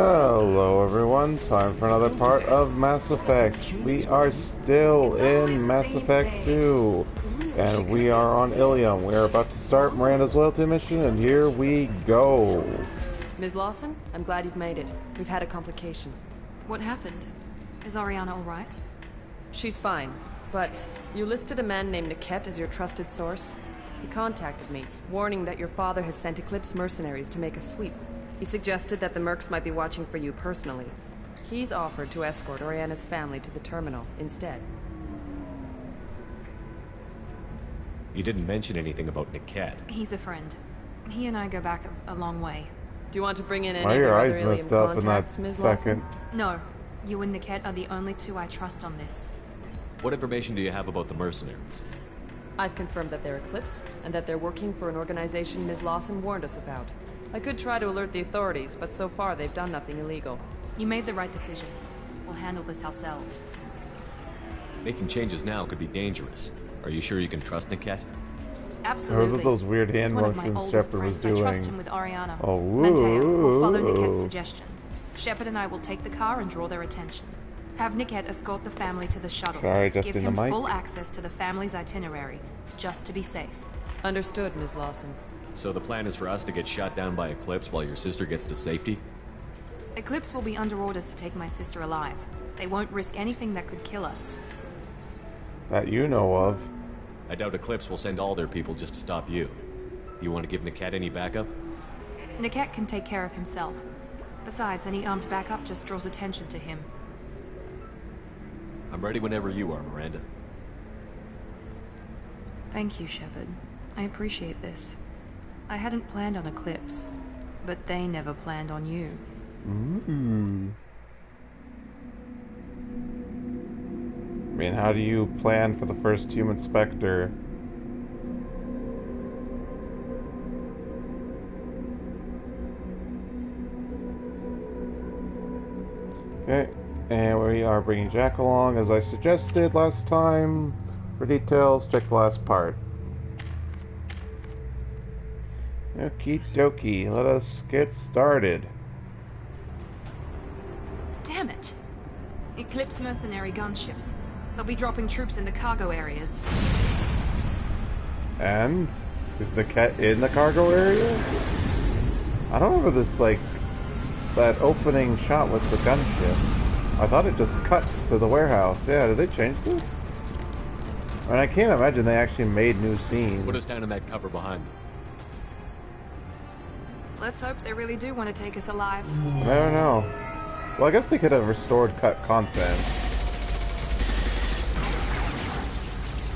Hello everyone, time for another part of Mass Effect. We are still in Mass Effect 2, and we are on Illium. We are about to start Miranda's loyalty mission, and here we go. Ms. Lawson, I'm glad you've made it. We've had a complication. What happened? Is Ariana alright? She's fine, but you listed a man named Niket as your trusted source. He contacted me, warning that your father has sent Eclipse mercenaries to make a sweep. He suggested that the Mercs might be watching for you personally. He's offered to escort Oriana's family to the terminal instead. You didn't mention anything about Niket. He's a friend. He and I go back a long way. Do you want to bring in any Why of are your your eyes other Illium messed up in that contacts, Ms. second? Lawson? No, you and Niket are the only two I trust on this. What information do you have about the mercenaries? I've confirmed that they're Eclipse, and that they're working for an organization Ms. Lawson warned us about. I could try to alert the authorities, but so far they've done nothing illegal. You made the right decision. We'll handle this ourselves. Making changes now could be dangerous. Are you sure you can trust Niket? Absolutely. Those are those weird hand He's one of my motions oldest Shepard was friends. I trust doing. him with Ariana. Oh, Lanteo will follow Niket's suggestion. Shepard and I will take the car and draw their attention. Have Niket escort the family to the shuttle. Sorry, Give adjusting him the mic. full access to the family's itinerary, just to be safe. Understood, Ms. Lawson. So the plan is for us to get shot down by Eclipse while your sister gets to safety? Eclipse will be under orders to take my sister alive. They won't risk anything that could kill us. That you know of. I doubt Eclipse will send all their people just to stop you. Do you want to give Niket any backup? Niket can take care of himself. Besides, any armed backup just draws attention to him. I'm ready whenever you are, Miranda. Thank you, Shepard. I appreciate this. I hadn't planned on Eclipse, but they never planned on you. I mean, how do you plan for the first human Spectre? Okay, and we are bringing Jack along as I suggested last time. For details, check the last part. Okie dokie, let us get started. Damn it! Eclipse mercenary gunships. They'll be dropping troops in the cargo areas. And is the cat in the cargo area? I don't remember this, like, that opening shot with the gunship. I thought it just cuts to the warehouse. Yeah, did they change this? I mean, I can't imagine they actually made new scenes. Put us down in that cover behind them. Let's hope they really do want to take us alive. I don't know. Well, I guess they could have restored cut content.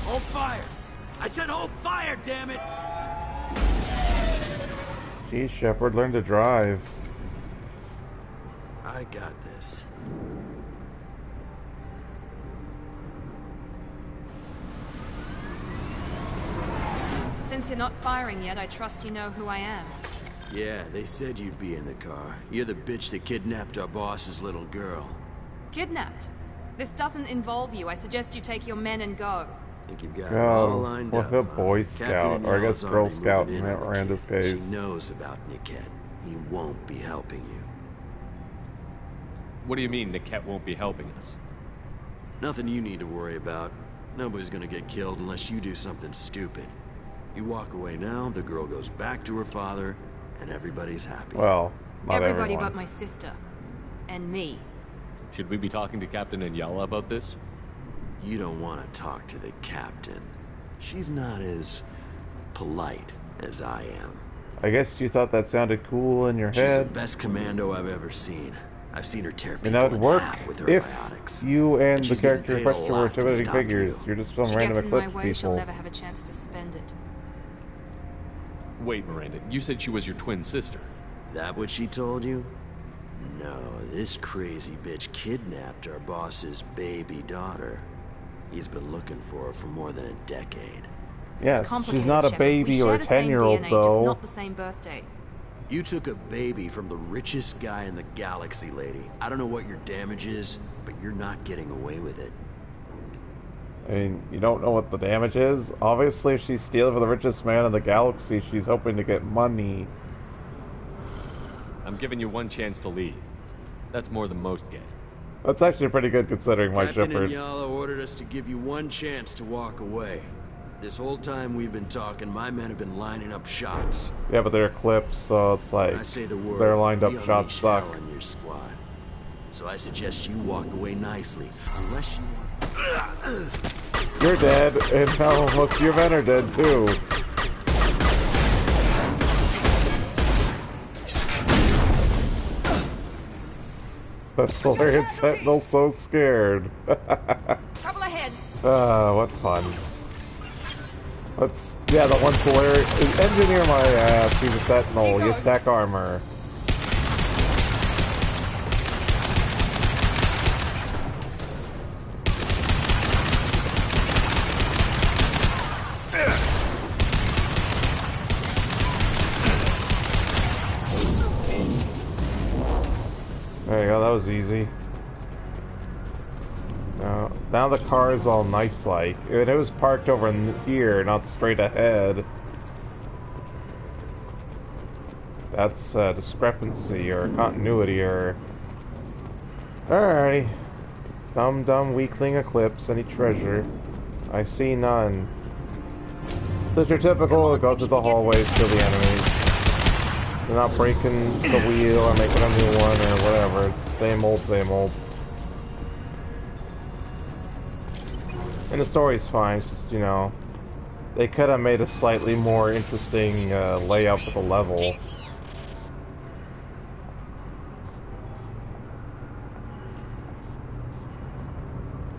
Hold fire! I said hold fire, damn it! Geez, Shepard, learn to drive. I got this. Since you're not firing yet, I trust you know who I am. Yeah, they said you'd be in the car. You're the bitch that kidnapped our boss's little girl. Kidnapped? This doesn't involve you. I suggest you take your men and go. Think you've got it all Go. lined What up. a huh? Boy Captain Scout, or I guess Anel's Girl already Scout moving in in on the Miranda's kid. case. She knows about Niket. He won't be helping you. What do you mean Niket won't be helping us? Nothing you need to worry about. Nobody's gonna get killed unless you do something stupid. You walk away now, the girl goes back to her father, and everybody's happy. Well, not Everybody everyone. but my sister. And me. Should we be talking to Captain Anyala about this? You don't want to talk to the captain. She's not as polite as I am. I guess you thought that sounded cool in your She's the head. best commando I've ever seen. I've seen her tear And people that would in work half with her if biotics. you and the she's getting character in paid a question were lot to intimidating stop figures. you. You're just some She random gets in my Eclipse way, she'll people. never have a chance to spend it. Wait, Miranda, you said she was your twin sister. That what she told you? No, this crazy bitch kidnapped our boss's baby daughter. He's been looking for her for more than a decade. Yes, It's she's complicated, not a Shepard. baby We or share a the same 10-year-old DNA, just though. not the same birthday. You took a baby from the richest guy in the galaxy, lady. I don't know what your damage is, but you're not getting away with it. I mean, you don't know what the damage is? Obviously, if she's stealing from the richest man in the galaxy, she's hoping to get money. I'm giving you one chance to leave. That's more than most get. That's actually pretty good considering my Captain Shepard. Inyala ordered us to give you one chance to walk away. This whole time we've been talking, my men have been lining up shots. Yeah, but they're clips, so it's like When I say the word, their lined up we shots unleash suck. hell on your squad. So I suggest you walk away nicely, unless you want. You're dead, and now most of your men are dead too. The Solarian Sentinel's so scared. Trouble ahead. What fun. Let's, yeah, the one Solarian, engineer my ass, he's a Sentinel, you stack armor. There you go, that was easy. Now the car is all nice-like. And it was parked over here, not straight ahead. That's a discrepancy or continuity error. Alrighty. Dumb weakling Eclipse. Any treasure? I see none. Such your typical, go through the hallways, kill the enemies. They're not breaking the wheel or making a new one or whatever. It's the same old, same old. And the story's fine, it's just, you know, they could have made a slightly more interesting layout for the level.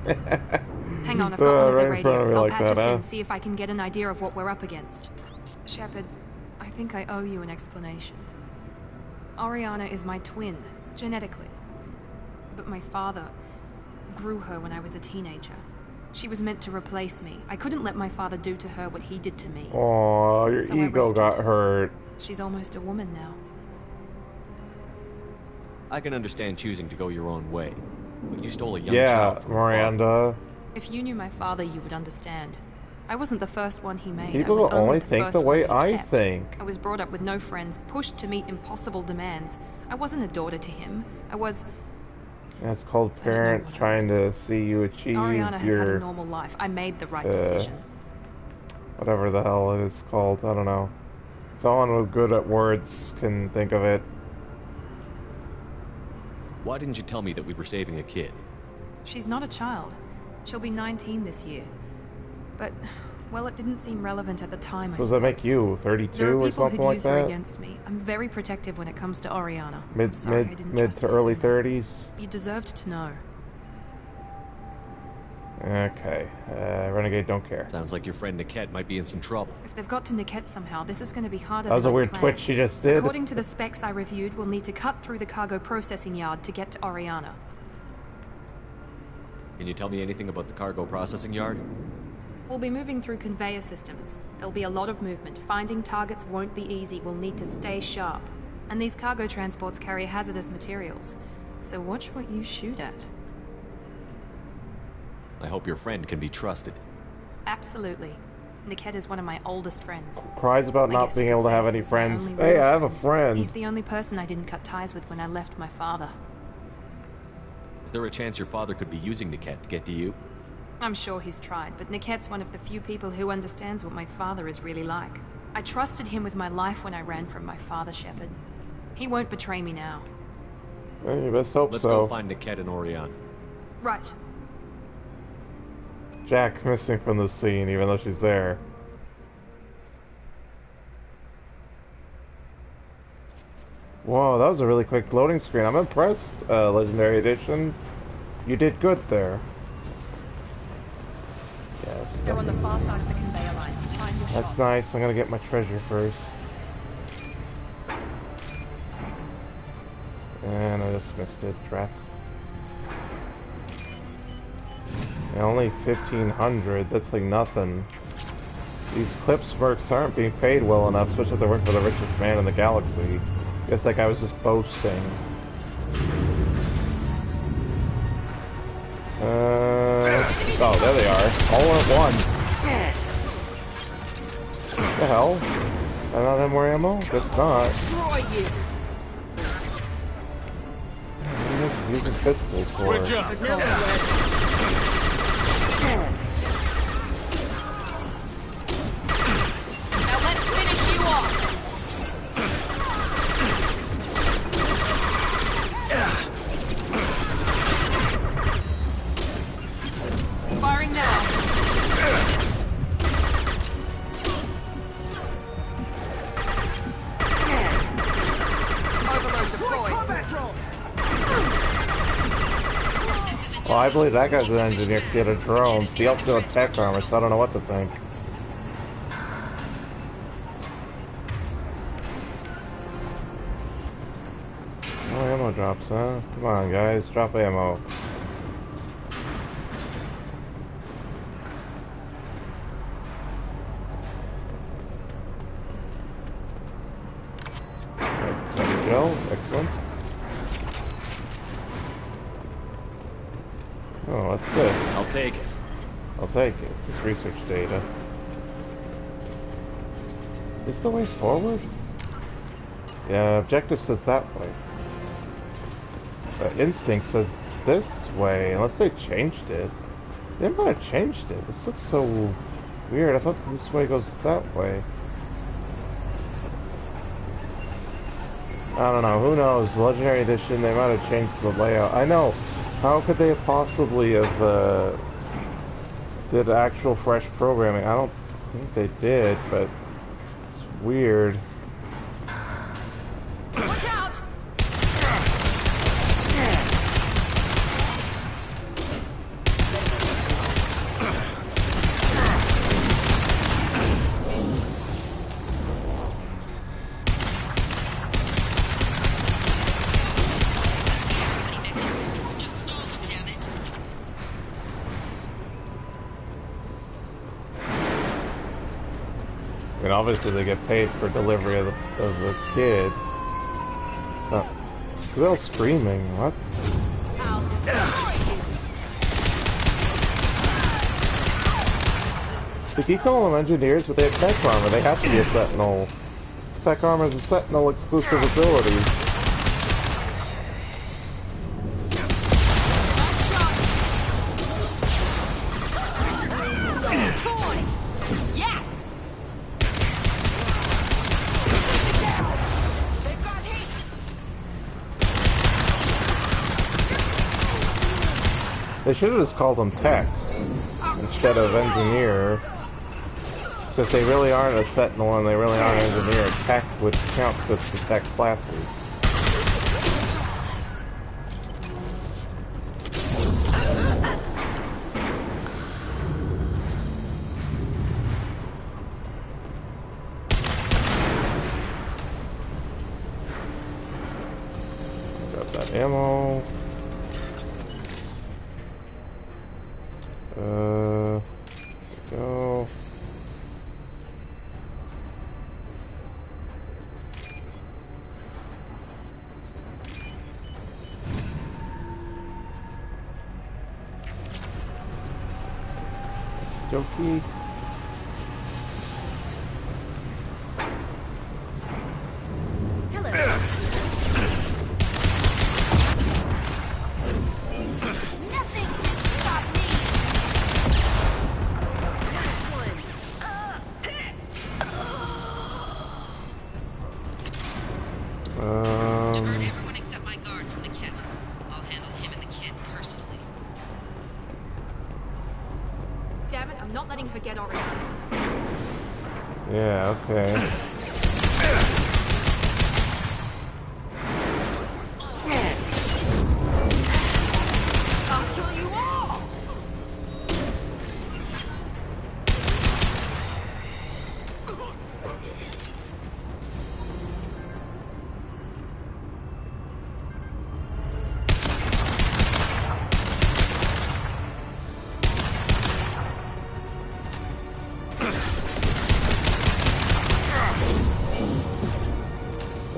Hang on, I've got one of the right in front of radios. me I'll like patch that, us in huh? and see if I can get an idea of what we're up against. Shepard, I think I owe you an explanation. Oriana is my twin, genetically. But my father grew her when I was a teenager. She was meant to replace me. I couldn't let my father do to her what he did to me. Aw, your So I ego rested got her. hurt. She's almost a woman now. I can understand choosing to go your own way, but you stole a young Yeah, child from your father. Miranda. If you knew my father, you would understand. I wasn't the first one he made. People I was only the think first the way one he I kept. think. I was brought up with no friends, pushed to meet impossible demands. I wasn't a daughter to him. I was... That's called know parent what I trying was. to see you achieve Oriana has had a your... normal life. I made the right decision. whatever the hell it is called, I don't know. Someone who's good at words can think of it. Why didn't you tell me that we were saving a kid? She's not a child. She'll be 19 this year. But, well, it didn't seem relevant at the time, I Does that make suppose. you 32 There are or people something who like use her that? against me. I'm very protective when it comes to Oriana. I'm Mid sorry I didn't mid trust to you early sooner. 30s. You deserved to know. Okay, Renegade don't care. Sounds like your friend Niket might be in some trouble. If they've got to Niket somehow, this is going to be harder That was a than I weird planned. twitch she just did. According to the specs I reviewed, we'll need to cut through the cargo processing yard to get to Oriana. Can you tell me anything about the cargo processing yard? We'll be moving through conveyor systems. There'll be a lot of movement. Finding targets won't be easy. We'll need to stay sharp. And these cargo transports carry hazardous materials. So watch what you shoot at. I hope your friend can be trusted. Absolutely. Niket is one of my oldest friends. Cries about I not guess being you could able to say have any he's my friends. only Hey, real I have a friend. friend. He's the only person I didn't cut ties with when I left my father. Is there a chance your father could be using Niket to get to you? I'm sure he's tried, but Niket's one of the few people who understands what my father is really like. I trusted him with my life when I ran from my father, Shepard. He won't betray me now. Well, you best hope Let's so. go find Niket and Oriana. Right. Jack missing from the scene, even though she's there. Whoa, that was a really quick loading screen. I'm impressed, Legendary Edition. You did good there. Yes. They're on the far side of the conveyor lines. Time your That's shot. nice. I'm gonna get my treasure first. And I just missed it. Drat. And only 1,500. That's like nothing. These clips mercs aren't being paid well enough, especially if they work for the richest man in the galaxy. Guess that guy was just boasting. Oh, there they are. All at once. What the hell? I not have more ammo? Guess not. Destroy you. What's he using pistols for? Good job. Now let's finish you off. Firing now. Overload deployed. Well, I believe that guy's an engineer to get a drone. He also had tech armor, so I don't know what to think. No ammo drops, huh? Come on, guys, drop ammo. There we go. Excellent. Oh, what's this? I'll take it. I'll take it. Just research data. Is this the way forward? Yeah, objective says that way. Instinct says this way, unless they changed it. They might have changed it. This looks so weird. I thought this way goes that way. I don't know. Who knows? Legendary Edition, they might have changed the layout. I know. How could they have possibly have did actual fresh programming? I don't think they did, but it's weird. Watch out! I mean, obviously they get paid for delivery of the kid. Oh. They're all screaming. What? They keep calling them engineers, but they have tech armor. They have to be a Sentinel. Tech armor is a Sentinel exclusive ability. They should have just called them techs instead of engineer. So if they really aren't a Sentinel and they really aren't an engineer, tech would count with the tech classes. Got that ammo. Go. Jokey. Yeah, okay. I'll kill you all!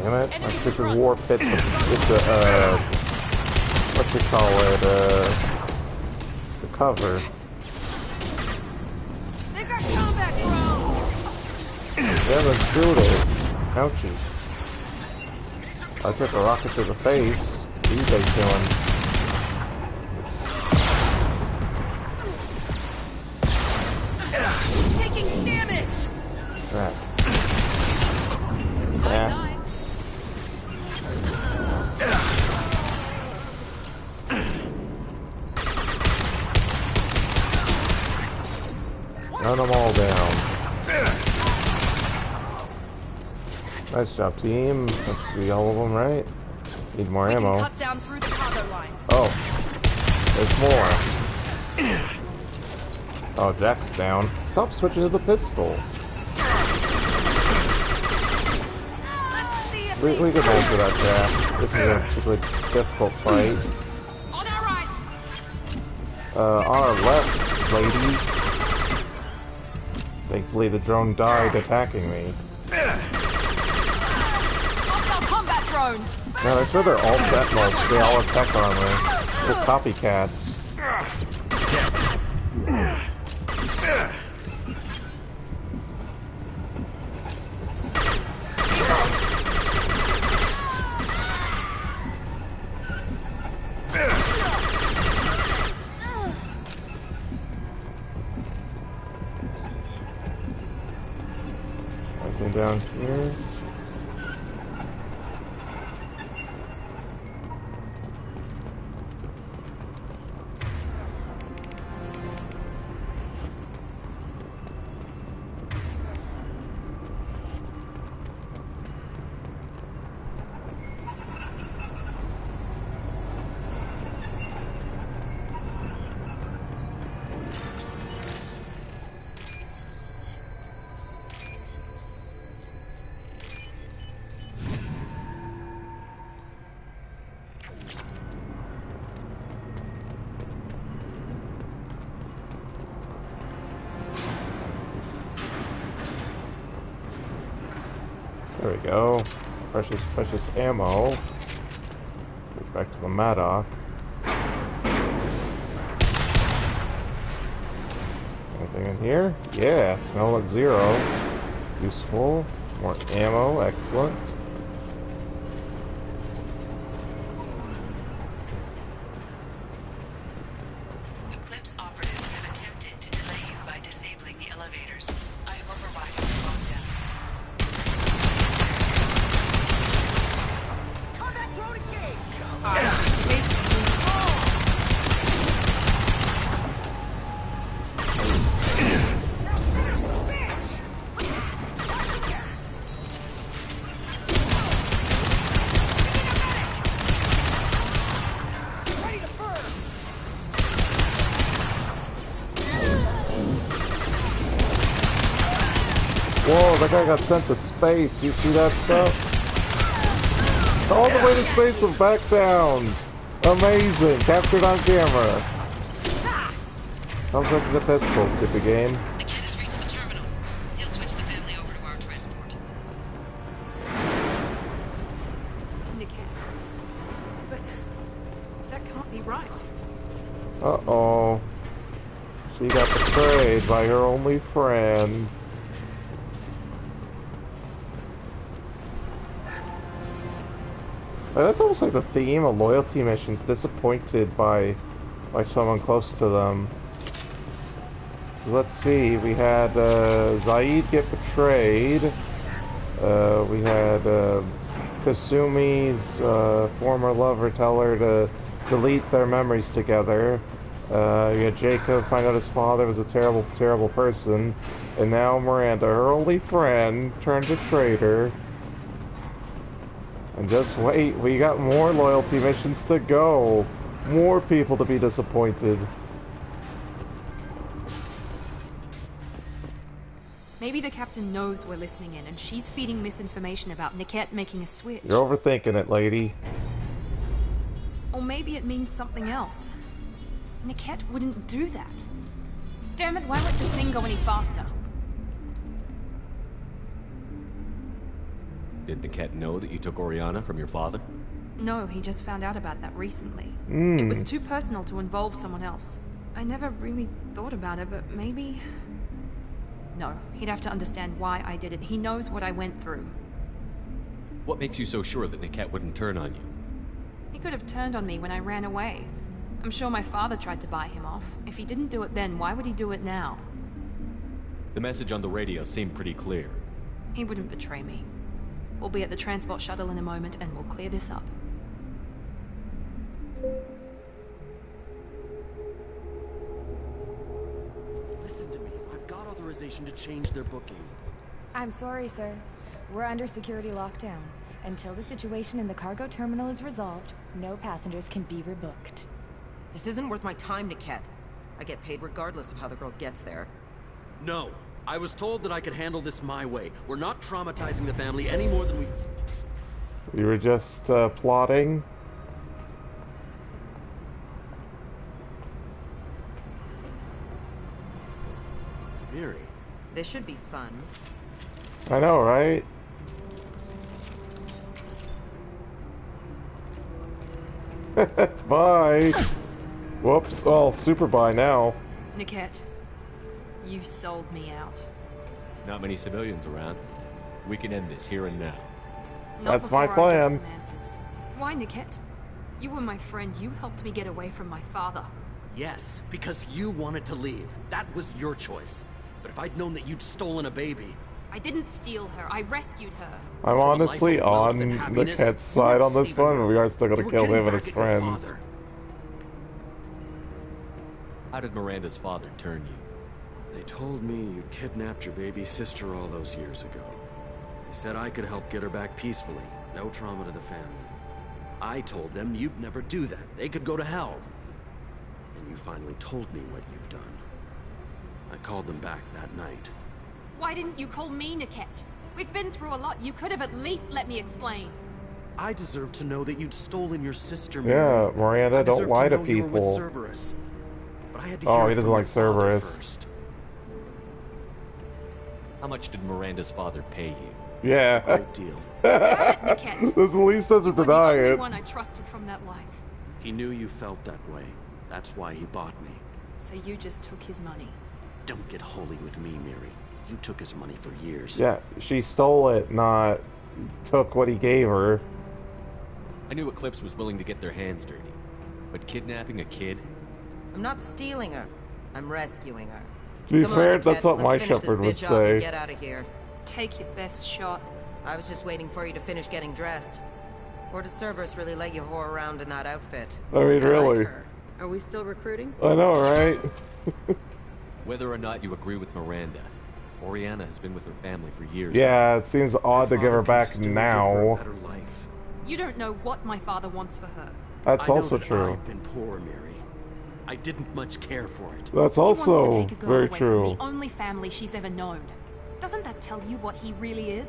Damn it, my stupid war pit with the, what you call it, the cover. They got combat drones! Yeah, let's do it. Ouchie. I took a rocket to the face. What are you guys doing? Taking damage! Right. Yeah. Run them all down. Nice job, team. That should be all of them, right? Need more ammo. Cut down through the cargo line. Oh, there's more. Oh, Jack's down. Stop switching to the pistol. We can answer that, Jack. This is a particularly difficult fight. On our right. On our left, lady. Thankfully, the drone died attacking me. Hostile combat drone. No, I swear they're all sentinels. They all attack armor. They're copycats. Nothing down here. There we go. Precious ammo. Get back to the Maddock. Anything in here? Yeah, smell at 0. Useful. More ammo, excellent. Eclipse operatives have attempted to delay you by disabling the elevators. I have overridden the lockdown. Whoa, that guy got sent to space. You see that stuff? All the way to space and back down. Amazing. Captured on camera. Sounds like a pistol, stupid game. The kid has reached the terminal. He'll switch the family over to our transport. Niket. But that can't be right. Uh-oh. She got betrayed by her only friend. That's almost like the theme of loyalty missions, disappointed by someone close to them. Let's see, we had Zaid get betrayed. We had Kasumi's former lover tell her to delete their memories together. You had Jacob find out his father was a terrible, terrible person. And now Miranda, her only friend, turned a traitor. And just wait, we got more loyalty missions to go. More people to be disappointed. Maybe the captain knows we're listening in, and she's feeding misinformation about Niket making a switch. You're overthinking it, lady. Or maybe it means something else. Niket wouldn't do that. Damn it, why let this thing go any faster? Did Niket know that you took Oriana from your father? No, he just found out about that recently. Mm. It was too personal to involve someone else. I never really thought about it, but maybe... No, he'd have to understand why I did it. He knows what I went through. What makes you so sure that Niket wouldn't turn on you? He could have turned on me when I ran away. I'm sure my father tried to buy him off. If he didn't do it then, why would he do it now? The message on the radio seemed pretty clear. He wouldn't betray me. We'll be at the transport shuttle in a moment and we'll clear this up. Listen to me. I've got authorization to change their booking. I'm sorry, sir. We're under security lockdown. Until the situation in the cargo terminal is resolved, no passengers can be rebooked. This isn't worth my time, Niket. I get paid regardless of how the girl gets there. No. I was told that I could handle this my way. We're not traumatizing the family any more than we... We were just plotting. Miri. This should be fun. I know, right? Bye. Whoops. Oh, super bye now. Niket, you sold me out. Not many civilians around. We can end this here and now. Not That's my before I get plan. some answers. Why, Niket? You were my friend. You helped me get away from my father. Yes, because you wanted to leave. That was your choice. But if I'd known that you'd stolen a baby... I didn't steal her. I rescued her. I'm For the honestly life of wealth on and the happiness, cat's you side weren't on this Stephen one, but we are still You gonna were kill getting him and back his at your friends. father. How did Miranda's father turn you? They told me you kidnapped your baby sister all those years ago. They said I could help get her back peacefully. No trauma to the family. I told them you'd never do that. They could go to hell. And you finally told me what you'd done. I called them back that night. Why didn't you call me, Niket? We've been through a lot. You could have at least let me explain. I deserve to know that you'd stolen your sister, Yeah, Mary. Miranda, I don't deserve lie to know you were with people. Cerberus. But I had to Oh, hear he it doesn't from like your father Cerberus. first. How much did Miranda's father pay you? Yeah. Great deal. Damn it, Niket. This at least doesn't You were deny the only it. one I trusted from that life. He knew you felt that way. That's why he bought me. So you just took his money. Don't get holy with me, Miri. You took his money for years. Yeah, she stole it, not took what he gave her. I knew Eclipse was willing to get their hands dirty. But kidnapping a kid? I'm not stealing her. I'm rescuing her. To be Come fair, on, that's Niket, what my let's finish shepherd would this bitch off and say. get out of here. Take your best shot. I was just waiting for you to finish getting dressed. Or does Cerberus really let you whore around in that outfit? I mean, really. Are we still recruiting? I know, right? Whether or not you agree with Miranda, Oriana has been with her family for years. Yeah, it seems odd to give her Father can back still give her a now. better life. You don't know what my father wants for her. That's I know also that true. I've been poor, Mary. I didn't much care for it. That's He wants to also take a girl very away true. From the only family she's ever known. Doesn't that tell you what he really is?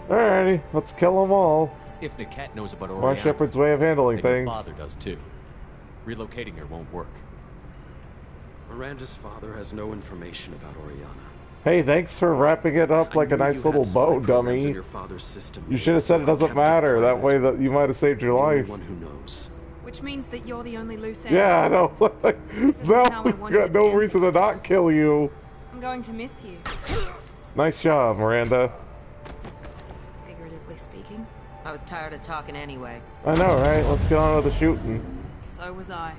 Alrighty, let's kill them all. If Niket knows about My Oriana, shepherd's way of handling then your things. father does too. Relocating her won't work. Miranda's father has no information about Oriana. Hey, thanks for wrapping it up like I a knew nice you little had spy bow, programs in dummy. your father's system, You should have said it so I doesn't kept matter. That private. way that you might have saved your The only life. one who knows. Which means that you're the only loose end. Yeah, I know. This isn't No, how I we wanted got it to no end. reason to not kill you. I'm going to miss you, Nice job, Miranda. figuratively speaking. I was tired of talking anyway. I know, right? Let's get on with the shooting. So was I.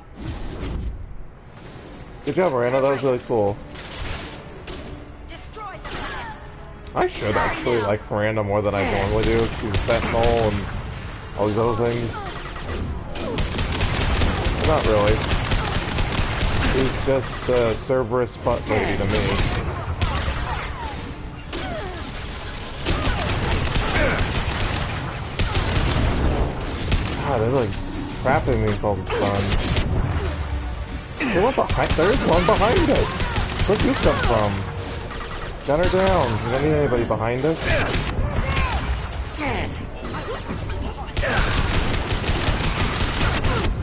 Good job, Miranda. That was really cool. Destroy the plans. I should actually like Miranda more than I normally do. She's a sentinel and all these other things. But not really. She's just a Cerberus butt lady to me. God, they're like trapping me with all the stuns. Hey, what behind? There's one behind us. Where'd you come from? Gun her down. Is there anybody behind us?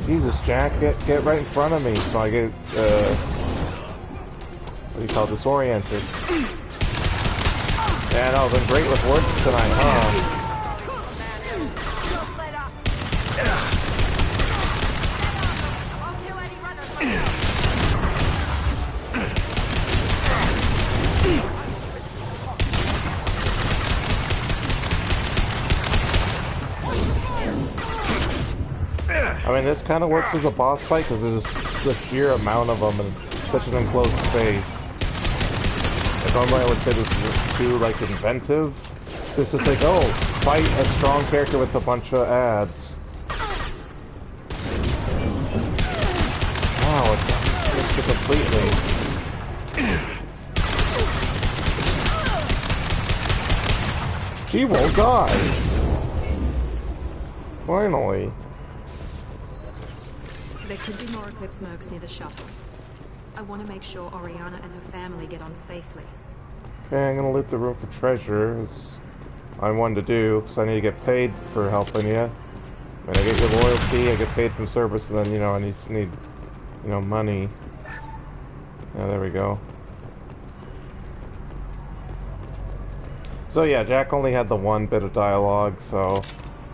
Jesus, Jack, get right in front of me so I get, what do you call it, disoriented. Yeah, no, been great with words tonight, huh? mean, this kind of works as a boss fight because there's the sheer amount of them in such an enclosed space. And normally I would say this is too, like, inventive. It's just like, oh, fight a strong character with a bunch of ads. Wow, it missed it completely. She won't die! Finally. There could be more Eclipse mercs near the shuttle. I want to make sure Oriana and her family get on safely. Okay, I'm gonna loot the room for treasure, as I wanted to do, because I need to get paid for helping you. And I get your loyalty, I get paid from service, and then, you know, I need, you know, money. Yeah, there we go. So yeah, Jack only had the one bit of dialogue, so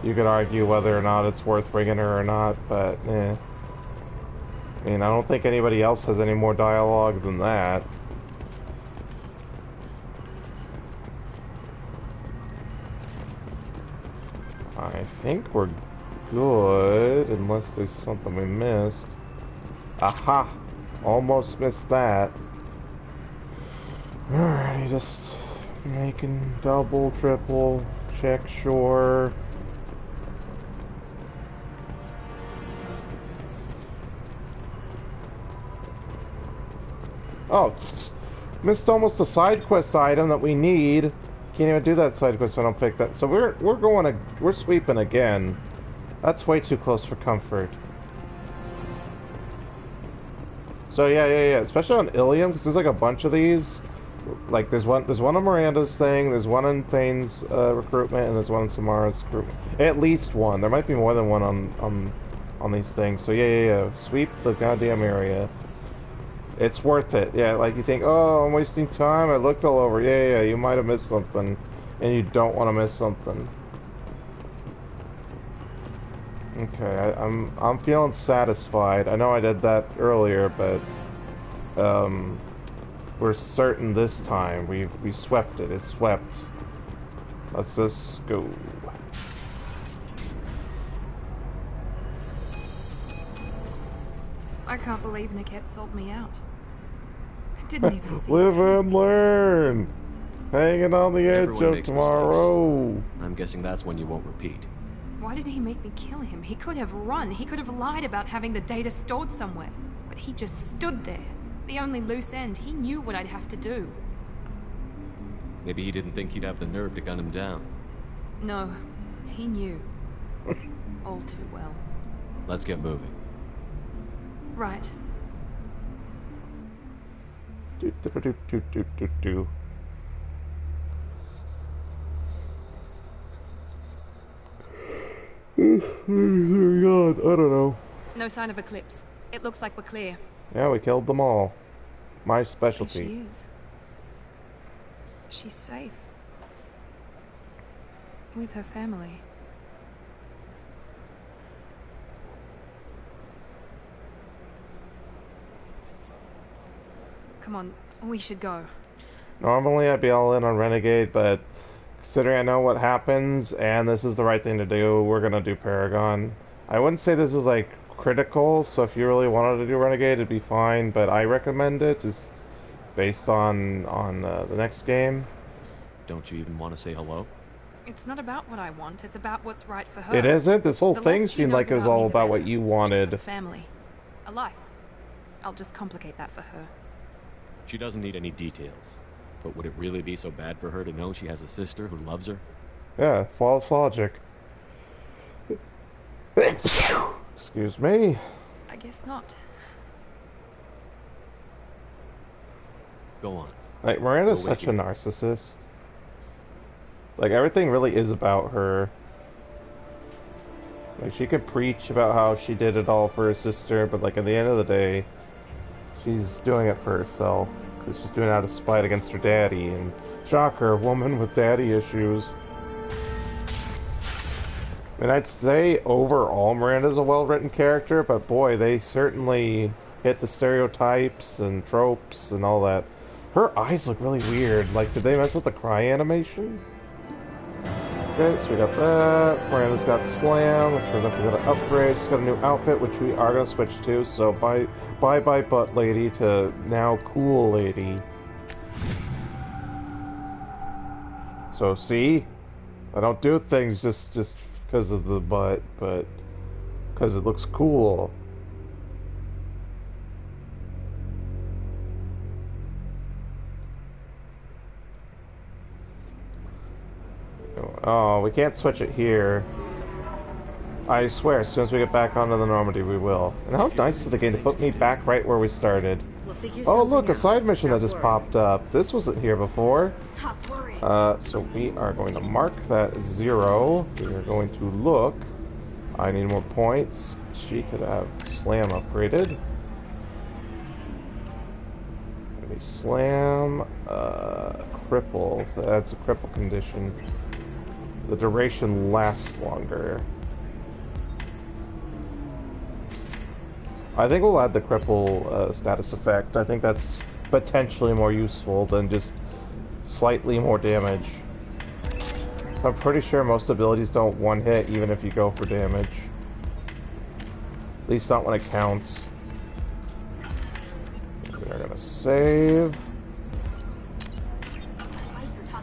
you could argue whether or not it's worth bringing her or not, but eh. I mean, I don't think anybody else has any more dialogue than that. I think we're good, unless there's something we missed. Aha! Almost missed that. Alrighty, just making double, triple, check, sure. Oh, missed almost a side quest item that we need. Can't even do that side quest if I don't pick that. So we're sweeping again. That's way too close for comfort. So yeah. Especially on Illium, because there's like a bunch of these. Like there's one on Miranda's thing, there's one on Thane's recruitment, and there's one on Samara's recruitment. At least one. There might be more than one on these things. So yeah. Sweep the goddamn area. It's worth it. Yeah, like you think, oh, I'm wasting time. I looked all over. Yeah. You might have missed something, and you don't want to miss something. Okay, I'm feeling satisfied. I know I did that earlier, but we're certain this time we swept it. It's swept. Let's just go. I can't believe Niket sold me out. I didn't even see Live it. and learn. Hanging on the edge Everyone of makes tomorrow. mistakes. I'm guessing that's when you won't repeat. Why did he make me kill him? He could have run. He could have lied about having the data stored somewhere. But he just stood there. The only loose end. He knew what I'd have to do. Maybe he didn't think you'd have the nerve to gun him down. No, he knew. All too well. Let's get moving. Right. Do. God, I don't know. No sign of Eclipse. It looks like we're clear. Yeah, we killed them all. My Here specialty. she is. She's safe. With her family. Come on, we should go. Normally I'd be all in on Renegade, but considering I know what happens and this is the right thing to do, we're gonna do Paragon. I wouldn't say this is like critical, so if you really wanted to do Renegade, it'd be fine, but I recommend it just based on the next game. Don't you even want to say hello? It's not about what I want, it's about what's right for her. It isn't? This whole The thing less she seemed knows like it was about me, all the about better. what you She's wanted. got a family. A life. I'll just complicate that for her. She doesn't need any details. But would it really be so bad for her to know she has a sister who loves her? Yeah, false logic. Excuse me. I guess not. Go on. Like, Miranda's Go with such a you. narcissist. Like, everything really is about her. Like, she could preach about how she did it all for her sister, but, like, at the end of the day, she's doing it for herself. Because she's doing it out of spite against her daddy, and shocker, a woman with daddy issues. And I'd say, overall, Miranda's a well-written character, but boy, they certainly hit the stereotypes and tropes and all that. Her eyes look really weird. Like, did they mess with the cry animation? Okay, so we got that. Miranda's got Slam, which we're definitely going to upgrade. She's got a new outfit, which we are going to switch to. So bye butt lady to now cool lady. So see, I don't do things just because of the butt, but because it looks cool. Oh, we can't switch it here. I swear, as soon as we get back onto the Normandy, we will. And how nice of the game to put me back right where we started. Oh, look, a side mission that just popped up. This wasn't here before. So we are going to mark that 0. We are going to look. I need more points. She could have Slam upgraded. Maybe Slam, cripple. That's a cripple condition. The duration lasts longer. I think we'll add the cripple status effect. I think that's potentially more useful than just slightly more damage. So I'm pretty sure most abilities don't one hit even if you go for damage. At least not when it counts. We're gonna save.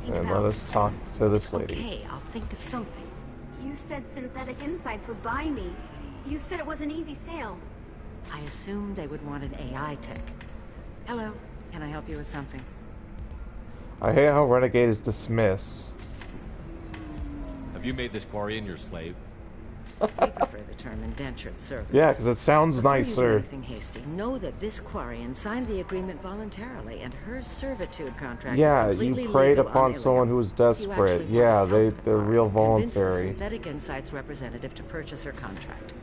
And let us talk to this lady. Okay, I'll think of something. You said Synthetic Insights would buy me. You said it was an easy sale. I assumed they would want an AI tech. Hello, can I help you with something? I hate how renegades dismiss. Have you made this Quarian your slave? I prefer the term indentured servants. Yeah, because it sounds Before you do nicer. anything hasty, know that this Quarian signed the agreement voluntarily, and her servitude contract Yeah, is completely you preyed legal upon on someone Illium. who's If you desperate. actually Yeah, want to help the they're real Quarian, convince the voluntary. Synthetic Insights representative to purchase her contract.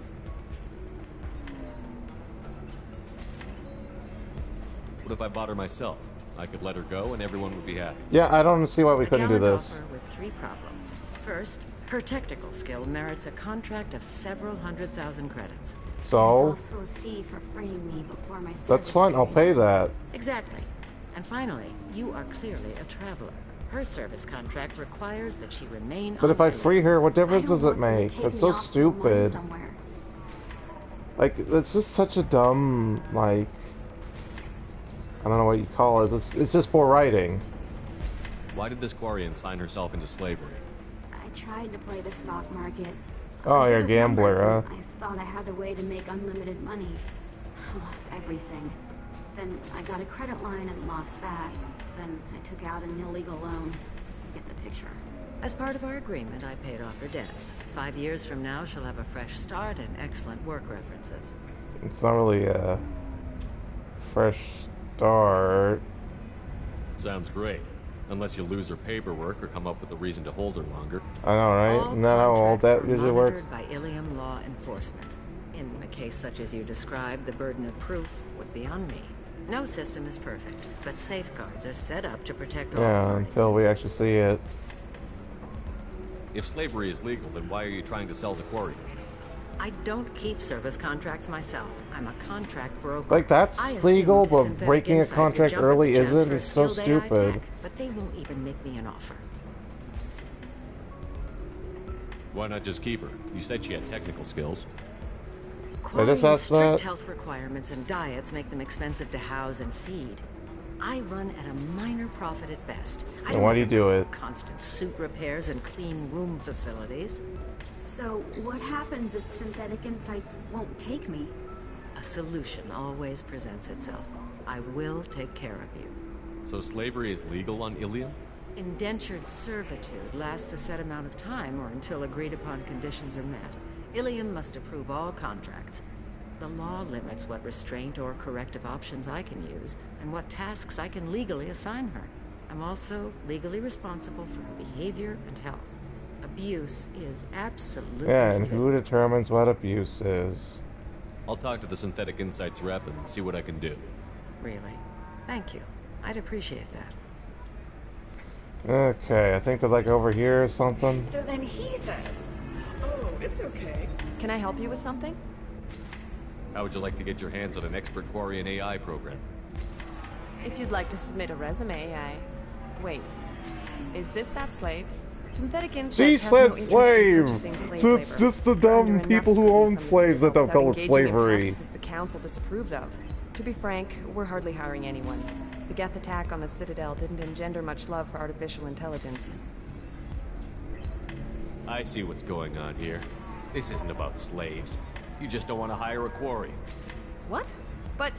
What if I bought her myself? I could let her go and everyone would be happy. Yeah, I don't see why we A couldn't do gallant this. offer with 3 problems. First, her technical skill merits a contract of several 100,000 credits. So, There's also a fee for freeing me before my that's service fine, I'll pay ends. that. Exactly. And finally, you are clearly a traveler. Her service contract requires that she remain But if I on Illium. free her, what I difference don't does it want them to make? take That's me so off to a mine stupid. somewhere. Like, it's just such a dumb, like... I don't know what you call it. It's just poor writing. Why did this Quarian sign herself into slavery? I tried to play the stock market. Oh, I you're a did gambler, numbers, huh? and I thought I had a way to make unlimited money. I lost everything. Then I got a credit line and lost that. Then I took out an illegal loan. You get the picture. As part of our agreement, I paid off her debts. 5 years from now, she'll have a fresh start and excellent work references. It's not really a fresh start. Sounds great. Unless you lose her paperwork or come up with a reason to hold her longer. I know, right? All Isn't that how all contracts that are usually works? monitored by Illium law enforcement. In a case such as you described, the burden of proof would be on me. No system is perfect, but safeguards are set up to protect all Yeah, parties. until we actually see it. If slavery is legal, then why are you trying to sell the Quarian? I don't keep service contracts myself. I'm a contract broker. Like, that's I assumed legal, but Synthetic breaking a Insights would contract jump at early the chance isn't? for a It's so skilled AI stupid. tech, but they won't even make me an offer. Why not just keep her? You said she had technical skills. I just Quarian's asked strict that. health requirements and diets make them expensive to house and feed. I run at a minor profit at best. I Then why do you don't do have it? constant suit repairs and clean room facilities. So what happens if Synthetic Insights won't take me? A solution always presents itself. I will take care of you. So slavery is legal on Illium? Indentured servitude lasts a set amount of time or until agreed upon conditions are met. Illium must approve all contracts. The law limits what restraint or corrective options I can use and what tasks I can legally assign her. I'm also legally responsible for her behavior and health. Abuse is absolutely Yeah, and forbidden. who determines what abuse is? I'll talk to the Synthetic Insights rep and see what I can do. Really? Thank you. I'd appreciate that. Okay, I think they're like over here or something. So then he says, Oh, it's okay. Can I help you with something? How would you like to get your hands on an expert Quarian AI program? If you'd like to submit a resume, Wait. Is this that slave? Synthetic insects She has no said interest in slave! purchasing slave So it's labor. just the We're under dumb enough people who scrutiny own from the slaves that Citadel don't call it without engaging in slavery. practices the Council disapproves of. To be frank, we're hardly hiring anyone. The Geth attack on the Citadel didn't engender much love for artificial intelligence. I see what's going on here. This isn't about slaves. You just don't want to hire a quarry. What? But...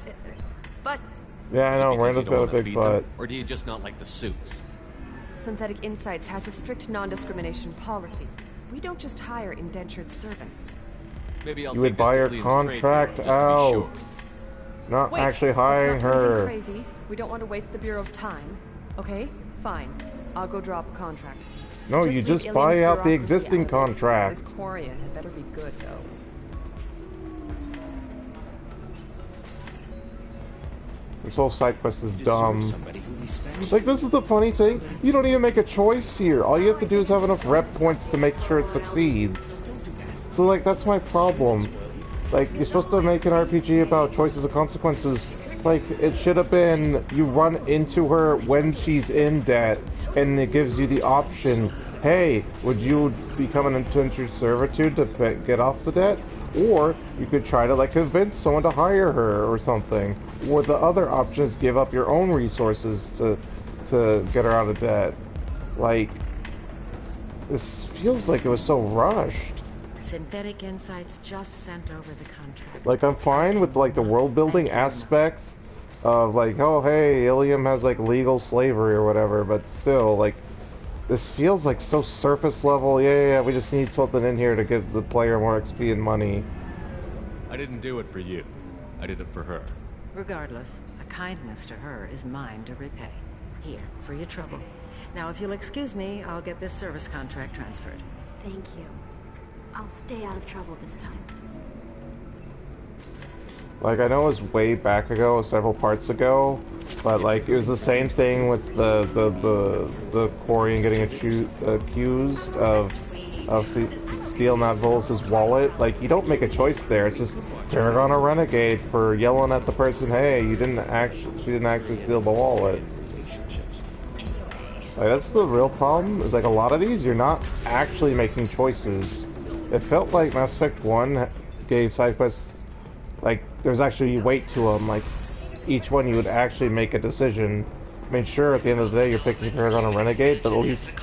Yeah, I Is it know, because Miranda's you don't got a want to big feed butt. them, or do you just not like the suits? Synthetic Insights has a strict non-discrimination policy. We don't just hire indentured servants. Maybe I'll You would take this buy to her Illium's contract trade bureau, just to be out. sure. Not Wait, actually let's hiring not turn him her. crazy. We don't want to waste the Bureau's time. Okay? Fine. I'll go drop a contract. No, you leave just Illium's buy out the bureaucracy existing out of it. contract. This Quarian had better be good, though. This whole side quest is dumb. Like, this is the funny thing. You don't even make a choice here. All you have to do is have enough rep points to make sure it succeeds. So, like, that's my problem. Like, you're supposed to make an RPG about choices and consequences. Like, it should have been you run into her when she's in debt, and it gives you the option, hey, would you become an indentured servitude to get off the debt? Or you could try to, like, convince someone to hire her or something. Or the other option is give up your own resources to get her out of debt. Like, this feels like it was so rushed. Synthetic Insights just sent over the contract. Like, I'm fine with, like, the world building aspect of, like, oh, hey, Illium has, like, legal slavery or whatever, but still, like, this feels like so surface level. Yeah, we just need something in here to give the player more XP and money. I didn't do it for you. I did it for her. Regardless, a kindness to her is mine to repay. Here, for your trouble. Now, if you'll excuse me, I'll get this service contract transferred. Thank you. I'll stay out of trouble this time. Like, I know it was way back ago, several parts ago, but, like, it was the same thing with the Quarian getting accused of stealing that Volus's wallet. Like, you don't make a choice there. It's just Paragon or Renegade for yelling at the person, hey, she didn't actually steal the wallet. Like, that's the real problem, is, like, a lot of these, you're not actually making choices. It felt like Mass Effect 1 gave side quests, like, there's actually weight to them. Like, each one you would actually make a decision. I mean, sure, at the end of the day, you're picking Paragon or Renegade, but at least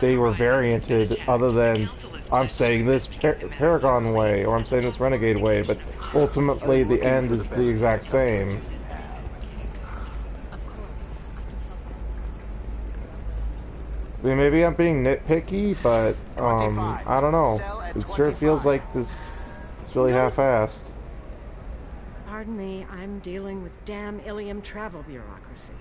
they were varianted, other than, I'm saying this Paragon way, or I'm saying this Renegade way, but ultimately the end is the exact same. I mean, maybe I'm being nitpicky, but, I don't know. It sure feels like it's really half-assed. Pardon me, I'm dealing with damn Illium travel bureaucracy.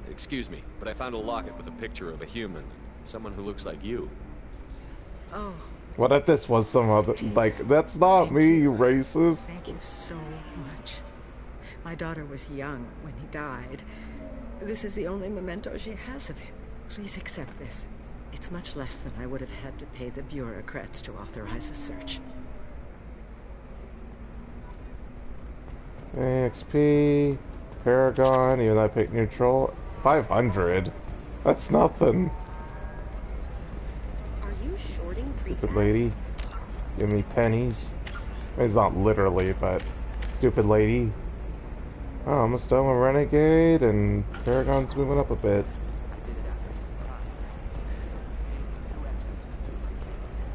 Excuse me, but I found a locket with a picture of a human. Someone who looks like you. Oh. What if this was some other, like, that's not me, you racist. Thank you so much. My daughter was young when he died. This is the only memento she has of him. Please accept this. It's much less than I would have had to pay the bureaucrats to authorize a search. XP, Paragon, even though I picked neutral. 500? That's nothing. Are you shorting Stupid lady. Give me pennies. It's not literally, but stupid lady. Oh, I'm almost done with Renegade, and Paragon's moving up a bit.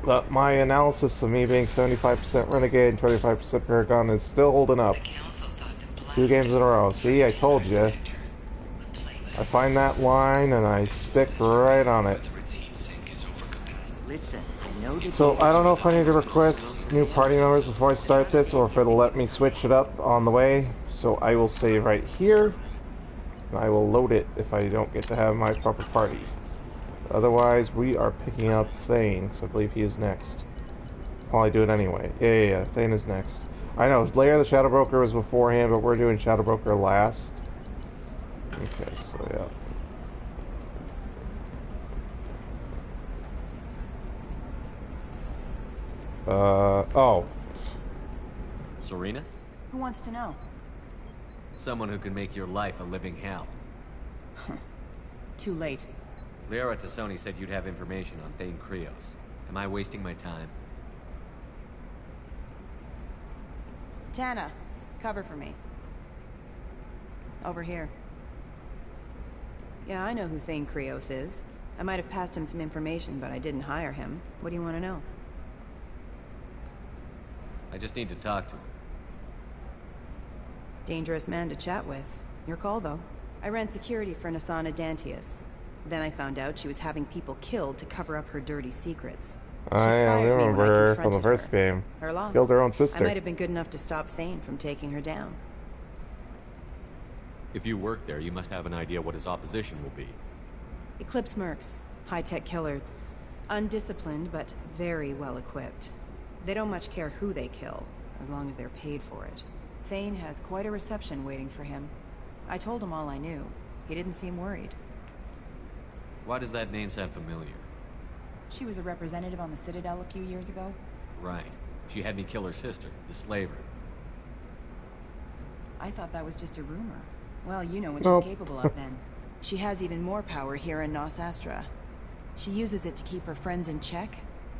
But my analysis of me being 75% Renegade and 25% Paragon is still holding up. 2 games in a row. See, I told you. I find that line and I stick right on it. Listen, I know that. So I don't know if I need to request new party members before I start this, or if it'll let me switch it up on the way. So I will save right here. And I will load it if I don't get to have my proper party. Otherwise, we are picking up Thane, so I believe he is next. I'll probably do it anyway. Yeah, Thane is next. I know, Lair the Shadow Broker was beforehand, but we're doing Shadow Broker last. Okay, so yeah. Oh. Serena? Who wants to know? Someone who can make your life a living hell. Too late. Liara Tassoni said you'd have information on Thane Krios. Am I wasting my time? Tana, cover for me. Over here. Yeah, I know who Thane Krios is. I might have passed him some information, but I didn't hire him. What do you want to know? I just need to talk to him. Dangerous man to chat with. Your call, though. I ran security for Nasana Dantius. Then I found out she was having people killed to cover up her dirty secrets. I remember her from the first game. Her loss. Killed her own sister. I might have been good enough to stop Thane from taking her down. If you work there, you must have an idea what his opposition will be. Eclipse mercs. High-tech killer. Undisciplined, but very well-equipped. They don't much care who they kill, as long as they're paid for it. Thane has quite a reception waiting for him. I told him all I knew. He didn't seem worried. Why does that name sound familiar? She was a representative on the Citadel a few years ago. Right. She had me kill her sister, the slaver. I thought that was just a rumor. Well, you know what she's capable of then. She has even more power here in Nos Astra. She uses it to keep her friends in check,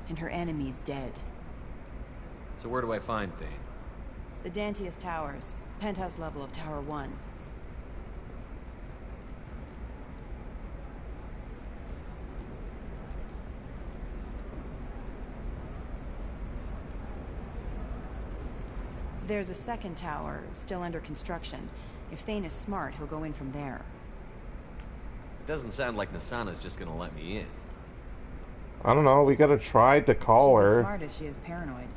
and her enemies dead. So where do I find Thane? The Dantius Towers. Penthouse level of Tower 1. There's a second tower, still under construction. If Thane is smart, he'll go in from there. Doesn't sound like Nasana's just gonna let me in. I don't know, we gotta try to call She's her. as smart as she is paranoid.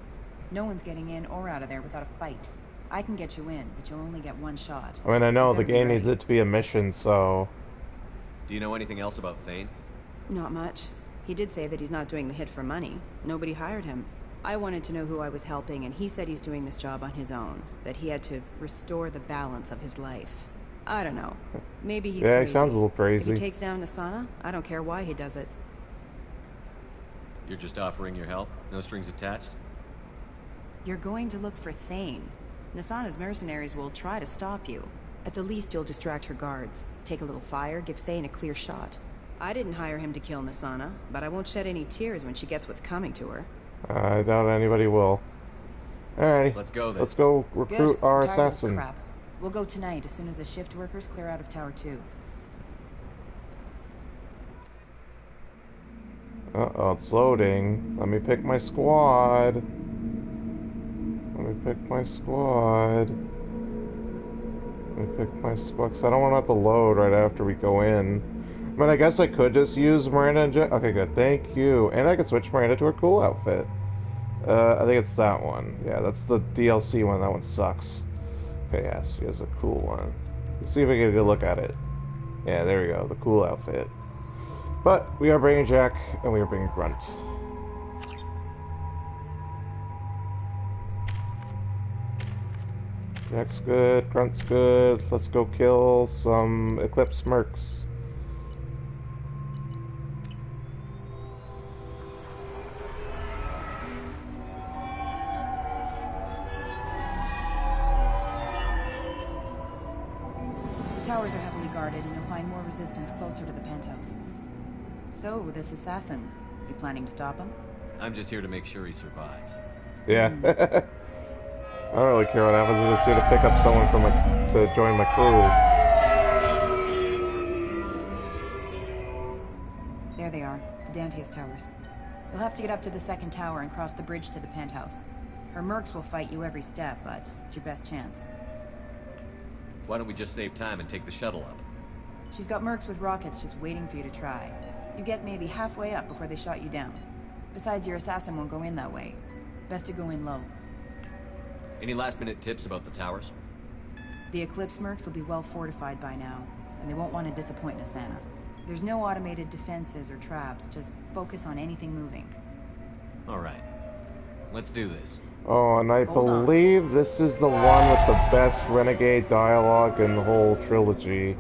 No one's getting in or out of there without a fight. I can get you in, but you'll only get one shot. I mean, I know You the better be game ready. needs it to be a mission, so... Do you know anything else about Thane? Not much. He did say that he's not doing the hit for money. Nobody hired him. I wanted to know who I was helping, and he said he's doing this job on his own. That he had to restore the balance of his life. I don't know. Maybe he's Yeah, crazy. he sounds a little crazy. If he takes down Nasana, I don't care why he does it. You're just offering your help? No strings attached? You're going to look for Thane. Nasana's mercenaries will try to stop you. At the least, you'll distract her guards. Take a little fire, give Thane a clear shot. I didn't hire him to kill Nasana, but I won't shed any tears when she gets what's coming to her. I doubt anybody will. Alrighty. Let's go then. Let's go recruit Good. our I'm tired of this assassin. crap. We'll go tonight as soon as the shift workers clear out of Tower 2. Uh-oh, it's loading. Let me pick my squad. Let me pick my squad. Let me pick my squad, because I don't want to have to load right after we go in. I mean, I guess I could just use Miranda and okay, good. Thank you. And I could switch Miranda to her cool outfit. I think it's that one. Yeah, that's the DLC one. That one sucks. Okay, yeah, she has a cool one. Let's see if we get a good look at it. Yeah, there we go. The cool outfit. But we are bringing Jack, and we are bringing Grunt. Jack's good, Grunt's good. Let's go kill some Eclipse mercs. The towers are heavily guarded, and you'll find more resistance closer to the penthouse. So, this assassin, you planning to stop him? I'm just here to make sure he survives. Yeah. I don't really care what happens. I'm just here to pick up someone from to join my crew. There they are, the Dantius Towers. You'll have to get up to the second tower and cross the bridge to the penthouse. Her mercs will fight you every step, but it's your best chance. Why don't we just save time and take the shuttle up? She's got mercs with rockets just waiting for you to try. You get maybe halfway up before they shot you down. Besides, your assassin won't go in that way. Best to go in low. Any last-minute tips about the towers? The Eclipse mercs will be well fortified by now, and they won't want to disappoint Nasana. There's no automated defenses or traps, just focus on anything moving. Alright. Let's do this. Oh, and I Hold on. believe this is the one with the best renegade dialogue in the whole trilogy.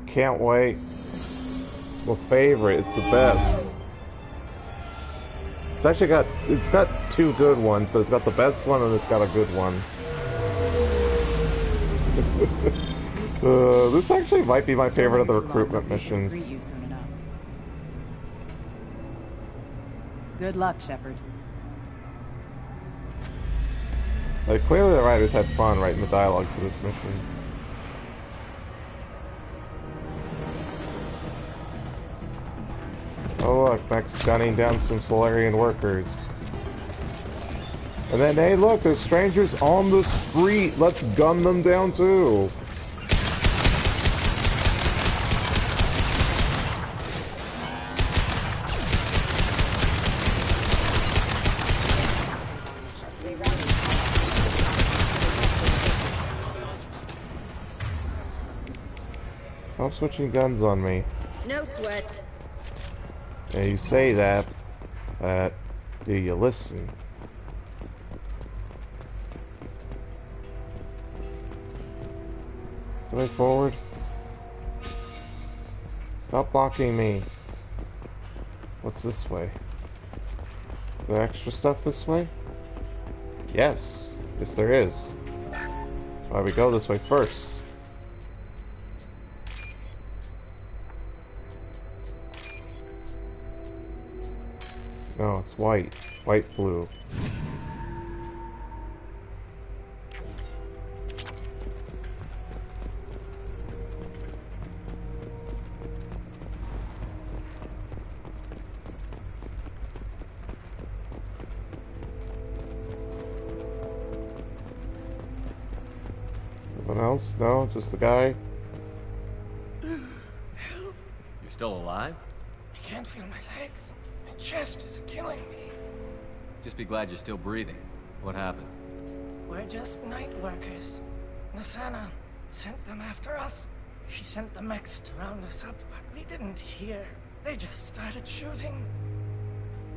Can't wait. It's my favorite. It's the best. It's got two good ones, but it's got the best one and it's got a good one. This actually might be my favorite of the recruitment missions. Greet you soon enough. Good luck, Shepard. Like, clearly the writers had fun writing the dialogue for this mission. Oh look, Mac's gunning down some Solarian workers. And then, hey look, there's strangers on the street! Let's gun them down too! Stop switching guns on me. No sweat. Yeah, you say that, but do you listen? Is the way forward? Stop blocking me. What's this way? Is there extra stuff this way? Yes. Yes, there is. That's why we go this way first. No, it's white. White, blue. Anyone else? No? Just the guy? You're still alive? I can't feel my legs. My chest is killing me. Just be glad you're still breathing. What happened? We're just night workers. Nasana sent them after us. She sent the mechs to round us up, but we didn't hear. They just started shooting.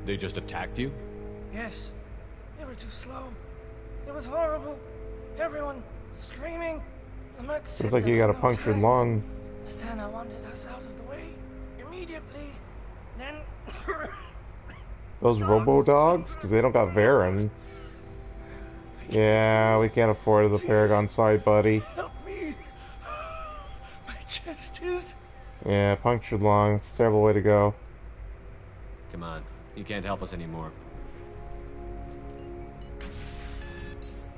They just attacked you? Yes. They were too slow. It was horrible. Everyone screaming. The mechs said Looks like you got a no punctured time. lung. Nasana wanted us out of the way. Immediately. Then... Those robo-dogs? Because they don't got Varen. Yeah, we can't afford the Paragon side, buddy. Help me. My chest is... Yeah, punctured lung. It's a terrible way to go. Come on. You can't help us anymore.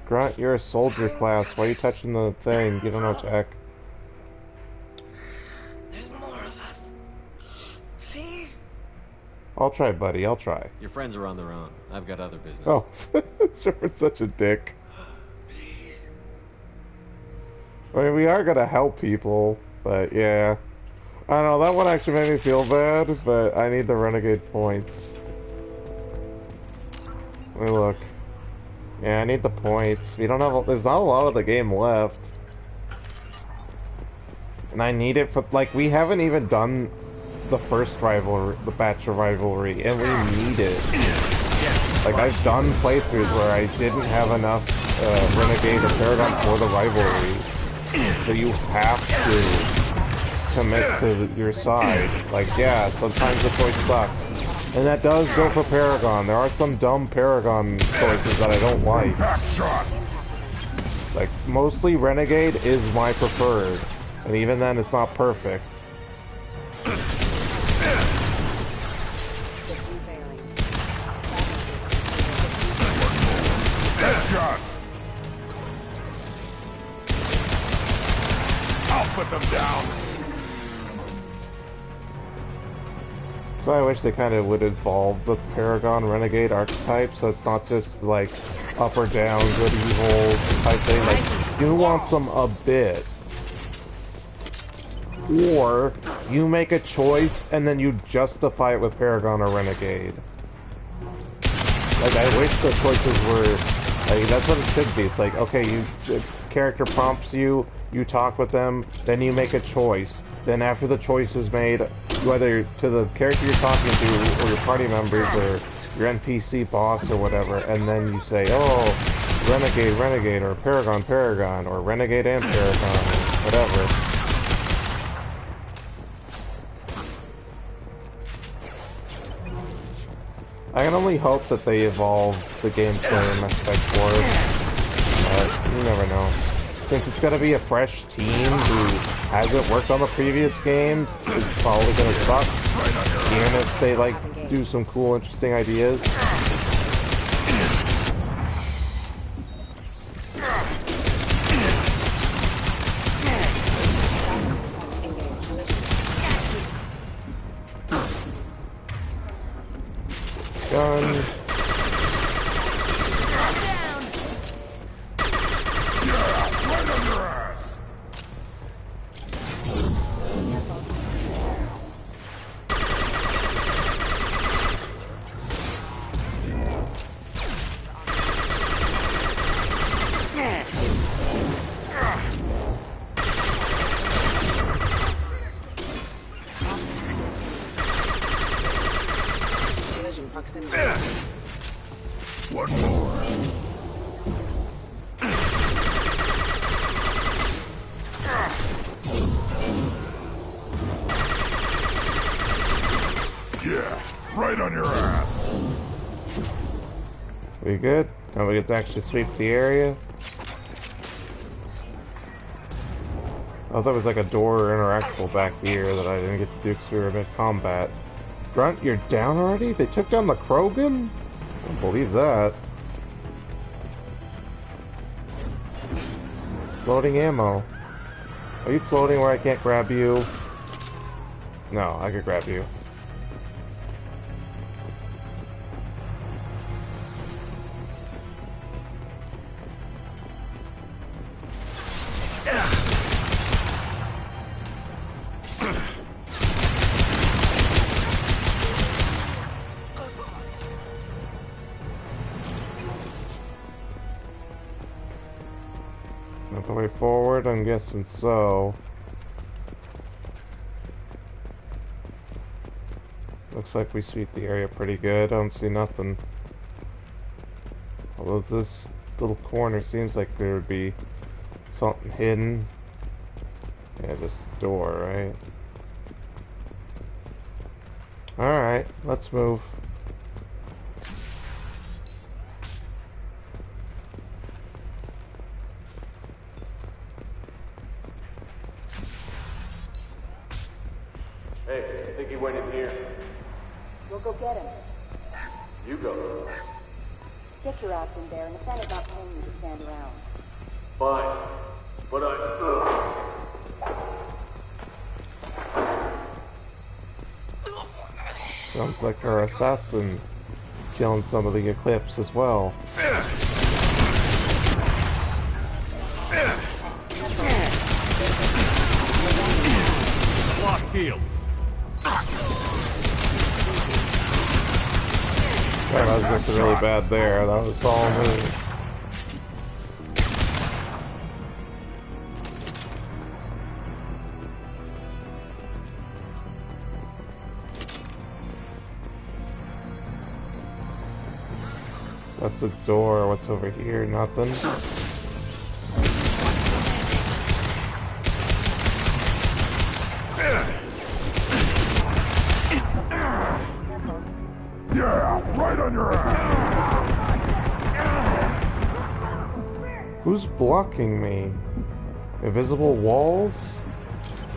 Grunt, you're a soldier class. Why are you touching the thing? You don't know tech. There's more of us. Please. I'll try, buddy. I'll try. Your friends are on their own. I've got other business. Oh, Shepard's such a dick. I mean, we are gonna help people, but yeah. I don't know, that one actually made me feel bad, but I need the renegade points. Let me look. Yeah, I need the points. We don't have, there's not a lot of the game left. And I need it for, like, we haven't even done the first rivalry, the batch of rivalry, and we need it. Like, I've done playthroughs where I didn't have enough Renegade or Paragon for the rivalry. So you have to commit to your side. Like, yeah, sometimes the choice sucks. And that does go for Paragon. There are some dumb Paragon choices that I don't like. Like, mostly Renegade is my preferred. And even then, it's not perfect. Headshot! I'll put them down! So I wish they kind of would evolve the Paragon Renegade archetype, so it's not just like up or down, good evil type thing. Like, nuance them a bit. Or you make a choice and then you justify it with Paragon or Renegade. Like, I wish the choices were like, that's what it should be. It's like, okay, the character prompts you, you talk with them, then you make a choice. Then after the choice is made, whether to the character you're talking to, or your party members, or your NPC boss, or whatever, and then you say, oh, Renegade, Renegade, or Paragon, Paragon, or Renegade and Paragon, or whatever. I can only hope that they evolve the gameplay aspect for it, but you never know. since it's gonna be a fresh team who hasn't worked on the previous games, it's probably gonna suck. Even if they like do some cool, interesting ideas. Gun. One more. Yeah, right on your ass. We good? Now we get to actually sweep the area. Oh, that was like a door interactable back here that I didn't get to do because we were in mid-combat. Grunt, you're down already? They took down the Krogan? I don't believe that. Floating ammo. Are you floating where I can't grab you? No, I could grab you. The way forward, I'm guessing so. Looks like we sweep the area pretty good. I don't see nothing. Although this little corner seems like there would be something hidden. Yeah, this door, right? Alright, let's move. Hey, I think he went in here. We'll go get him. You go. Get your ass in there, and the Senate's not paying you to stand around. Fine. But Sounds like our assassin is killing some of the Eclipse as well. Lock field. Yeah, that was just really bad there. That was all me. That's a door. What's over here? Nothing. Yeah, right on your ass. Who's blocking me? Invisible walls?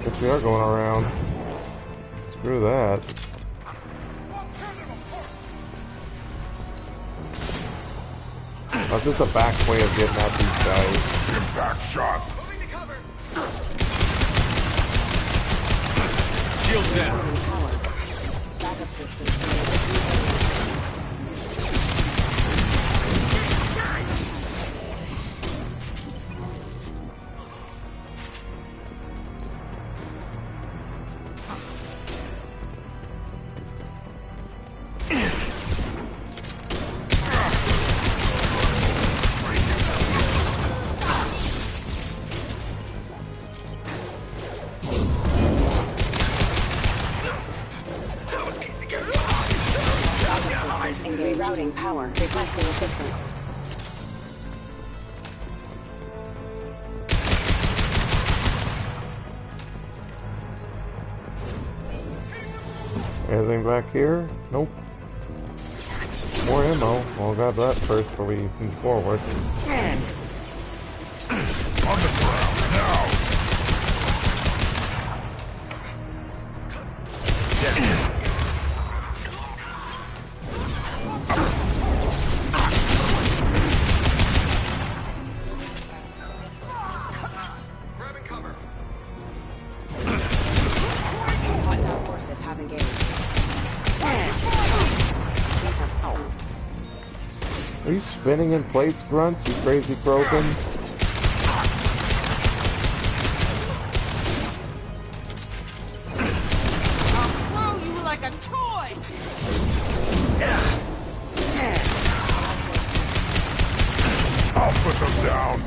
Guess we are going around. Screw that. That's just a back way of getting at these guys. Back shot. Shield down. Rerouting power. Requesting assistance. Anything back here? Nope. More ammo. I'll grab that first before we move forward. On the Hostile forces have engaged. Are you spinning in place, Grunt? You crazy broken? Throw you like a toy! I'll put them down.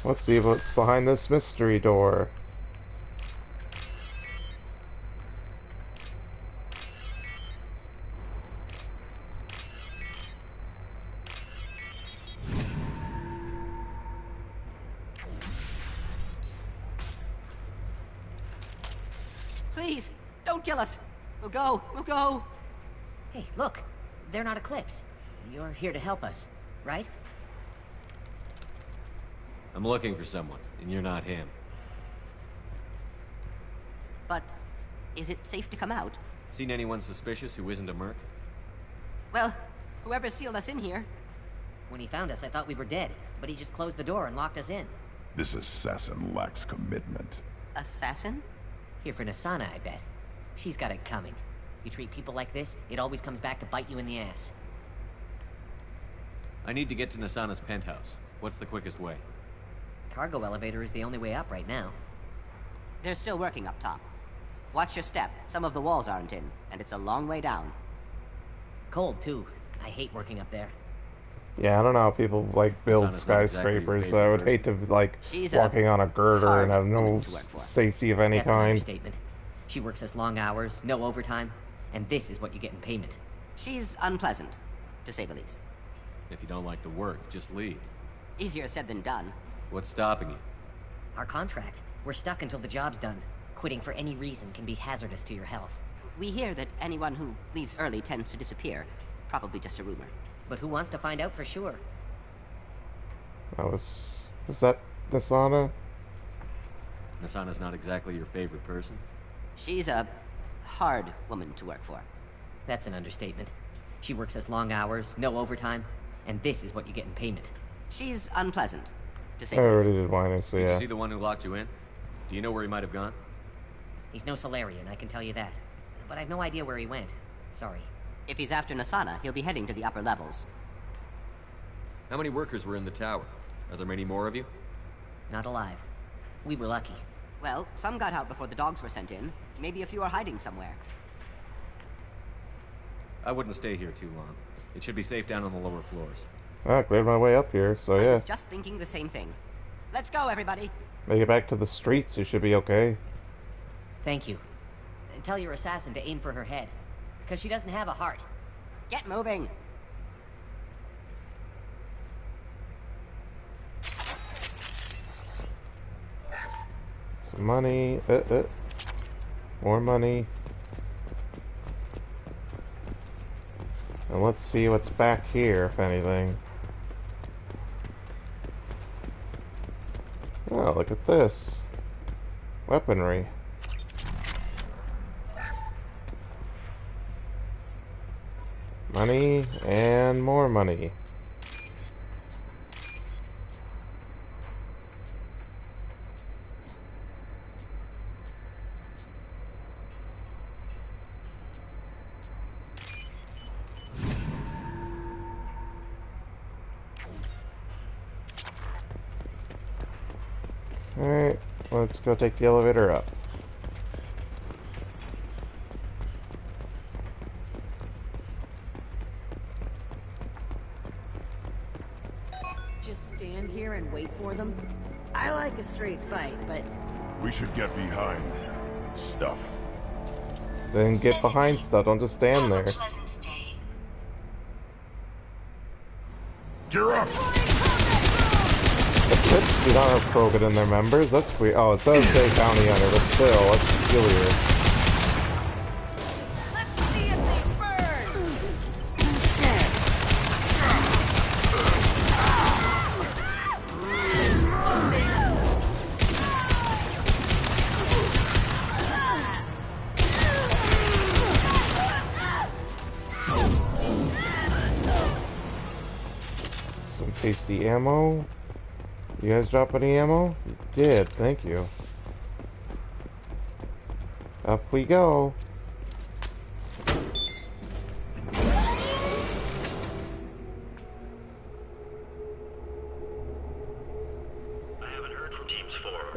Let's see what's behind this mystery door. Please, don't kill us. We'll go. Hey, look. They're not Eclipse. You're here to help us, right? I'm looking for someone, and you're not him. But is it safe to come out? Seen anyone suspicious who isn't a merc? Well, whoever sealed us in here. When he found us, I thought we were dead, but he just closed the door and locked us in. This assassin lacks commitment. Assassin? Here for Nasana, I bet. She's got it coming. You treat people like this, it always comes back to bite you in the ass. I need to get to Nasana's penthouse. What's the quickest way? Cargo elevator is the only way up right now. They're still working up top. Watch your step. Some of the walls aren't in, and it's a long way down. Cold, too. I hate working up there. Yeah, I don't know how people like build Nasana's not exactly your skyscrapers. favorite I would person. hate to like She's a walking on a girder and have hard no woman to work for. safety of any That's an kind. understatement. She works us long hours, no overtime, and this is what you get in payment. She's unpleasant, to say the least. If you don't like the work, just leave. Easier said than done. What's stopping you? Our contract. We're stuck until the job's done. Quitting for any reason can be hazardous to your health. We hear that anyone who leaves early tends to disappear. Probably just a rumor. But who wants to find out for sure? Was that Nasana? Nasana's not exactly your favorite person? She's a hard woman to work for. That's an understatement. She works us long hours, no overtime, and this is what you get in payment. She's unpleasant, to say I the already least. did whining, so Did yeah. you see the one who locked you in? Do you know where he might have gone? He's no Solarian, I can tell you that. But I've no idea where he went. Sorry. If he's after Nasana, he'll be heading to the upper levels. How many workers were in the tower? Are there many more of you? Not alive. We were lucky. Well, some got out before the dogs were sent in. Maybe a few are hiding somewhere. I wouldn't stay here too long. It should be safe down on the lower floors. I cleared my way up here, so I yeah. was just thinking the same thing. Let's go, everybody. Make it back to the streets, you should be okay. Thank you. And tell your assassin to aim for her head. Because she doesn't have a heart. Get moving! Some money. More money. And let's see what's back here, if anything. Oh, look at this. Weaponry. Money and more money. Alright, let's go take the elevator up. Just stand here and wait for them? I like a straight fight, but... We should get behind stuff. Then get behind stuff, don't just stand there. Gear up! The Clips do not have Krogan in their members, that's weird. Oh, it does say bounty hunter, but still, that's peculiar. Let's see if they burn! Tasty ammo. You guys drop any ammo? You did, thank you. Up we go.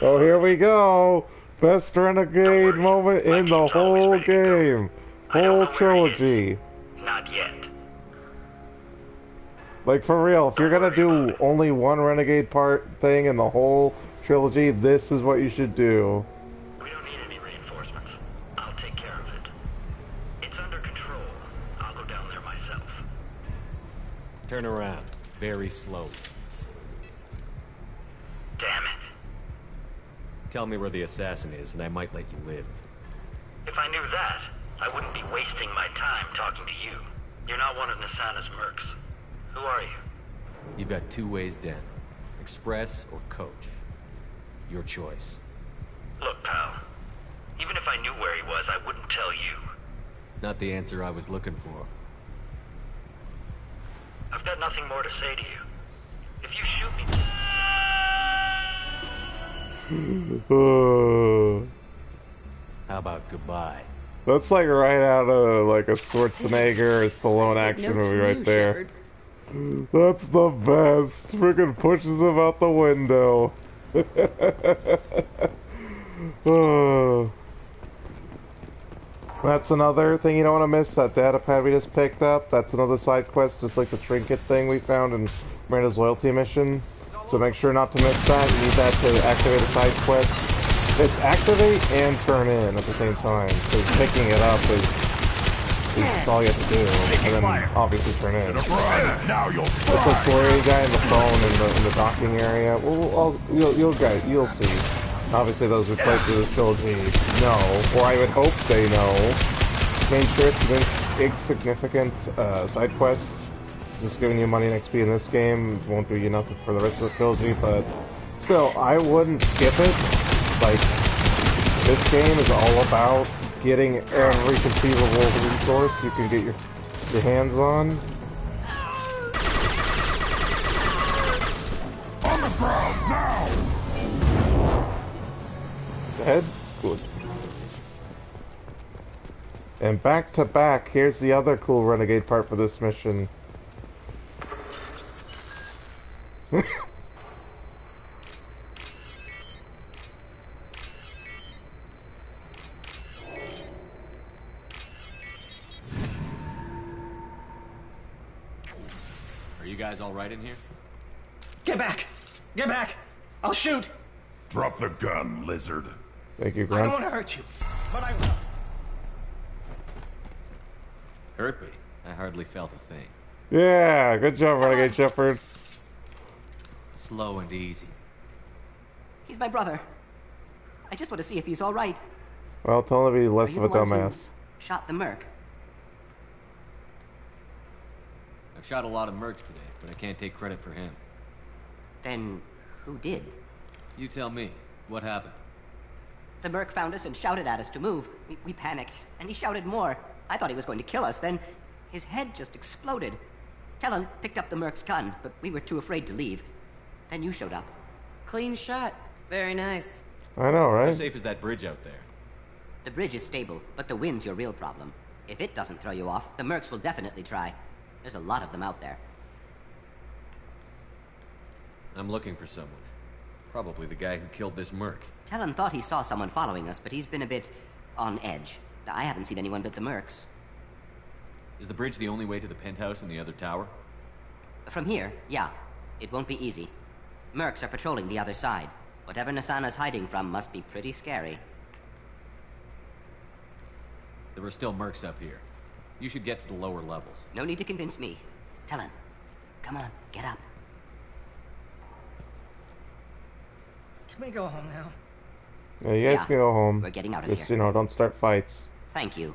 Oh, here we go! Best renegade moment in the whole game. Whole trilogy. Not yet. Like, for real, if you're gonna do only one renegade part thing in the whole trilogy, this is what you should do. We don't need any reinforcements. I'll take care of it. It's under control. I'll go down there myself. Turn around. Very slowly. Damn it. Tell me where the assassin is, and I might let you live. If I knew that, I wouldn't be wasting my time talking to you. You're not one of Nasana's mercs. Who are you? You've got two ways down. Express or coach. Your choice. Look, pal. Even if I knew where he was, I wouldn't tell you. Not the answer I was looking for. I've got nothing more to say to you. If you shoot me... How about goodbye? That's like right out of like a Schwarzenegger or Stallone action movie right there. That's the best. Friggin' pushes him out the window. That's another thing you don't want to miss, that data pad we just picked up. That's another side quest, just like the trinket thing we found in Miranda's loyalty mission. So make sure not to miss that. You need that to activate a side quest. It's activate and turn in at the same time. So picking it up is all you have to do. And then obviously turn in. Now you'll It's the story guy in the phone in the docking area. Well, you'll see. Obviously those who played through the trilogy know, or I would hope they know. Main trick, insignificant side quests. Just giving you money and XP in this game won't do you nothing for the rest of the trilogy, but still, I wouldn't skip it. Like, this game is all about getting every conceivable resource you can get your hands on. On the ground now! Dead? Good. And back to back, here's the other cool renegade part for this mission. Are you guys all right in here? Get back! Get back! I'll shoot! Drop the gun, lizard. Thank you, I Grunt. don't want to hurt you, but I will. Hurt me? I hardly felt a thing. Yeah, good job, Renegade Shepard. Slow and easy. He's my brother. I just want to see if he's all right. Well, tell him to be less of a dumbass. Shot the merc. I've shot a lot of mercs today, but I can't take credit for him. Then who did? You tell me. What happened? The merc found us and shouted at us to move. We panicked, and he shouted more. I thought he was going to kill us, then his head just exploded. Talon picked up the merc's gun, but we were too afraid to leave. Then you showed up. Clean shot. Very nice. I know, right? How safe is that bridge out there? The bridge is stable, but the wind's your real problem. If it doesn't throw you off, the mercs will definitely try. There's a lot of them out there. I'm looking for someone. Probably the guy who killed this merc. Talon thought he saw someone following us, but he's been a bit on edge. I haven't seen anyone but the mercs. Is the bridge the only way to the penthouse in the other tower? From here, yeah. It won't be easy. Mercs are patrolling the other side. Whatever Nasana's hiding from must be pretty scary. There are still mercs up here. You should get to the lower levels. No need to convince me. Talon, come on, get up. Can we go home now? Yeah, you guys can go home. We're getting out of Just, here. you know, don't start fights. Thank you.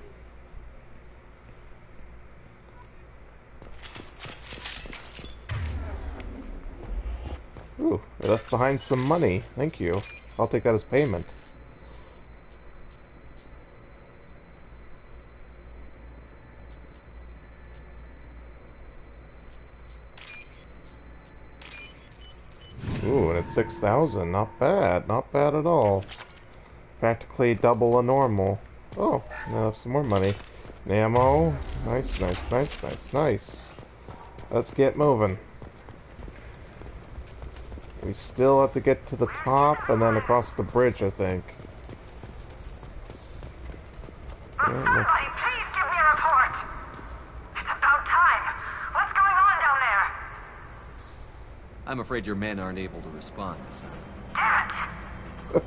Ooh, I left behind some money. Thank you. I'll take that as payment. Ooh, and it's 6,000. Not bad. Not bad at all. Practically double a normal. Oh, now I have some more money. Ammo. Nice, nice, nice, nice, nice. Let's get moving. We still have to get to the top and then across the bridge, I think. Somebody, please give me a report! It's about time! What's going on down there? I'm afraid your men aren't able to respond, son. Damn it!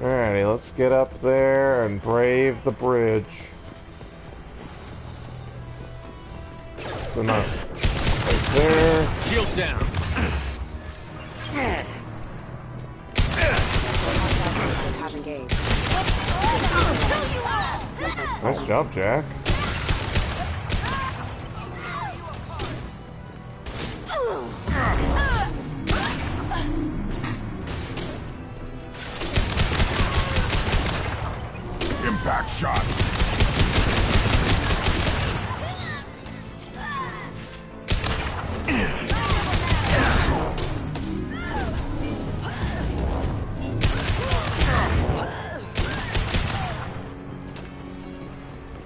Alrighty, let's get up there and brave the bridge. So not right there. Shields down. Nice job, Jack. Impact shot.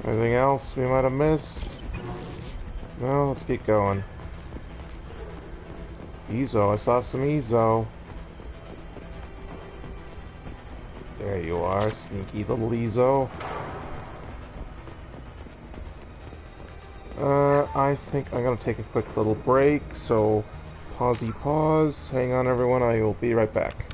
Anything else we might have missed? No, let's keep going. Ezo, I saw some Ezo. There you are, sneaky little Ezo. I think I'm gonna take a quick little break, so pause. Hang on everyone, I will be right back.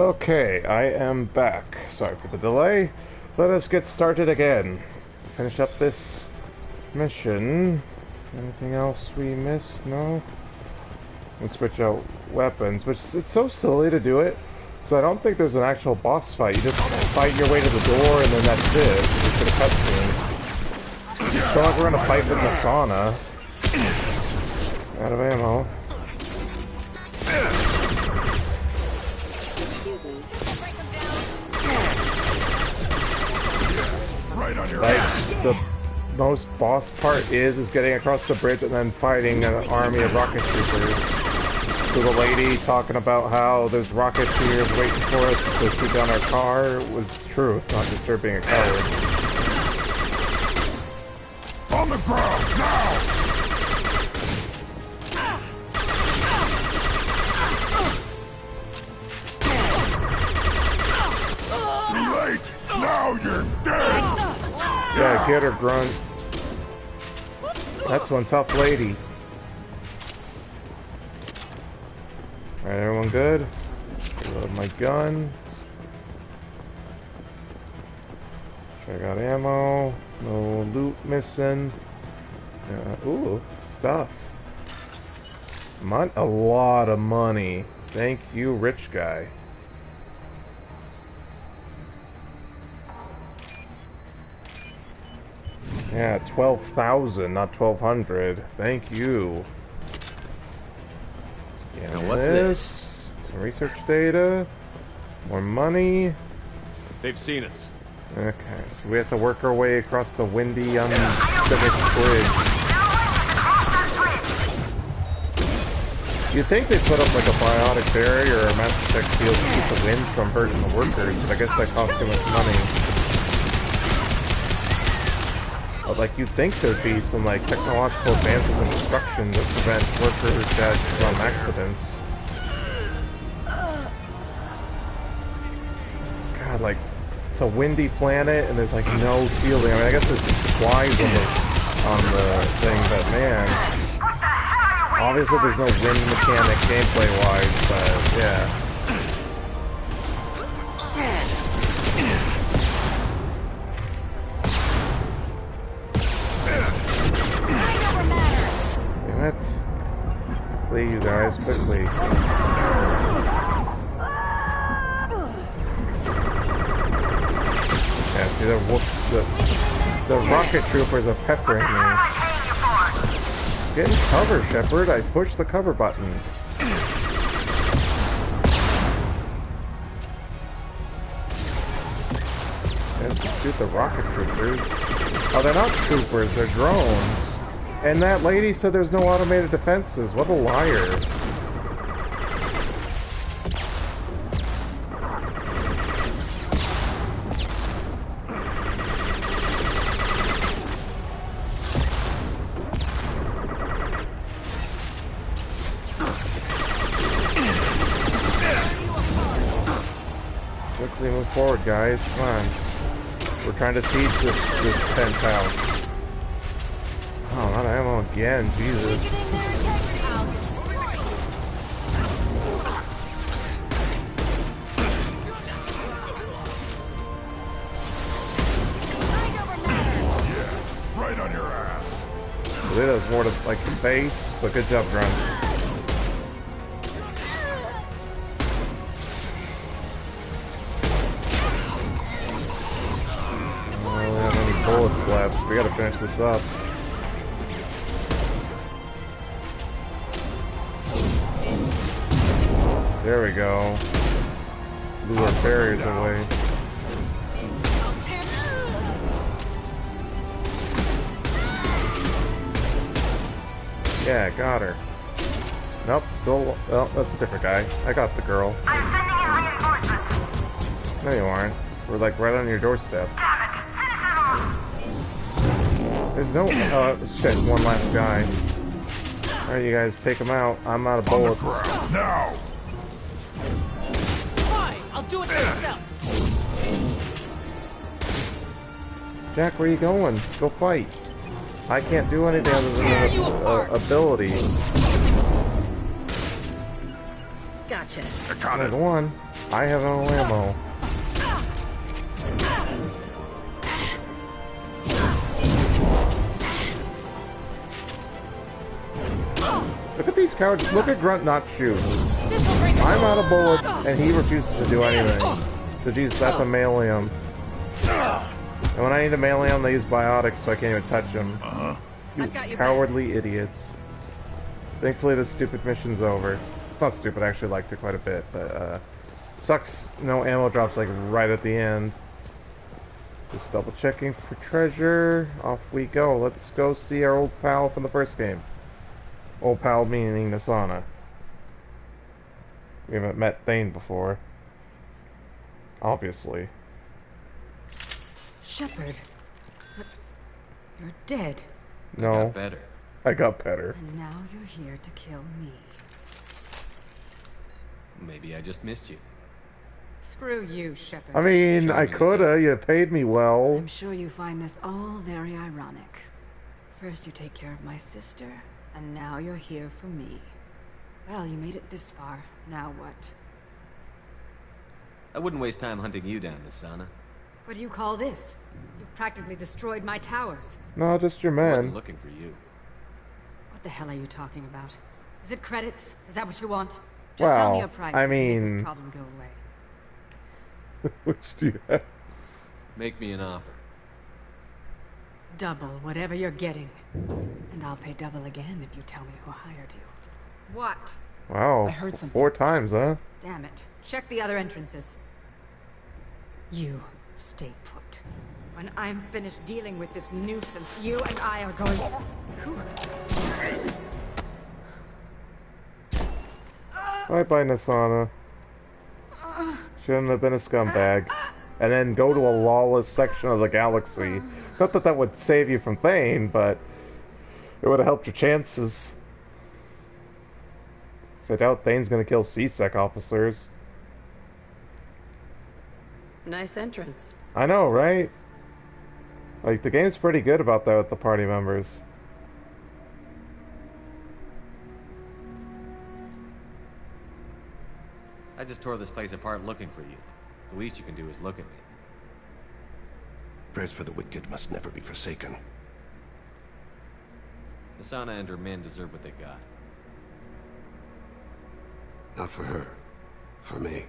Okay, I am back. Sorry for the delay. Let us get started again. Finish up this mission. Anything else we missed? No? And switch out weapons, which it's so silly to do it. So I don't think there's an actual boss fight. You just fight your way to the door and then that's it. Just for the cutscene. It's not like we're gonna fight in the sauna. Out of ammo. Like, the most boss part is getting across the bridge and then fighting an army of rocket troopers. So the lady talking about how there's rocketeers waiting for us to shoot down our car was true. It's not just her being a coward. On the ground, now! Too late! Now you're dead! Yeah, get her, grunt. That's one tough lady. Alright, everyone good? Reload my gun. I got ammo. No loot missing. Ooh, stuff. A lot of money. Thank you, rich guy. Yeah, 12,000, not 1,200. Thank you. Scan now what's this? Some research data. More money. They've seen us. Okay, so we have to work our way across the windy, unfinished bridge. You'd think they put up like a biotic barrier or a master tech shield to keep the wind from hurting the workers, but I guess that costs too much money. But like you'd think there'd be some like technological advances in construction that prevent workers deaths from accidents. God, like it's a windy planet and there's like no shielding. I mean, I guess there's flies on the thing, but man, obviously there's no wind mechanic gameplay wise, but yeah. Let's flee you guys quickly. Yeah, see the rocket troopers are peppering me. Get in cover, Shepard. I pushed the cover button. Let's shoot the rocket troopers. Oh, they're not troopers, they're drones. And that lady said there's no automated defenses. What a liar. Quickly move forward, guys. Come on. We're trying to siege this penthouse. Oh, not ammo again, Jesus. Yeah, right on your ass. I believe that was more to like the base, but good job, Grunt. I don't have any bullets left, so we gotta finish this up. There we go. Blew our barriers away. Yeah, got her. Nope, still. Well, that's a different guy. I got the girl. I'm sending in reinforcements. No, you aren't. We're like right on your doorstep. Damn it! Finish them off. There's no. Shit, one last guy. Alright, you guys, take him out. I'm out of bullets. Now! I'll do it myself. Jack, where are you going? Go fight. I can't do anything other than ability. Gotcha. One. I have no ammo. Look at these cowards. Look at Grunt not shoot. I'm out of bullets, and he refuses to do anything. So, geez, that's a Illium. And when I need a Illium, they use biotics, so I can't even touch them. You cowardly idiots. Thankfully, this stupid mission's over. It's not stupid, I actually liked it quite a bit, but, sucks no ammo drops, like, right at the end. Just double checking for treasure. Off we go. Let's go see our old pal from the first game. Old pal meaning Nasana. We haven't met Thane before. Obviously. Shepard. You're dead. No. I got better. I got better. And now you're here to kill me. Maybe I just missed you. Screw you, Shepard. I mean, I coulda. You paid me well. I'm sure you find this all very ironic. First you take care of my sister, and now you're here for me. Well, you made it this far. Now what? I wouldn't waste time hunting you down, Nasana. What do you call this? You've practically destroyed my towers. No, just your I man. wasn't looking for you. What the hell are you talking about? Is it credits? Is that what you want? Just tell me a price. I and make mean... this problem go away. Which do you have? Make me an offer. Double whatever you're getting. And I'll pay double again if you tell me who hired you. What? Wow, I heard something. 4 times, huh? Damn it. Check the other entrances. You stay put. When I'm finished dealing with this nuisance, you and I are going... Bye-bye, Nasana. Shouldn't have been a scumbag. And then go to a lawless section of the galaxy. Not that that would save you from Thane, but it would have helped your chances. I doubt Thane's gonna kill C-Sec officers. Nice entrance. I know, right? Like, the game's pretty good about that with the party members. I just tore this place apart looking for you. The least you can do is look at me. Prayers for the wicked must never be forsaken. Nasana and her men deserve what they got. Not for her. For me.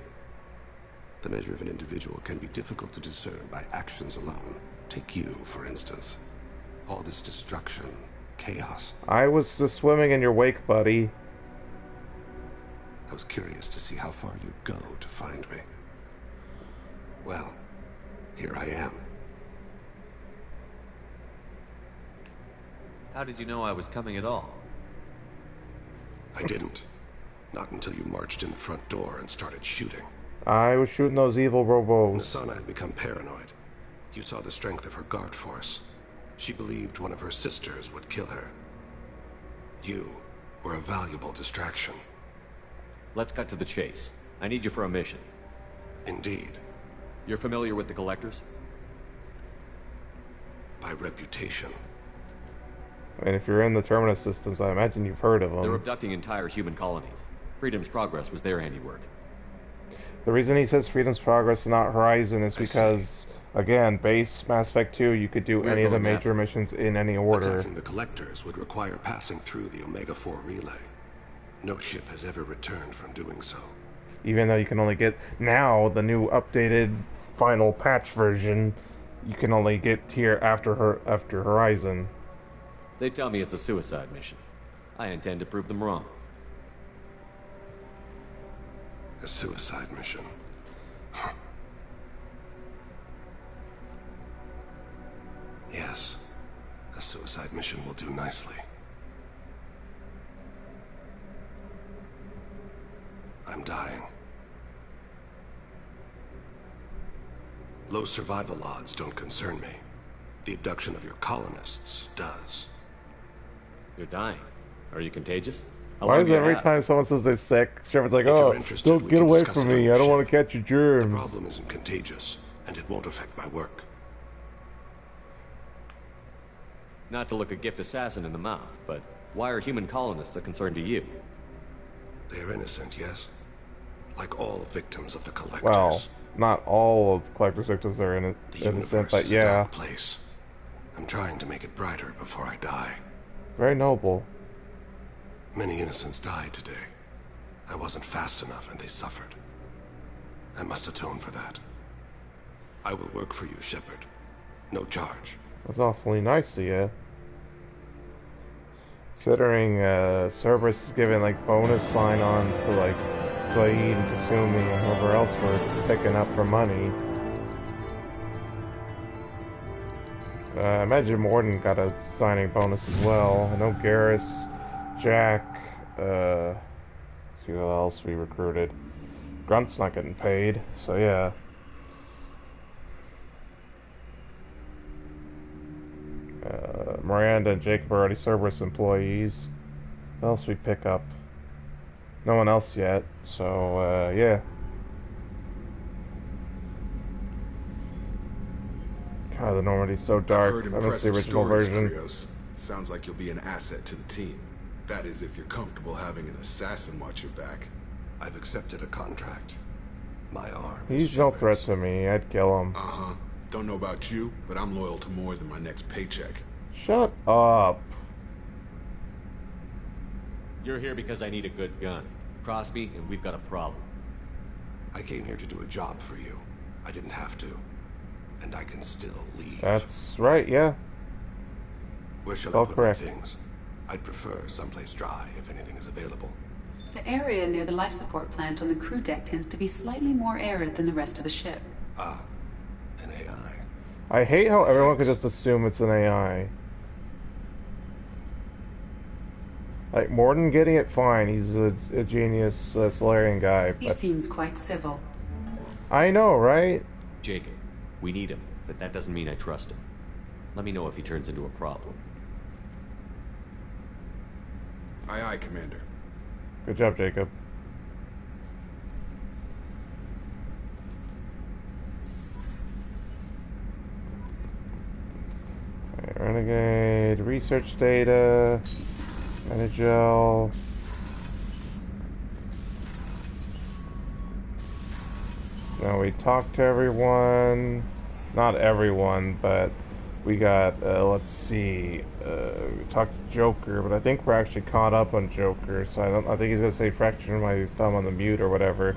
The measure of an individual can be difficult to discern by actions alone. Take you, for instance. All this destruction, chaos. I was just swimming in your wake, buddy. I was curious to see how far you'd go to find me. Well, here I am. How did you know I was coming at all? I didn't. Not until you marched in the front door and started shooting. I was shooting those evil robos. Nasana had become paranoid. You saw the strength of her guard force. She believed one of her sisters would kill her. You were a valuable distraction. Let's cut to the chase. I need you for a mission. Indeed. You're familiar with the Collectors? By reputation. And if you're in the Terminus systems, I imagine you've heard of them. They're abducting entire human colonies. Freedom's Progress was their handiwork. The reason he says Freedom's Progress and not Horizon is because, again, base Mass Effect 2, you could do any of the major missions in any order. Attacking the Collectors would require passing through the Omega-4 relay. No ship has ever returned from doing so. Even though you can only get, now, the new updated final patch version, you can only get here after Horizon. They tell me it's a suicide mission. I intend to prove them wrong. A suicide mission. Yes, a suicide mission will do nicely. I'm dying. Low survival odds don't concern me. The abduction of your colonists does. You're dying. Are you contagious? Why is it every time someone says they're sick, Shepard's like, oh, don't get away from me, I don't want to catch your germs. The problem isn't contagious, and it won't affect my work. Not to look a gift assassin in the mouth, but why are human colonists a concern to you? They are innocent, yes? like all victims of the Collectors. Well, not all of the Collector's victims are innocent, but is a yeah. dark place. I'm trying to make it brighter before I die. Very noble. Many innocents died today. I wasn't fast enough and they suffered. I must atone for that. I will work for you, Shepard. No charge. That's awfully nice of you. Considering Cerberus is giving like bonus sign-ons to like Zaid and Kasumi and whoever else we're picking up for money. I imagine Morden got a signing bonus as well. I know Garrus, Jack, see who else we recruited. Grunt's not getting paid, so yeah. Miranda and Jacob are already Cerberus employees. What else we pick up? No one else yet, so yeah. God, the Normandy's so dark. I missed the original version. Krios. Sounds like you'll be an asset to the team. That is, if you're comfortable having an assassin watch your back. I've accepted a contract. My arm. He's no threat to me. I'd kill him. Uh-huh. Don't know about you, but I'm loyal to more than my next paycheck. Shut up. You're here because I need a good gun. Cross me, and we've got a problem. I came here to do a job for you. I didn't have to. And I can still leave. That's right, yeah. Where shall I put my things? I'd prefer someplace dry if anything is available. The area near the life support plant on the crew deck tends to be slightly more arid than the rest of the ship. Ah, an AI. I hate how everyone could just assume it's an AI. Like, Morden getting it fine. He's a genius Solarian guy. He seems quite civil. I know, right? Jacob, we need him, but that doesn't mean I trust him. Let me know if he turns into a problem. Aye, aye, Commander. Good job, Jacob. Right, Renegade, research data, Metagel. Now we talked to everyone. Not everyone, but we got, let's see, we talked to Joker, but I think we're actually caught up on Joker, so I think he's gonna say fracture my thumb on the mute or whatever.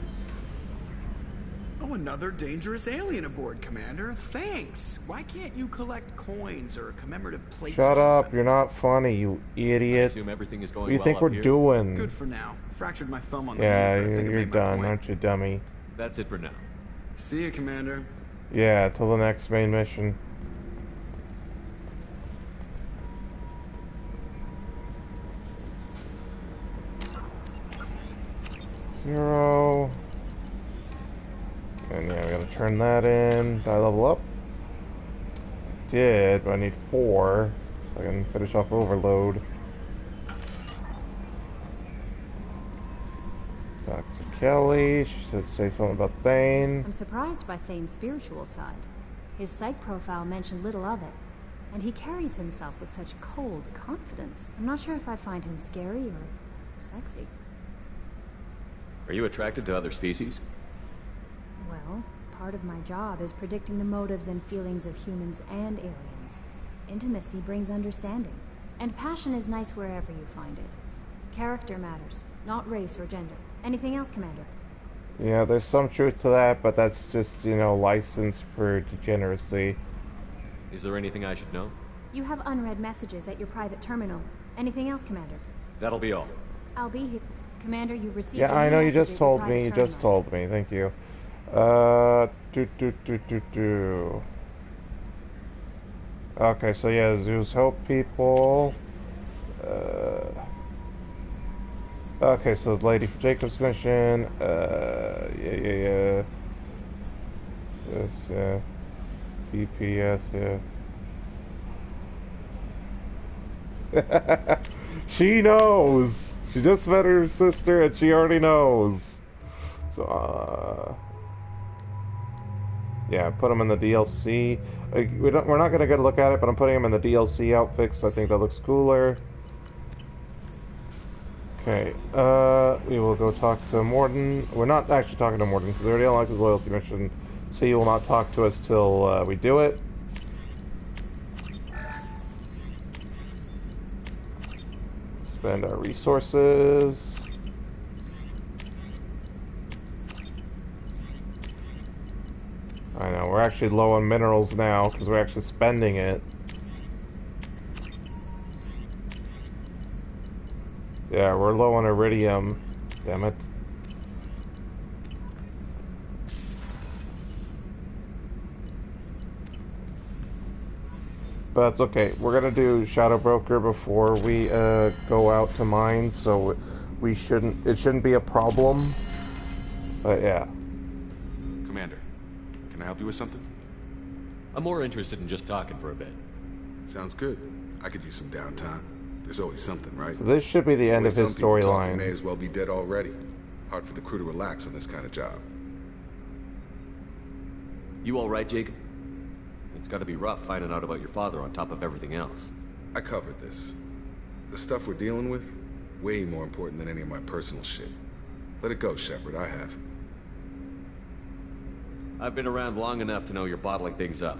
Oh, another dangerous alien aboard, Commander. Thanks. Why can't you collect coins or commemorative plates? Shut up, you're not funny, you idiot. I assume everything is going what do you well think up we're here? doing? Good for now. Fractured my thumb on the yeah, mute, but I think I you're made my done, point. aren't you, dummy? That's it for now. See you, Commander. Yeah, till the next main mission. Zero. And yeah, we gotta turn that in. Did I level up? Did, but I need 4 so I can finish off Overload. Talk to Kelly. She should say something about Thane. I'm surprised by Thane's spiritual side. His psych profile mentioned little of it, and he carries himself with such cold confidence. I'm not sure if I find him scary or sexy. Are you attracted to other species? Well, part of my job is predicting the motives and feelings of humans and aliens. Intimacy brings understanding, and passion is nice wherever you find it. Character matters, not race or gender. Anything else, Commander? Yeah, there's some truth to that, but that's just, you know, license for degeneracy. Is there anything I should know? You have unread messages at your private terminal. Anything else, Commander? That'll be all. I'll be here. Commander, you've received Yeah, I know you just told me. You just told me. Thank you. Okay, so yeah, Zeus Hope people. Okay, so the lady from Jacob's mission. Yeah. Yes, yeah. BPS, yeah. She knows. She just met her sister, and she already knows. So, yeah, put him in the DLC. We're not gonna get a look at it, but I'm putting him in the DLC outfit, so I think that looks cooler. Okay, we will go talk to Morden. We're not actually talking to Morden because we already unlocked his loyalty mission, so he will not talk to us till we do it. Spend our resources. I know, we're actually low on minerals now because we're actually spending it. Yeah, we're low on iridium. Damn it. But that's okay. We're gonna do Shadow Broker before we go out to mine, so it shouldn't be a problem. But yeah. Commander, can I help you with something? I'm more interested in just talking for a bit. Sounds good. I could use some downtime. There's always something, right? So this should be the end of his storyline. We may as well be dead already. Hard for the crew to relax on this kind of job. You all right, Jacob? It's gotta be rough finding out about your father on top of everything else. I covered this. The stuff we're dealing with, way more important than any of my personal shit. Let it go, Shepard. I have. I've been around long enough to know you're bottling things up.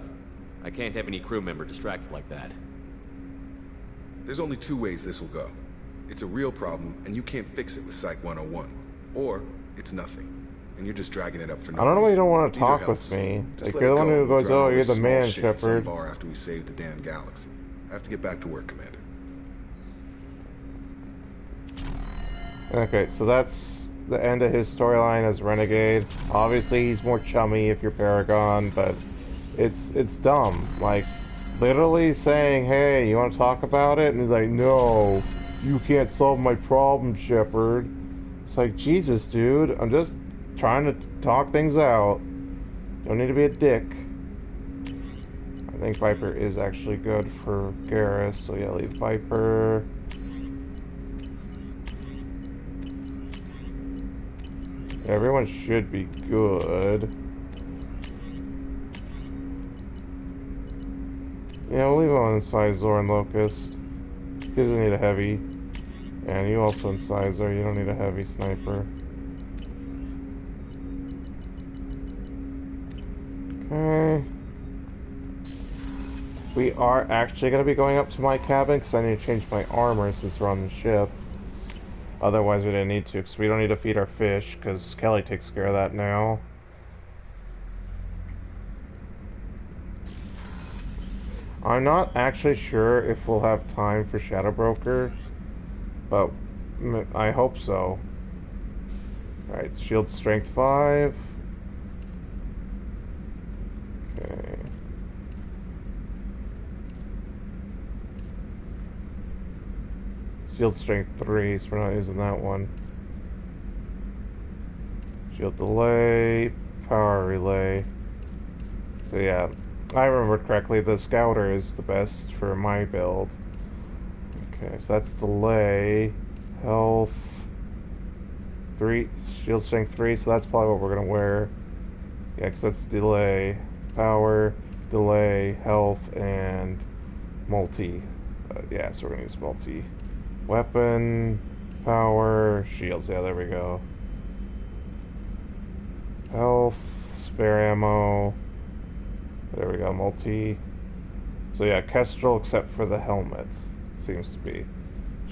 I can't have any crew member distracted like that. There's only two ways this will go. It's a real problem, and you can't fix it with Psych 101. Or, it's nothing. And you're just dragging it up for no I don't know why you don't want to Either talk helps. with me. Just Like, let you're the it one go who and goes, drown oh, all you're this the small man, shit in some Shepard. bar after we save the damn galaxy. I have to get back to work, Commander. Okay, so that's the end of his storyline as Renegade. Obviously, he's more chummy if you're Paragon, but it's dumb. Like, literally saying, hey, you want to talk about it? And he's like, no, you can't solve my problem, Shepard. It's like, Jesus, dude, I'm just trying to talk things out. Don't need to be a dick. I think Viper is actually good for Garrus, so yeah, leave Viper. Everyone should be good. Yeah, we'll leave him on Incisor and Locust. He doesn't need a heavy. And you also Incisor, you don't need a heavy sniper. Okay. We are actually going to be going up to my cabin because I need to change my armor since we're on the ship. Otherwise we didn't need to, because we don't need to feed our fish, because Kelly takes care of that now. I'm not actually sure if we'll have time for Shadow Broker, but I hope so. Alright, shield strength 5. Okay. Shield strength 3, so we're not using that one. Shield delay, power relay. So yeah, I remember correctly, the scouter is the best for my build. Okay, so that's delay, health, 3, shield strength 3, so that's probably what we're gonna wear. Yeah, because that's delay, power, delay, health, and multi. Yeah, so we're gonna use multi. Weapon, power, shields. Yeah, there we go. Health, spare ammo. There we go, multi. So yeah, Kestrel except for the helmet, seems to be.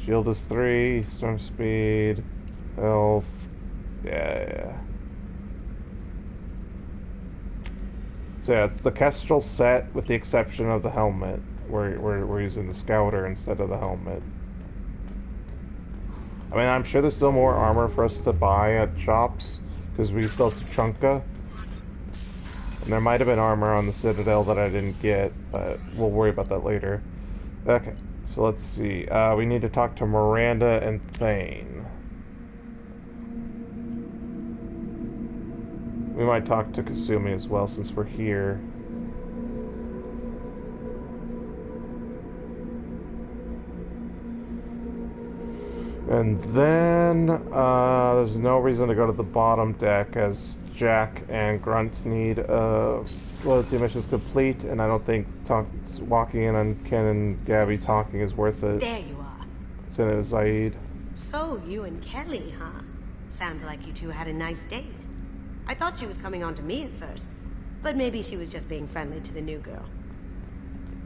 Shield is 3, storm speed, health. Yeah. So yeah, it's the Kestrel set with the exception of the helmet. We're using the Scouter instead of the helmet. I mean, I'm sure there's still more armor for us to buy at shops, because we still have Tuchanka. And there might have been armor on the Citadel that I didn't get, but we'll worry about that later. Okay, so let's see. We need to talk to Miranda and Thane. We might talk to Kasumi as well, since we're here. And then, there's no reason to go to the bottom deck, as Jack and Grunt need loyalty missions complete, and I don't think walking in on Ken and Gabby talking is worth it. There you are. Send it to Zaid. So, you and Kelly, huh? Sounds like you two had a nice date. I thought she was coming on to me at first, but maybe she was just being friendly to the new girl.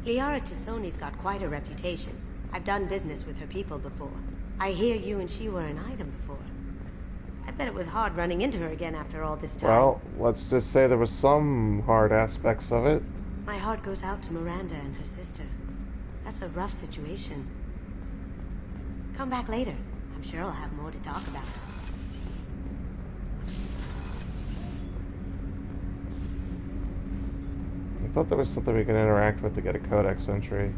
Liara Tassoni's got quite a reputation. I've done business with her people before. I hear you and she were an item before. I bet it was hard running into her again after all this time. Well, let's just say there was some hard aspects of it. My heart goes out to Miranda and her sister. That's a rough situation. Come back later. I'm sure I'll have more to talk about. I thought there was something we could interact with to get a codex entry.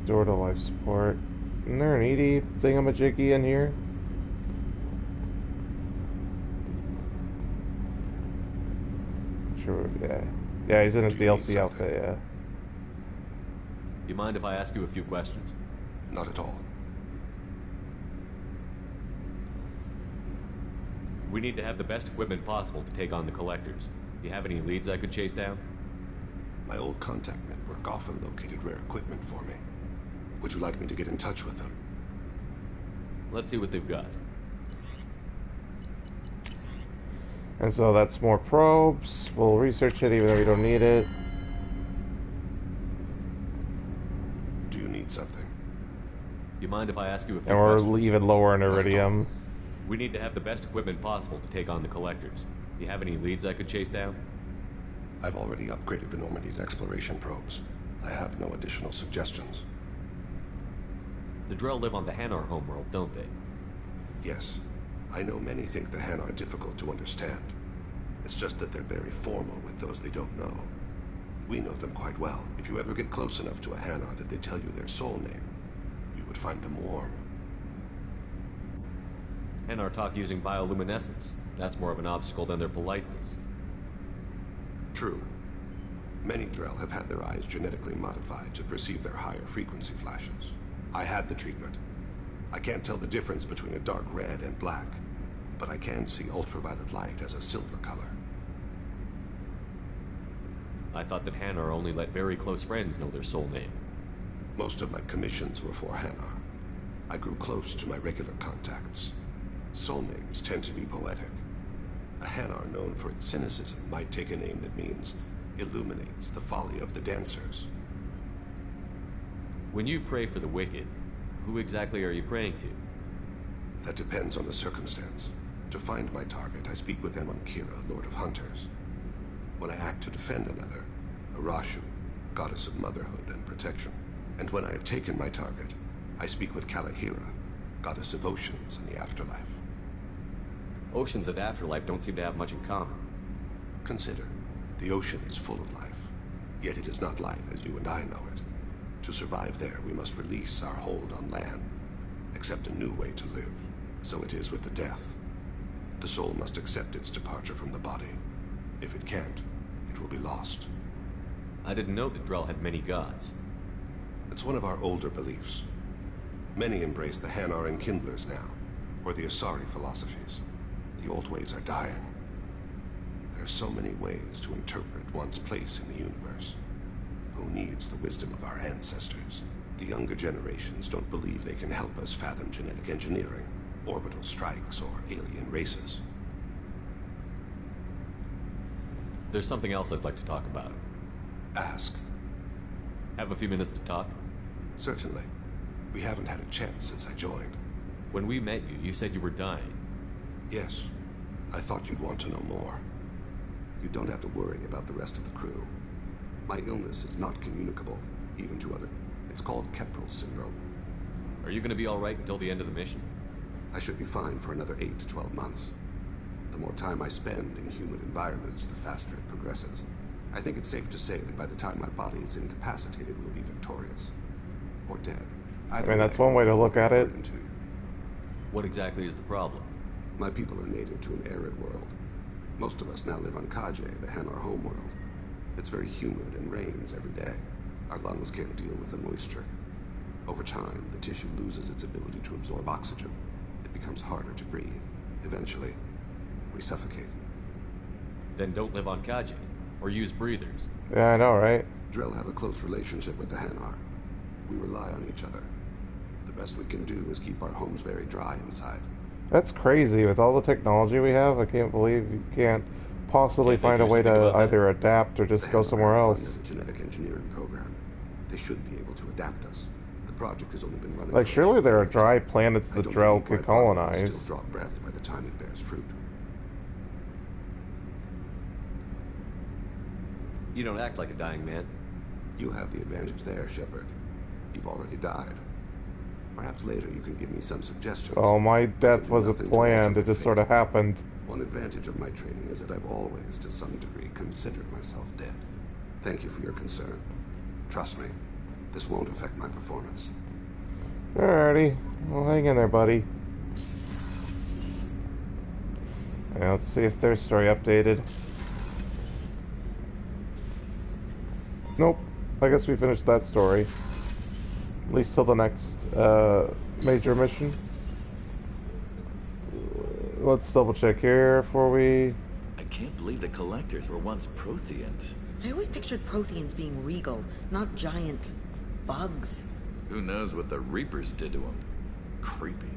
Store to life support. Isn't there an ED thingamajiggy in here? Sure, yeah. Yeah, he's in his DLC outfit, yeah. You mind if I ask you a few questions? Not at all. We need to have the best equipment possible to take on the collectors. Do you have any leads I could chase down? My old contact network often located rare equipment for me. Would you like me to get in touch with them? Let's see what they've got. And so that's more probes. We'll research it even though we don't need it. Do you need something? You mind if I ask you a few And we're questions? even lower in Iridium. We need to have the best equipment possible to take on the collectors. Do you have any leads I could chase down? I've already upgraded the Normandy's exploration probes. I have no additional suggestions. The Drell live on the Hanar homeworld, don't they? Yes. I know many think the Han are difficult to understand. It's just that they're very formal with those they don't know. We know them quite well. If you ever get close enough to a Hanar that they tell you their soul name, you would find them warm. Hanar talk using bioluminescence. That's more of an obstacle than their politeness. True. Many Drell have had their eyes genetically modified to perceive their higher frequency flashes. I had the treatment. I can't tell the difference between a dark red and black, but I can see ultraviolet light as a silver color. I thought that Hanar only let very close friends know their soul name. Most of my commissions were for Hanar. I grew close to my regular contacts. Soul names tend to be poetic. A Hanar known for its cynicism might take a name that means illuminates the folly of the dancers. When you pray for the wicked, who exactly are you praying to? That depends on the circumstance. To find my target, I speak with Kira, Lord of Hunters. When I act to defend another, Arashu, Goddess of Motherhood and Protection. And when I have taken my target, I speak with Kalahira, Goddess of Oceans and the Afterlife. Oceans and Afterlife don't seem to have much in common. Consider, the ocean is full of life, yet it is not life as you and I know it. To survive there, we must release our hold on land, accept a new way to live. So it is with the death. The soul must accept its departure from the body. If it can't, it will be lost. I didn't know that Drell had many gods. It's one of our older beliefs. Many embrace the Hanar and Kindlers now, or the Asari philosophies. The old ways are dying. There are so many ways to interpret one's place in the universe. Who needs the wisdom of our ancestors? The younger generations don't believe they can help us fathom genetic engineering, orbital strikes, or alien races. There's something else I'd like to talk about. Ask. Have a few minutes to talk? Certainly. We haven't had a chance since I joined. When we met you, you said you were dying. Yes. I thought you'd want to know more. You don't have to worry about the rest of the crew. My illness is not communicable, even to others. It's called Keprel syndrome. Are you going to be all right until the end of the mission? I should be fine for another 8 to 12 months. The more time I spend in humid environments, the faster it progresses. I think it's safe to say that by the time my body is incapacitated, we'll be victorious. Or dead. I mean, that's one way to look at it. What exactly is the problem? My people are native to an arid world. Most of us now live on Kaje, the Hanar homeworld. It's very humid and rains every day. Our lungs can't deal with the moisture. Over time, the tissue loses its ability to absorb oxygen. It becomes harder to breathe. Eventually, we suffocate. Then don't live on Kaje, or use breathers. Yeah, I know, right? Drell have a close relationship with the Hanar. We rely on each other. The best we can do is keep our homes very dry inside. That's crazy. With all the technology we have, I can't believe you can't possibly find a way to either adapt or just go somewhere else. The genetic engineering program. They should be able to adapt us. The project has only been running. Like, surely there are dry planets that Drell could colonize. Still draw breath by the time it bears fruit. You don't act like a dying man. You have the advantage there, Shepard. You've already died. Perhaps later you can give me some suggestions. Oh, my death wasn't planned. It just sort of happened. One advantage of my training is that I've always, to some degree, considered myself dead. Thank you for your concern. Trust me, this won't affect my performance. Alrighty. Well, hang in there, buddy. Yeah, let's see if their story updated. Nope. I guess we finished that story. At least till the next major mission. Let's double check here before we... I can't believe the collectors were once Protheans. I always pictured Protheans being regal, not giant bugs. Who knows what the Reapers did to them? Creepy.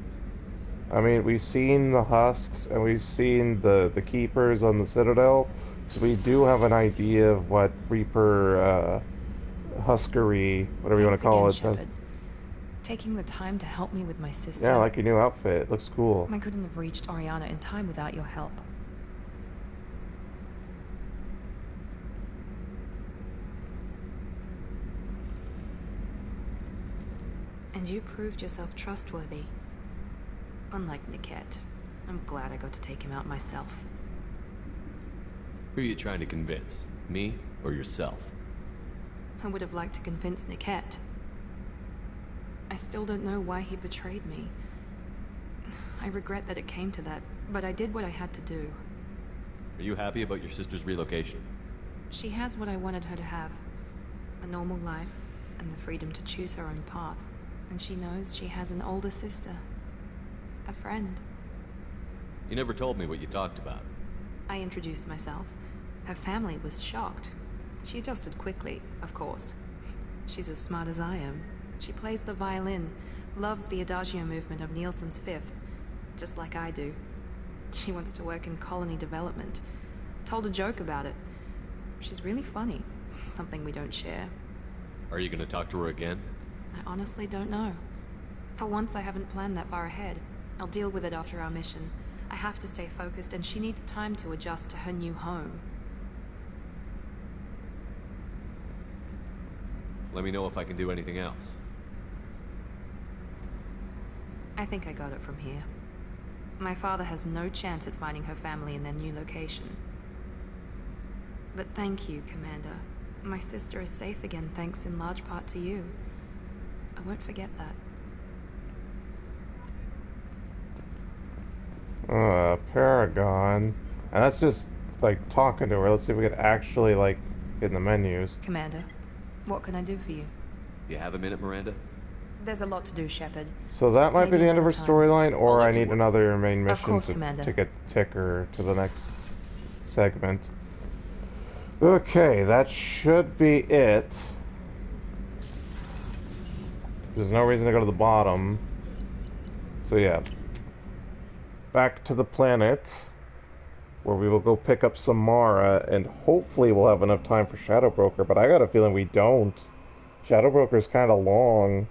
I mean, we've seen the husks and we've seen the keepers on the Citadel, so we do have an idea of what Reaper huskery, whatever you want to call it. Shepard. Taking the time to help me with my sister. Yeah, I like your new outfit. It looks cool. I couldn't have reached Oriana in time without your help. And you proved yourself trustworthy. Unlike Niket, I'm glad I got to take him out myself. Who are you trying to convince? Me or yourself? I would have liked to convince Niket. I still don't know why he betrayed me. I regret that it came to that, but I did what I had to do. Are you happy about your sister's relocation? She has what I wanted her to have. A normal life, and the freedom to choose her own path. And she knows she has an older sister. A friend. You never told me what you talked about. I introduced myself. Her family was shocked. She adjusted quickly, of course. She's as smart as I am. She plays the violin, loves the Adagio movement of Nielsen's Fifth, just like I do. She wants to work in colony development. Told a joke about it. She's really funny. It's something we don't share. Are you going to talk to her again? I honestly don't know. For once, I haven't planned that far ahead. I'll deal with it after our mission. I have to stay focused, and she needs time to adjust to her new home. Let me know if I can do anything else. I think I got it from here. My father has no chance at finding her family in their new location. But thank you, Commander. My sister is safe again thanks in large part to you. I won't forget that. Paragon. And that's just, like, talking to her. Let's see if we could actually, like, get in the menus. Commander, what can I do for you? You have a minute, Miranda? There's a lot to do, Shepard. So that might be the end of her storyline, or I need another main Of mission course, to Commander. get ticker to the next segment. Okay, that should be it. There's no reason to go to the bottom. So yeah. Back to the planet, where we will go pick up Samara, and hopefully we'll have enough time for Shadow Broker, but I got a feeling we don't. Shadow Broker's kind of long.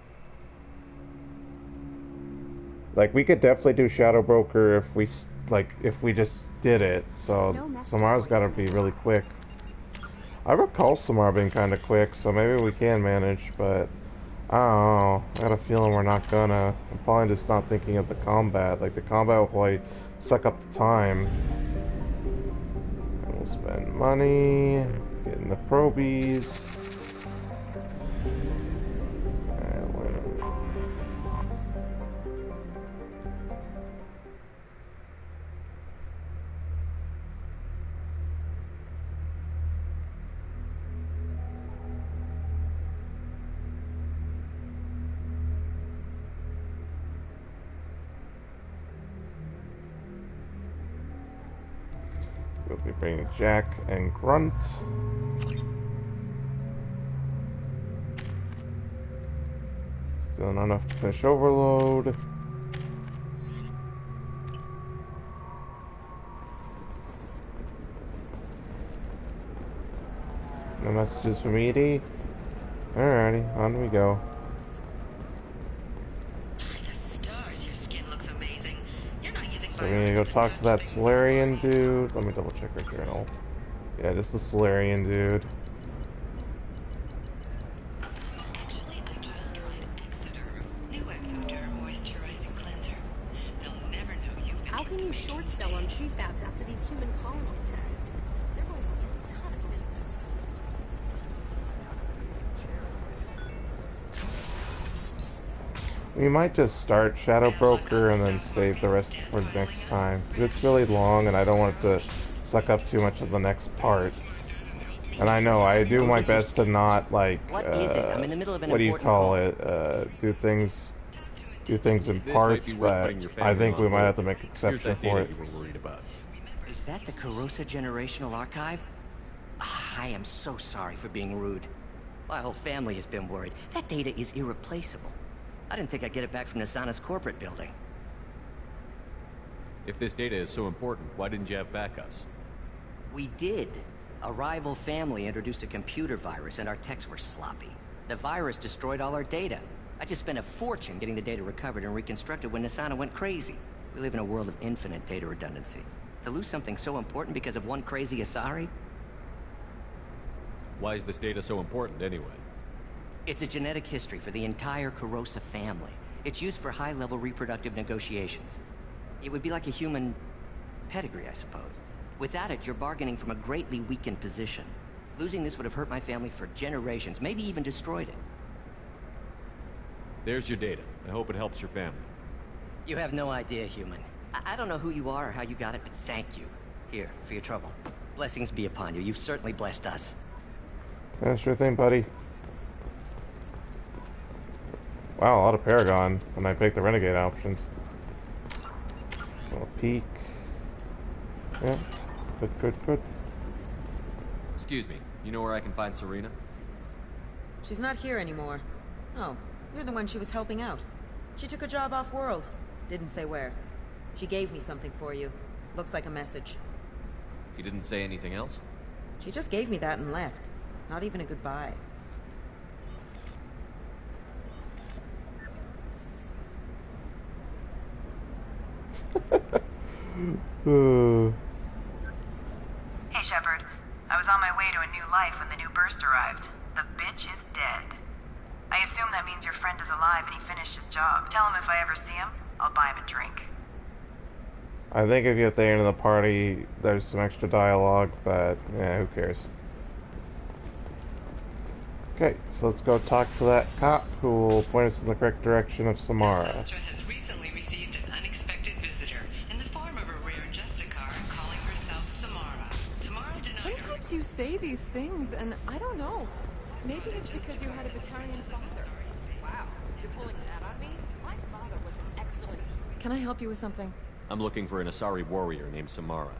Like, we could definitely do Shadow Broker if we just did it. So Samara's got to be really quick. I recall Samara being kind of quick, so maybe we can manage, but I don't know. I got a feeling we're not gonna. I'm probably just not thinking of the combat. Like, the combat will probably suck up the time. And we'll spend money, getting the probies. We'll be bringing Jack and Grunt. Still not enough to finish overload. No messages from Edie. Alrighty, on we go. The stars, your skin looks amazing. You're not using So we're gonna go talk to that Solarian dude. Let me double check our journal. Yeah, just the Solarian dude. Actually, I just tried Exoderm. New Exoderm moisturizing cleanser. They'll never know you've been. How can you short sell on prefabs after these human colony attacks? They're going to see a ton of business. We might just start Shadow Broker and then save the rest for next time. Because it's really long and I don't want it to suck up too much of the next part. And I know, I do my best to not, like, What is it? I'm in the middle of an what do you important call call. it? Do things in This parts, might be worth but putting your I family think we on might hold. have to make Here's exception that for data it. you were worried about. Is that the Carosa Generational Archive? I am so sorry for being rude. My whole family has been worried. That data is irreplaceable. I didn't think I'd get it back from Nasana's corporate building. If this data is so important, why didn't you have backups? We did. A rival family introduced a computer virus and our techs were sloppy. The virus destroyed all our data. I just spent a fortune getting the data recovered and reconstructed when Nasana went crazy. We live in a world of infinite data redundancy. To lose something so important because of one crazy Asari? Why is this data so important anyway? It's a genetic history for the entire Carosa family. It's used for high-level reproductive negotiations. It would be like a human pedigree, I suppose. Without it, you're bargaining from a greatly weakened position. Losing this would have hurt my family for generations, maybe even destroyed it. There's your data. I hope it helps your family. You have no idea, human. I don't know who you are or how you got it, but thank you. Here, for your trouble. Blessings be upon you. You've certainly blessed us. Yeah, sure thing, buddy. Wow, a lot of Paragon when I pick the Renegade options. A little peek. Yeah, good. Excuse me, you know where I can find Serena? She's not here anymore. Oh, you're the one she was helping out. She took a job off-world. Didn't say where. She gave me something for you. Looks like a message. She didn't say anything else? She just gave me that and left. Not even a goodbye. Hey, Shepard. I was on my way to a new life when the new burst arrived. The bitch is dead. I assume that means your friend is alive and he finished his job. Tell him if I ever see him, I'll buy him a drink. I think if you get there in the party, there's some extra dialogue, but yeah, who cares? Okay, so let's go talk to that cop who will point us in the correct direction of Samara. has recently received an unexpected visitor in the form of a rare Justicar calling herself Samara. Samara denied her. Sometimes you say these things, and I don't know. Maybe it's because you had a Batarian father. Wow, you're pulling that on me? My father was an excellent... Can I help you with something? I'm looking for an Asari warrior named Samara.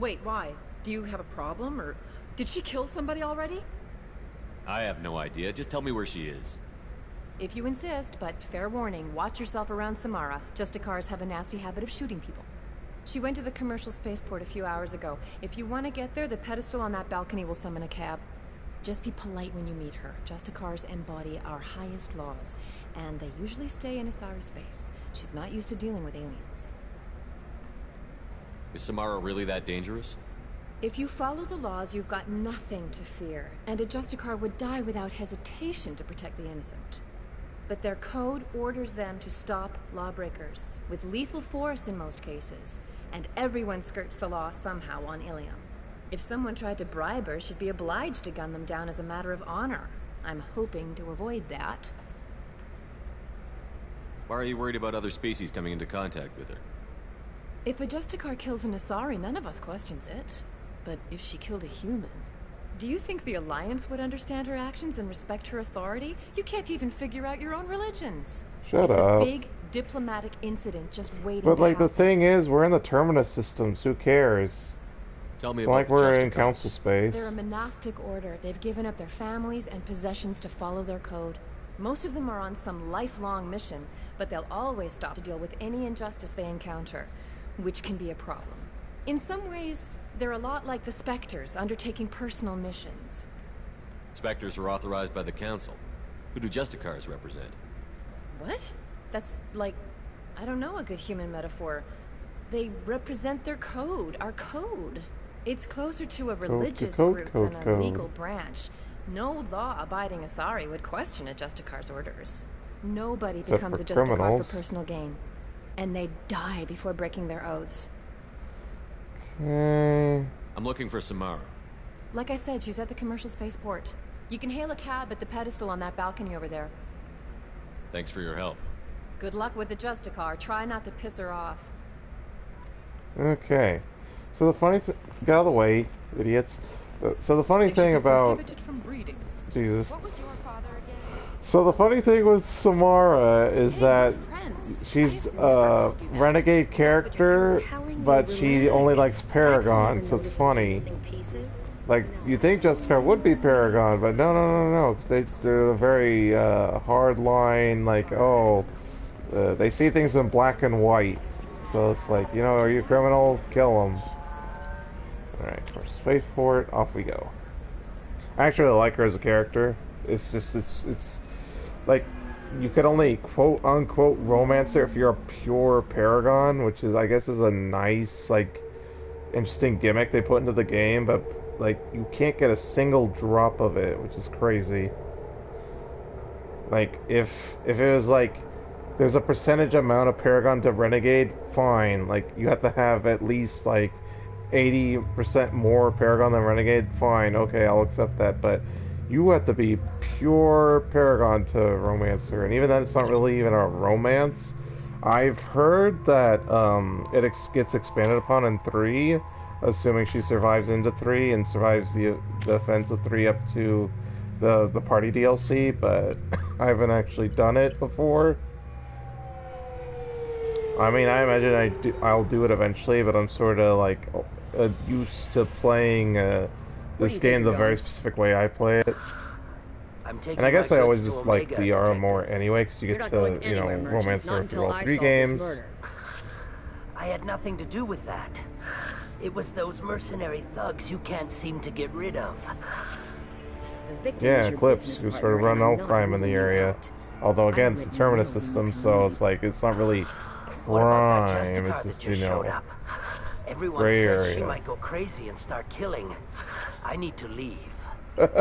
Wait, why? Do you have a problem, or did she kill somebody already? I have no idea. Just tell me where she is. If you insist, but fair warning, watch yourself around Samara. Justicars have a nasty habit of shooting people. She went to the commercial spaceport a few hours ago. If you want to get there, the pedestal on that balcony will summon a cab. Just be polite when you meet her. Justicars embody our highest laws, and they usually stay in Asari space. She's not used to dealing with aliens. Is Samara really that dangerous? If you follow the laws, you've got nothing to fear, and a Justicar would die without hesitation to protect the innocent. But their code orders them to stop lawbreakers, with lethal force in most cases, and everyone skirts the law somehow on Illium. If someone tried to bribe her, she'd be obliged to gun them down as a matter of honor. I'm hoping to avoid that. Why are you worried about other species coming into contact with her? If a Justicar kills an Asari, none of us questions it. But if she killed a human... Do you think the Alliance would understand her actions and respect her authority? You can't even figure out your own religions. Shut it's up. a big diplomatic incident just waiting But to like the happen. thing is, we're in the Terminus systems. Who cares? Tell me It's about like the we're in Justicars. council space. They're a monastic order. They've given up their families and possessions to follow their code. Most of them are on some lifelong mission, but they'll always stop to deal with any injustice they encounter, which can be a problem. In some ways, they're a lot like the Spectres, undertaking personal missions. Spectres are authorized by the Council. Who do Justicars represent? What? That's like, I don't know a good human metaphor. They represent their code, our code. It's closer to a religious group than a legal branch. No law-abiding Asari would question a Justicar's orders. Nobody becomes a Justicar for personal gain. And they die before breaking their oaths. I'm looking for Samara. Like I said, she's at the commercial spaceport. You can hail a cab at the pedestal on that balcony over there. Thanks for your help. Good luck with the Justicar. Try not to piss her off. Okay. So the funny thing... Get out of the way, idiots. So the funny thing about... Jesus. What was your father again? So the funny thing with Samara is that she's a renegade character, but she only likes Paragon, so it's funny. Like, you'd think Justicar would be Paragon, but no, because they're a very hard line, like, they see things in black and white. So it's like, you know, are you a criminal? Kill them. Alright, first spaceport, off we go. I actually like her as a character. It's just, it's like, you could only quote-unquote romance her if you're a pure Paragon, which is, I guess, is a nice, like, interesting gimmick they put into the game, but, like, you can't get a single drop of it, which is crazy. Like, if it was, like, there's a percentage amount of Paragon to Renegade, fine. Like, you have to have at least, like, 80% more Paragon than Renegade, fine, okay, I'll accept that, but you have to be pure Paragon to romance her, and even then it's not really even a romance. I've heard that it gets expanded upon in 3, assuming she survives into 3 and survives the offense of 3 up to the party DLC, but I haven't actually done it before. I mean, I imagine I'll do it eventually, but I'm sort of like used to playing this game the very specific way I play it. And I guess I always just like Liara more anyway, because you get to, you know, romance her through all 3 games. I had nothing to do with that. It was those mercenary thugs you can't seem to get rid of. Yeah, Eclipse, who sort of run all crime in the area. Although again, it's a terminus system, so it's like, it's not really crime, it's just, you know, everyone gray says area. she might go crazy and start killing. I need to leave.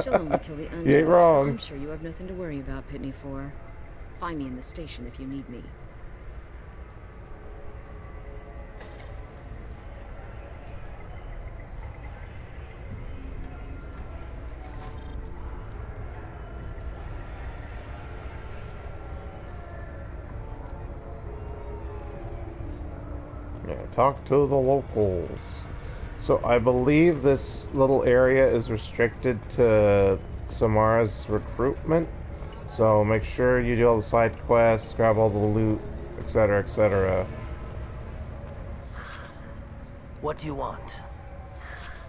She'll only kill the unjust, You ain't wrong. so I'm sure you have nothing to worry about, Pitney 4. Find me in the station if you need me. Yeah, talk to the locals. So I believe this little area is restricted to Samara's recruitment. So make sure you do all the side quests, grab all the loot, etc., etc. What do you want?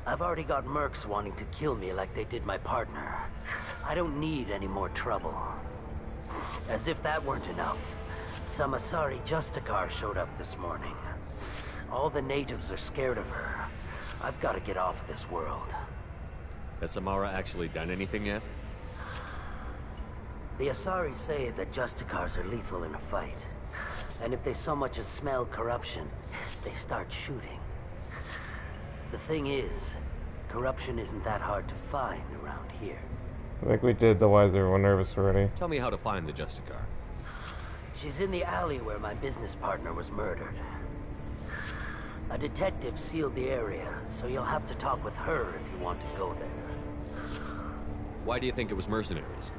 I've already got mercs wanting to kill me like they did my partner. I don't need any more trouble. As if that weren't enough, some Asari Justicar showed up this morning. All the natives are scared of her. I've got to get off this world. Has Samara actually done anything yet? The Asari say that Justicars are lethal in a fight. And if they so much as smell corruption, they start shooting. The thing is, corruption isn't that hard to find around here. I think we did the Why Is Everyone Nervous already. Tell me how to find the Justicar. She's in the alley where my business partner was murdered. A detective sealed the area, so you'll have to talk with her if you want to go there. Why do you think it was mercenaries?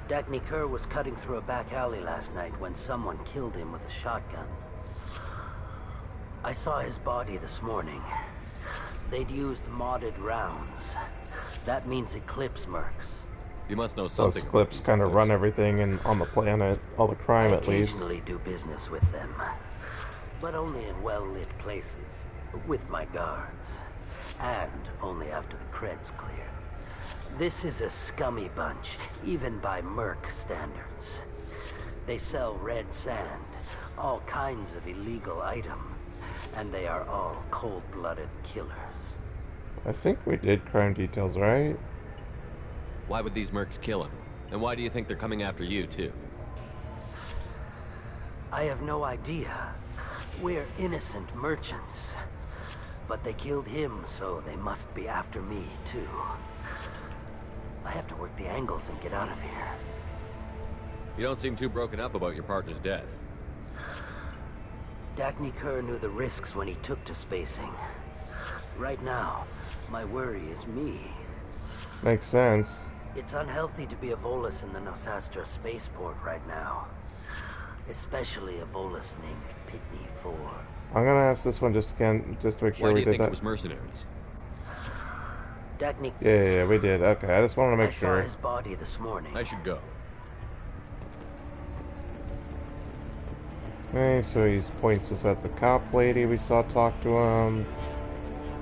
Dagny Kerr was cutting through a back alley last night when someone killed him with a shotgun. I saw his body this morning. They'd used modded rounds. That means Eclipse mercs. You must know Those something. Eclipse kind of run everything on the planet, all the crime at least. I occasionally do business with them, but only in well-lit places, with my guards, and only after the cred's clear. This is a scummy bunch, even by Merc standards. They sell red sand, all kinds of illegal items, and they are all cold-blooded killers. I think we did crime details, right? Why would these mercs kill him? And why do you think they're coming after you, too? I have no idea. We're innocent merchants. But they killed him, so they must be after me, too. I have to work the angles and get out of here. You don't seem too broken up about your partner's death. Dagny Kerr knew the risks when he took to spacing. Right now, my worry is me. Makes sense. It's unhealthy to be a Volus in the Nosastra spaceport right now. Especially a Volus named Pitney 4. I'm gonna ask this one just again, just to make sure Why do we you did think that. it was mercenaries? Dagny... Yeah, we did. Okay, I just wanted to make I sure. saw his body this morning. I should go. Okay, so he points us at the cop lady we saw talk to him.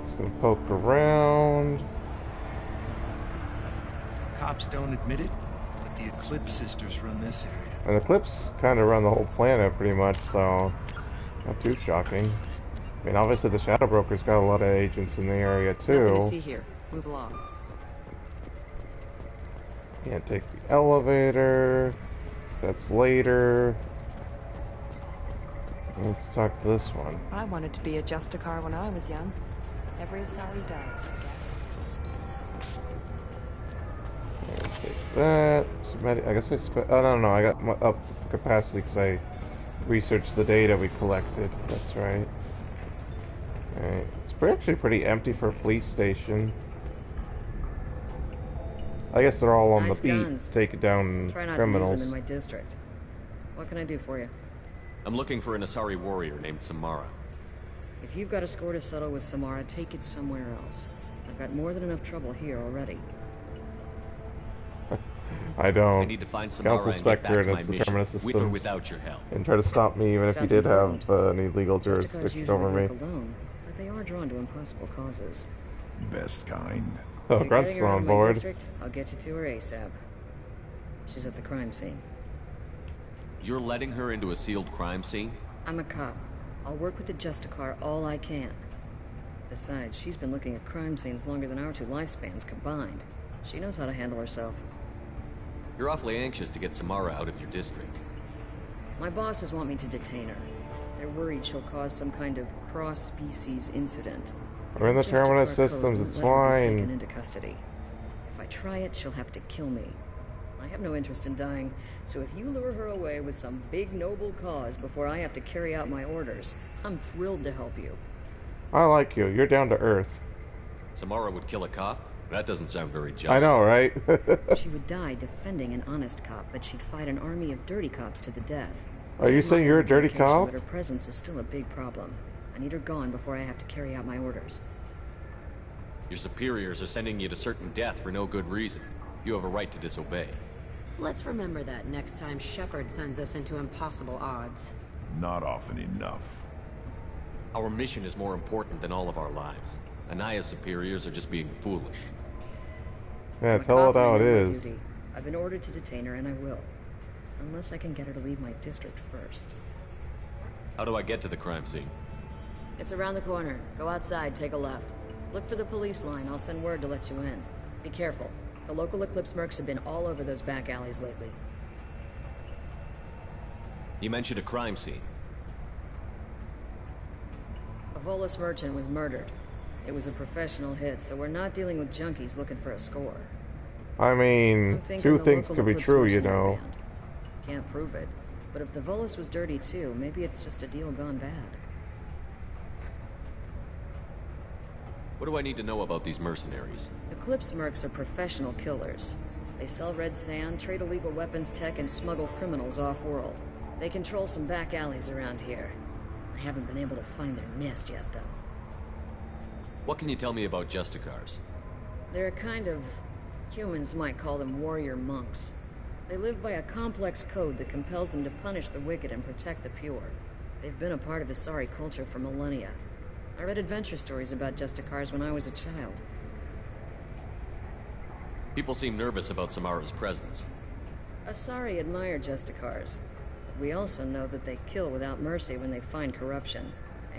Just gonna poke around. Cops don't admit it, but the Eclipse sisters run this area. And the Eclipse kind of run the whole planet pretty much, so not too shocking. I mean, obviously the Shadow Broker's got a lot of agents in the area too. Nothing to see here. Move along. Can't take the elevator. That's later. Let's talk to this one. I wanted to be a Justicar when I was young. Every Asari does, I guess. And take that. I guess I don't know. I got my up capacity because I researched the data we collected. That's right. Alright. It's actually pretty empty for a police station. I guess they're all on Nice the beat, guns. taking down Try not criminals. to use them in my district. What can I do for you? I'm looking for an Asari warrior named Samara. If you've got a score to settle with Samara, take it somewhere else. I've got more than enough trouble here already. I don't. I need to find Samara Council and get back Spectre to and my its mission, determinist with or systems. without your help. And try to stop me even if he Sounds did important. have any legal Justicars jurisdiction usually over me. work alone, but they are drawn to impossible causes. Best kind. Oh, If you're Grunt's getting her still out on of my board. district, I'll get you to her ASAP. She's at the crime scene. You're letting her into a sealed crime scene? I'm a cop. I'll work with the Justicar all I can. Besides, she's been looking at crime scenes longer than our two lifespans combined. She knows how to handle herself. You're awfully anxious to get Samara out of your district. My bosses want me to detain her. They're worried she'll cause some kind of cross-species incident. We're in the Justicar terminus code systems, won't it's let her be fine. taken into custody. If I try it, she'll have to kill me. I have no interest in dying, so if you lure her away with some big noble cause before I have to carry out my orders, I'm thrilled to help you. I like you. You're down to earth. Samara would kill a cop? That doesn't sound very just. I know, right? She would die defending an honest cop, but she'd fight an army of dirty cops to the death. Are you saying you're a dirty Indication cop? that her presence is still a big problem. I need her gone before I have to carry out my orders. Your superiors are sending you to certain death for no good reason. You have a right to disobey. Let's remember that next time Shepard sends us into impossible odds. Not often enough. Our mission is more important than all of our lives. Anaya's superiors are just being foolish. Yeah, I'm a tell cop it how and it I know my is. duty. I've been ordered to detain her, and I will. Unless I can get her to leave my district first. How do I get to the crime scene? It's around the corner. Go outside, take a left. Look for the police line. I'll send word to let you in. Be careful. The local Eclipse mercs have been all over those back alleys lately. You mentioned a crime scene. A Volus merchant was murdered. It was a professional hit, so we're not dealing with junkies looking for a score. I mean, I'm thinking two the things local could be Eclipse true, you mercenary know. band. Can't prove it. But if the Volus was dirty too, maybe it's just a deal gone bad. What do I need to know about these mercenaries? Eclipse mercs are professional killers. They sell red sand, trade illegal weapons tech, and smuggle criminals off-world. They control some back alleys around here. I haven't been able to find their nest yet, though. What can you tell me about Justicars? They're a kind of... humans might call them warrior monks. They live by a complex code that compels them to punish the wicked and protect the pure. They've been a part of Asari culture for millennia. I read adventure stories about Justicars when I was a child. People seem nervous about Samara's presence. Asari admire Justicars. But we also know that they kill without mercy when they find corruption.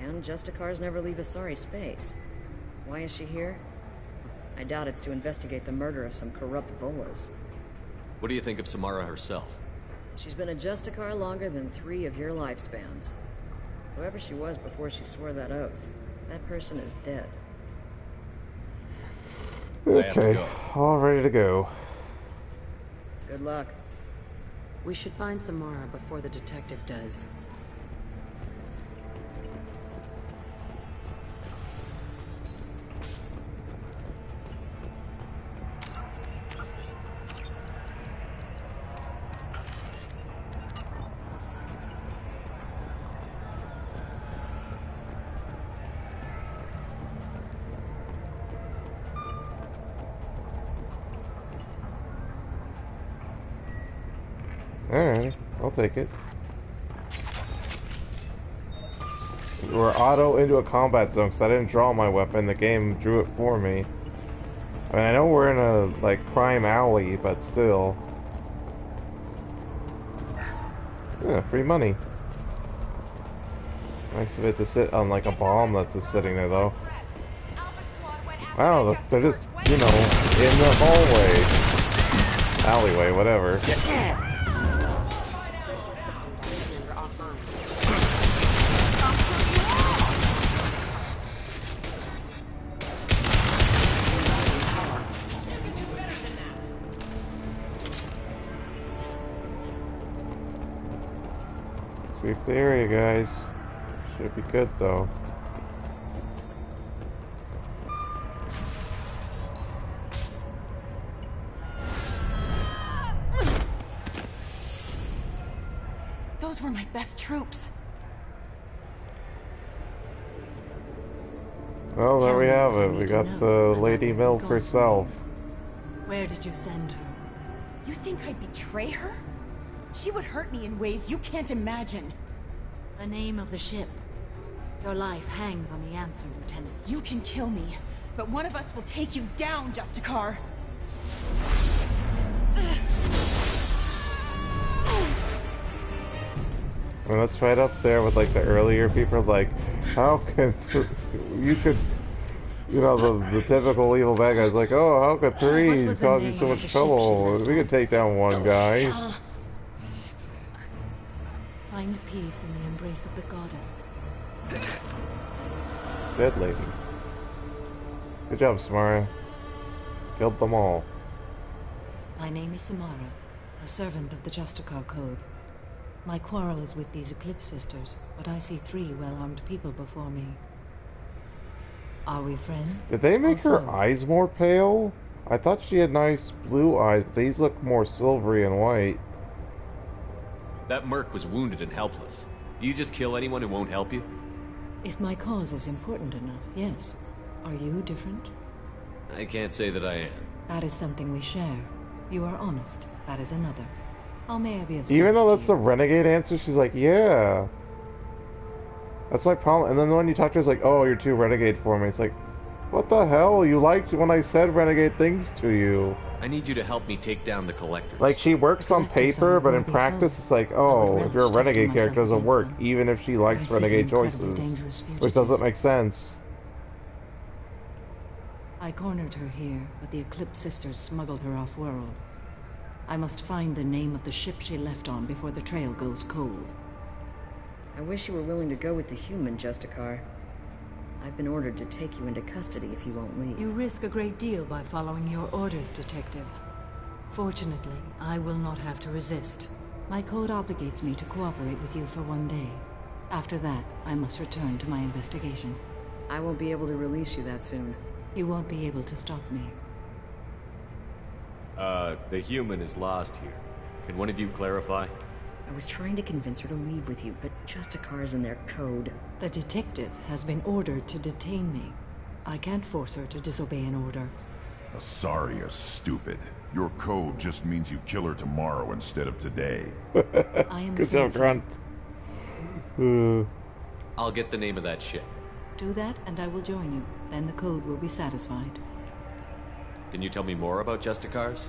And Justicars never leave Asari space. Why is she here? I doubt it's to investigate the murder of some corrupt Volas. What do you think of Samara herself? She's been a Justicar longer than 3 of your lifespans. Whoever she was before she swore that oath, that person is dead. Okay, all ready to go. Good luck. We should find Samara before the detective does. Alright, I'll take it. We're auto into a combat zone because I didn't draw my weapon. The game drew it for me. I mean, I know we're in a, like, crime alley, but still. Yeah, free money. Nice of it to sit on, like, a bomb that's just sitting there, though. Wow, they're just, you know, in the hallway. Alleyway, whatever. Sweep the area, guys. Should be good, though. Those were my best troops. Well, there we have it. We got the Lady Milf herself. Where did you send her? You think I'd betray her? She would hurt me in ways you can't imagine. The name of the ship. Your life hangs on the answer, Lieutenant. You can kill me, but one of us will take you down, Justicar. And that's right up there with, like, the earlier people, like, how can you could, you know, the typical evil bad guy's like, oh, how could 3 cause you so much trouble? We could take down one guy. Find peace in the embrace of the goddess. Dead lady. Good job, Samara. Killed them all. My name is Samara, a servant of the Justicar Code. My quarrel is with these Eclipse sisters, but I see 3 well-armed people before me. Are we friends? Did they make her eyes more pale? I thought she had nice blue eyes, but these look more silvery and white. That merc was wounded and helpless. Do you just kill anyone who won't help you? If my cause is important enough, yes. Are you different? I can't say that I am. That is something we share. You are honest. That is another. How may I be of service? Even though that's the renegade answer, she's like, yeah. That's my problem. And then when you talk to her, it's like, oh, you're too renegade for me. It's like, what the hell? You liked when I said renegade things to you. I need you to help me take down the collectors. Like, she works on paper, but in practice, it's like, oh, if you're a renegade character, it doesn't work, even if she likes renegade choices. Which doesn't make sense. I cornered her here, but the Eclipse sisters smuggled her off-world. I must find the name of the ship she left on before the trail goes cold. I wish you were willing to go with the human, Justicar. I've been ordered to take you into custody if you won't leave. You risk a great deal by following your orders, Detective. Fortunately, I will not have to resist. My code obligates me to cooperate with you for 1 day. After that, I must return to my investigation. I won't be able to release you that soon. You won't be able to stop me. The human is lost here. Can one of you clarify? I was trying to convince her to leave with you, but Justicar's in their code. The detective has been ordered to detain me. I can't force her to disobey an order. Asari is stupid. Your code just means you kill her tomorrow instead of today. I am Good job, Grunt. I'll get the name of that ship. Do that and I will join you. Then the code will be satisfied. Can you tell me more about Justicars?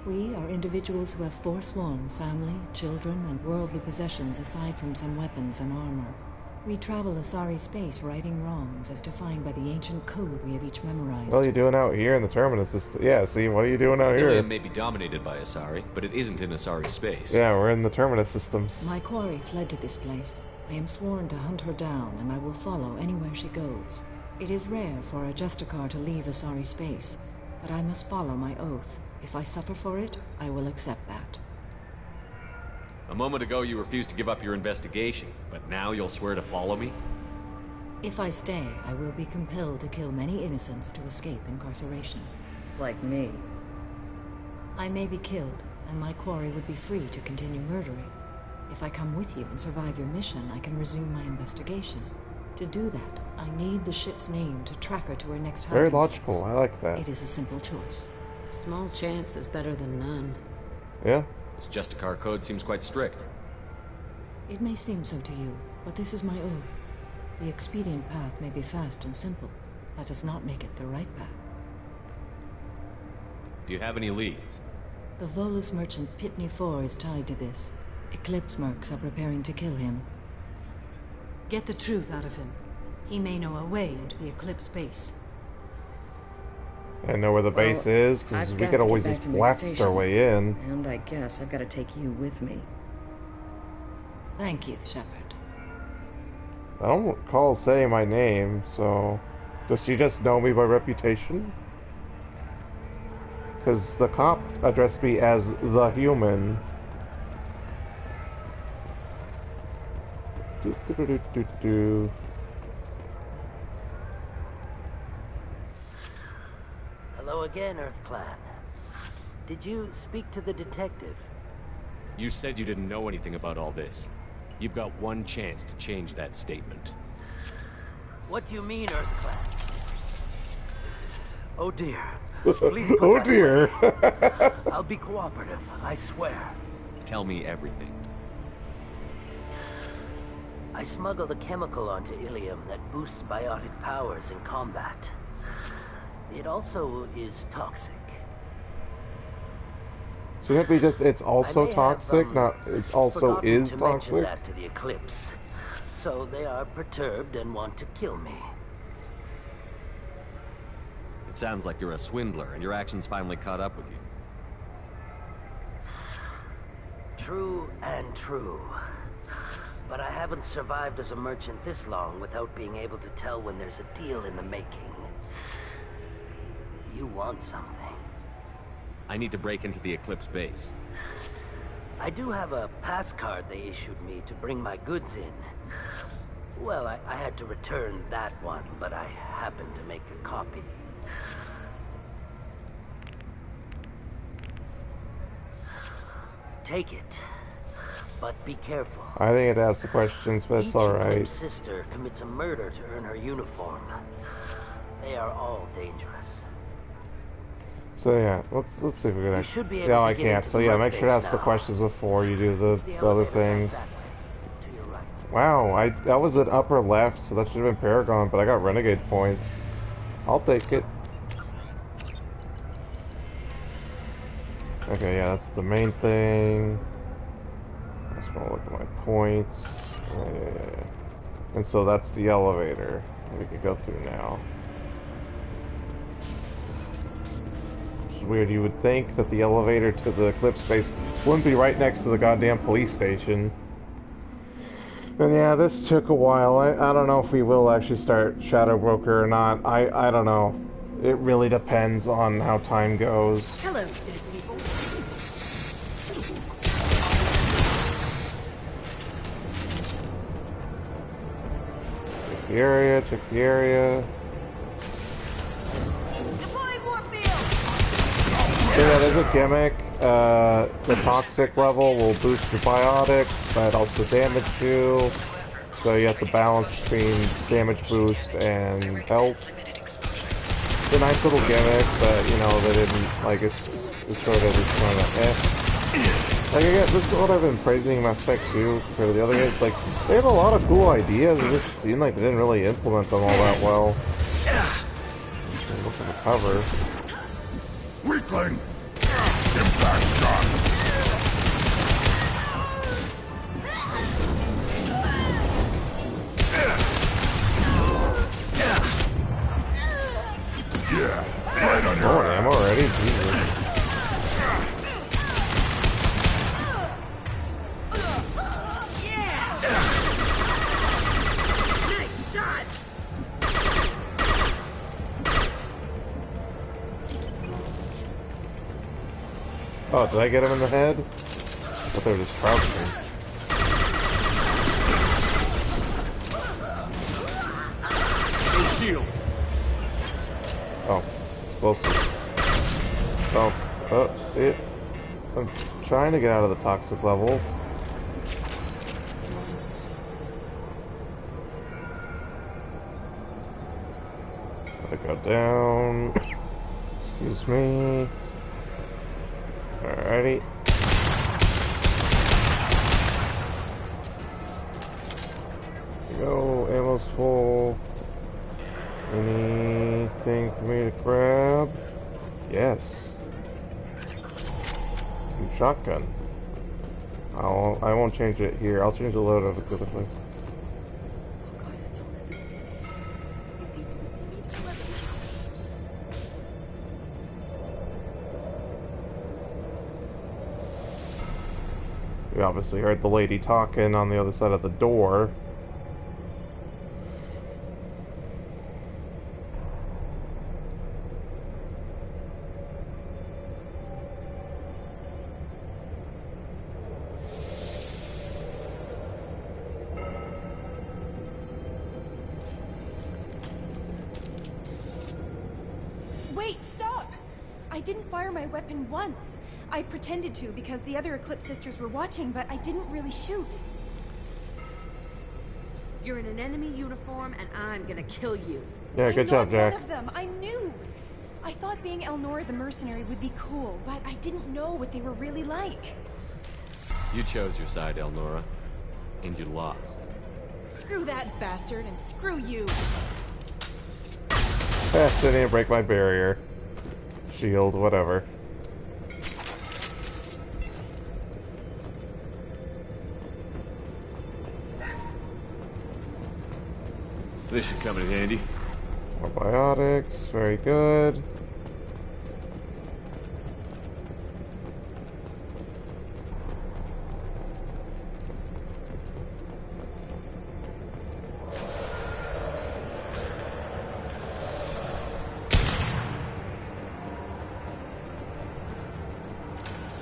We are individuals who have forsworn family, children, and worldly possessions aside from some weapons and armor. We travel Asari space righting wrongs as defined by the ancient code we have each memorized. What are you doing out here in the Terminus system? Yeah, see, what are you doing out here? Illium may be dominated by Asari, but it isn't in Asari space. Yeah, we're in the Terminus systems. My quarry fled to this place. I am sworn to hunt her down, and I will follow anywhere she goes. It is rare for a Justicar to leave Asari space, but I must follow my oath. If I suffer for it, I will accept that. A moment ago you refused to give up your investigation, but now you'll swear to follow me? If I stay, I will be compelled to kill many innocents to escape incarceration. Like me. I may be killed, and my quarry would be free to continue murdering. If I come with you and survive your mission, I can resume my investigation. To do that, I need the ship's name to track her to her next hiding Very place. logical, I like that. It is a simple choice. Small chance is better than none. Yeah? This Justicar code seems quite strict. It may seem so to you, but this is my oath. The expedient path may be fast and simple. That does not make it the right path. Do you have any leads? The Volus merchant Pitney 4 is tied to this. Eclipse mercs are preparing to kill him. Get the truth out of him. He may know a way into the Eclipse base. I know where the base is, because we could always just blast our way in. And I guess I've got to take you with me. Thank you, Shepard. I don't recall saying my name, so... Does she just know me by reputation? Because the cop addressed me as the human. Do. Hello again, Earth Clan. Did you speak to the detective? You said you didn't know anything about all this. You've got one chance to change that statement. What do you mean, Earth Clan? Oh dear. Please put Oh that dear. away. I'll be cooperative, I swear. Tell me everything. I smuggled a chemical onto Illium that boosts biotic powers in combat. It also is toxic. Shouldn't it be just, it's also toxic, not, it also is to toxic? mention that to the Eclipse. So they are perturbed and want to kill me. It sounds like you're a swindler, and your actions finally caught up with you. True and true. But I haven't survived as a merchant this long without being able to tell when there's a deal in the making. You want something. I need to break into the Eclipse base. I do have a pass card they issued me to bring my goods in. Well, I had to return that one, but I happened to make a copy. Take it, but be careful. I think it asks the questions, but it's alright. Each sister commits a murder to earn her uniform. They are all dangerous. So yeah, let's see if we can You actually... should be able Yeah, to I get can't. into So the yeah, work make sure to base ask the now. questions before you do the It's the other elevator things. back that way, to your right. Wow, that was an upper left, so that should have been Paragon, but I got Renegade points. I'll take it. Okay, yeah, that's the main thing. I just want to look at my points. Yeah. And so that's the elevator we can go through now. Which is weird. You would think that the elevator to the Eclipse space wouldn't be right next to the goddamn police station. And yeah, this took a while. I don't know if we will actually start Shadow Broker or not. I don't know. It really depends on how time goes. Hello, dead people. Check the area, check the area. So yeah, there's a gimmick. The toxic level will boost your biotics, but also damage you. So you have to balance between damage boost and health. It's a nice little gimmick, but you know, they didn't, like, it's sort of just kind of Like, again, this is what I've been praising Mass Effect 2 compared to the other games. Like, they have a lot of cool ideas, it just seemed like they didn't really implement them all that well. Look at the cover. Weakling! Impact shot! Yeah, right on your Oh, I'm already. Jesus. Nice shot! Oh, did I get him in the head? I thought they were just crouching. Shield. Oh, explosive. Oh, it. I'm trying to get out of the toxic level. Gotta go down. Excuse me. Alrighty. Here we go, ammo's full. Anything for me to grab? Yes. Shotgun. I won't change it here. I'll change the loadout at the other place. We obviously heard the lady talking on the other side of the door. Wait, stop! I didn't fire my weapon once. I pretended to because the other Eclipse sisters were watching, but I didn't really shoot. You're in an enemy uniform, and I'm gonna kill you. Yeah, good job, Jack. One of them, I knew. I thought being Elnora the mercenary would be cool, but I didn't know what they were really like. You chose your side, Elnora, and you lost. Screw that bastard, and screw you. Didn't break my barrier. Shield, whatever. This should come in handy. More biotics, very good.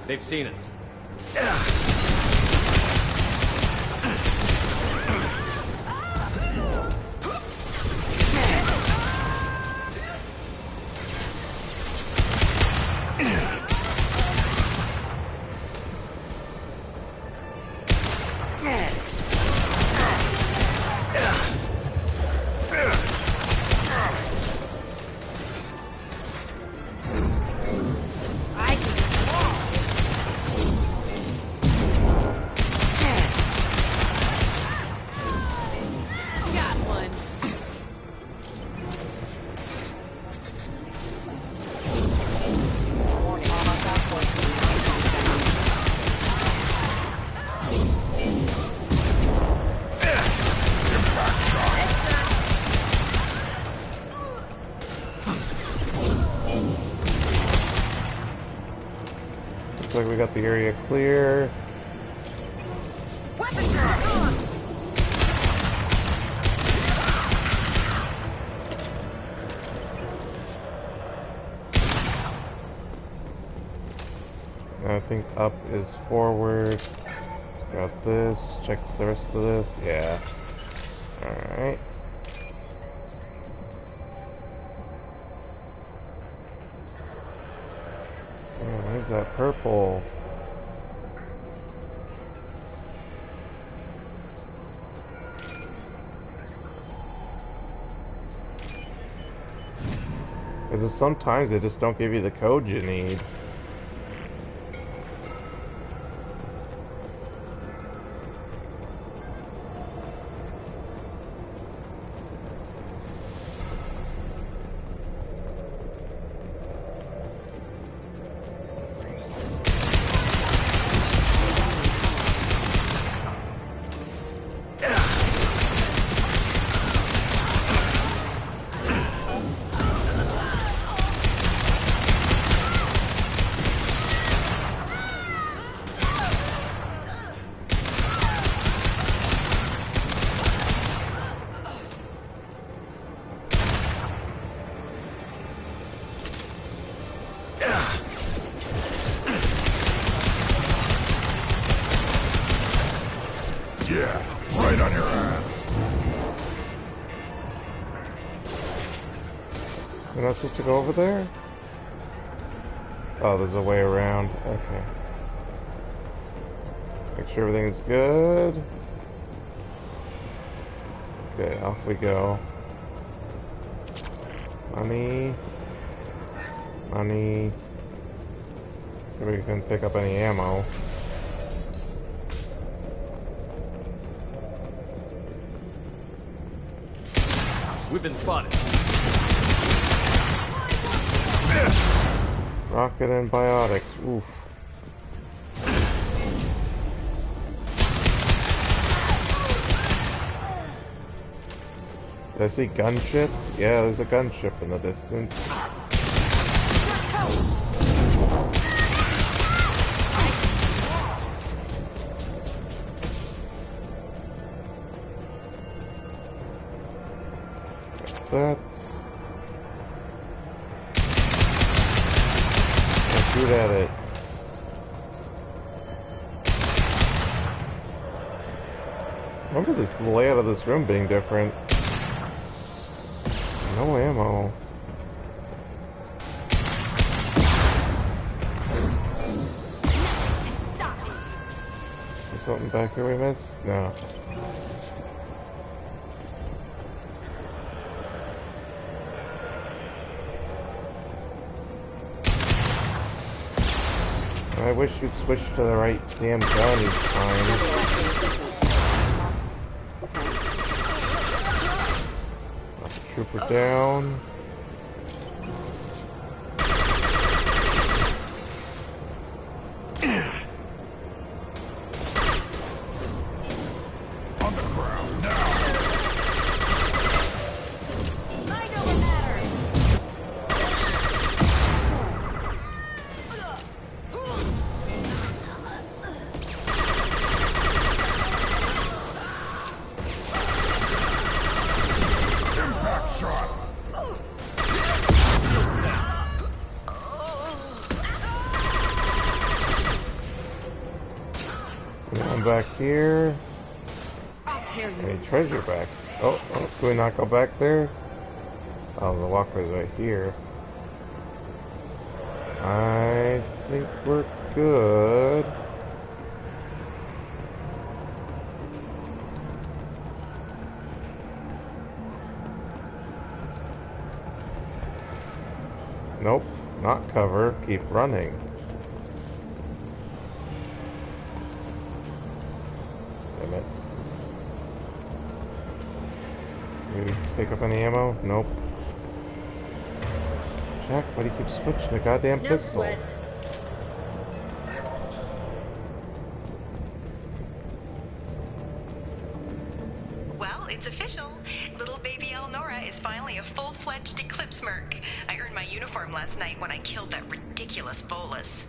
They've seen us. Looks like we got the area clear. I think up is forward. Got this. Check the rest of this. Yeah. Alright. Where's that purple? Because sometimes they just don't give you the code you need. Yeah, right on your ass. We're not supposed to go over there? Oh, there's a way around. Okay. Make sure everything is good. Okay, off we go. Money. Money. Maybe we can pick up any ammo. We've been spotted. Rocket and biotics. Oof. Did I see gunship? Yeah, there's a gunship in the distance. That. Let's shoot at it. What is this layout of this room being different? No ammo. Is something back here we missed? No. I wish you'd switch to the right damn gun each time. Trooper down. On the ground now. Mind over matter. Impact shot. One back here. I'll tear you. Any treasure back? Oh, can we not go back there? Oh, the walkway's right here. I think we're good. Nope, not cover. Keep running. Damn it. Did we pick up any ammo? Nope. Jack, why do you keep switching the goddamn pistol? Sweat. Well, it's official. Little baby Elnora is finally a full-fledged Eclipse merc. I earned my uniform last night when I killed that ridiculous bolus.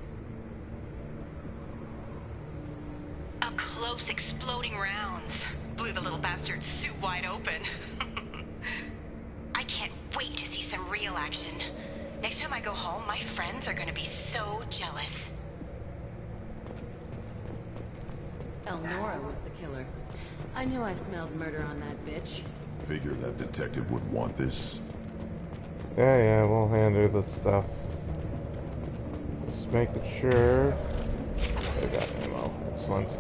Up close, exploding rounds. Blew the little bastard's suit wide open. I can't wait to see some real action. Next time I go home, my friends are gonna be so jealous. Elnora was the killer. I knew I smelled murder on that bitch. Figured that detective would want this. Yeah, we'll handle the stuff. Just making sure. I got ammo. Excellent.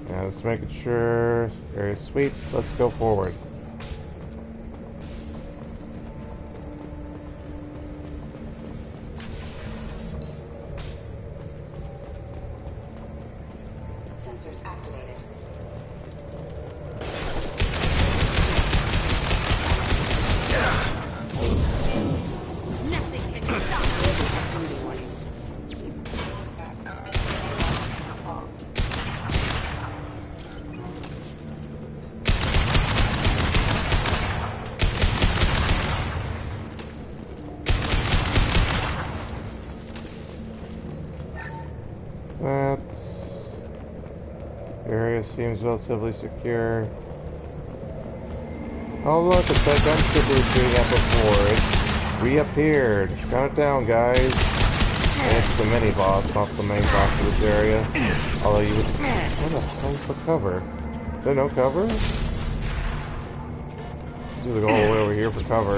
Yeah, just making sure. Very sweet. Let's go forward. Sensors activated. Nothing can stop That area seems relatively secure. Oh look, it's that gunship we were shooting at before. It reappeared. Count it down, guys. And it's the mini boss, not the main boss of this area. Although you would... What the hell's the cover? there no cover? Usually go all the way over here for cover.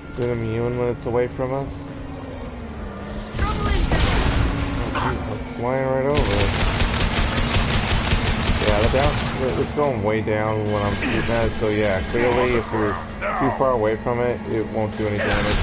Is it immune when it's away from us? Oh jeez, I'm flying right over it. Yeah, it's going way down when I'm shooting at it, so yeah, clearly if you're too far away from it, it won't do any damage.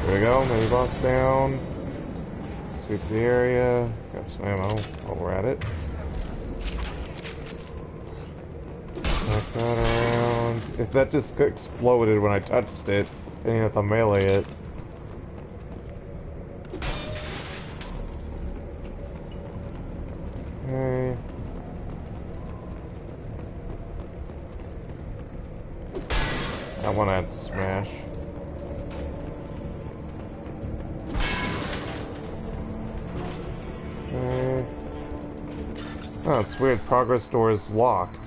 There we go, mini boss down. Sweep the area. Grab some ammo while we're at it. Knock that around. If that just exploded when I touched it, then you have to melee it. Okay. That one I had to smash. Oh, it's weird. Progress door is locked.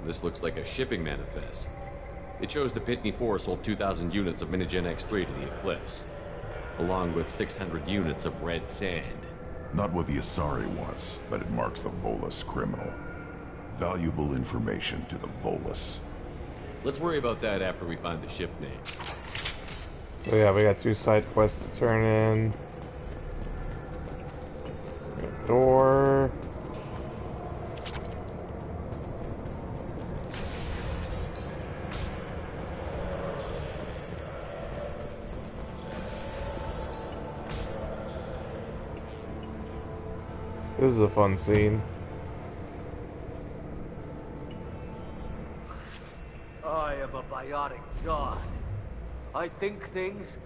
This looks like a shipping manifest. It shows the Pitney 4 sold 2,000 units of Minigen X3 to the Eclipse, along with 600 units of red sand. Not what the Asari wants, but it marks the Volus criminal. Valuable information to the Volus. Let's worry about that after we find the ship name. So yeah, we got 2 side quests to turn in. Door. This is a fun scene. I am a biotic god. I think things,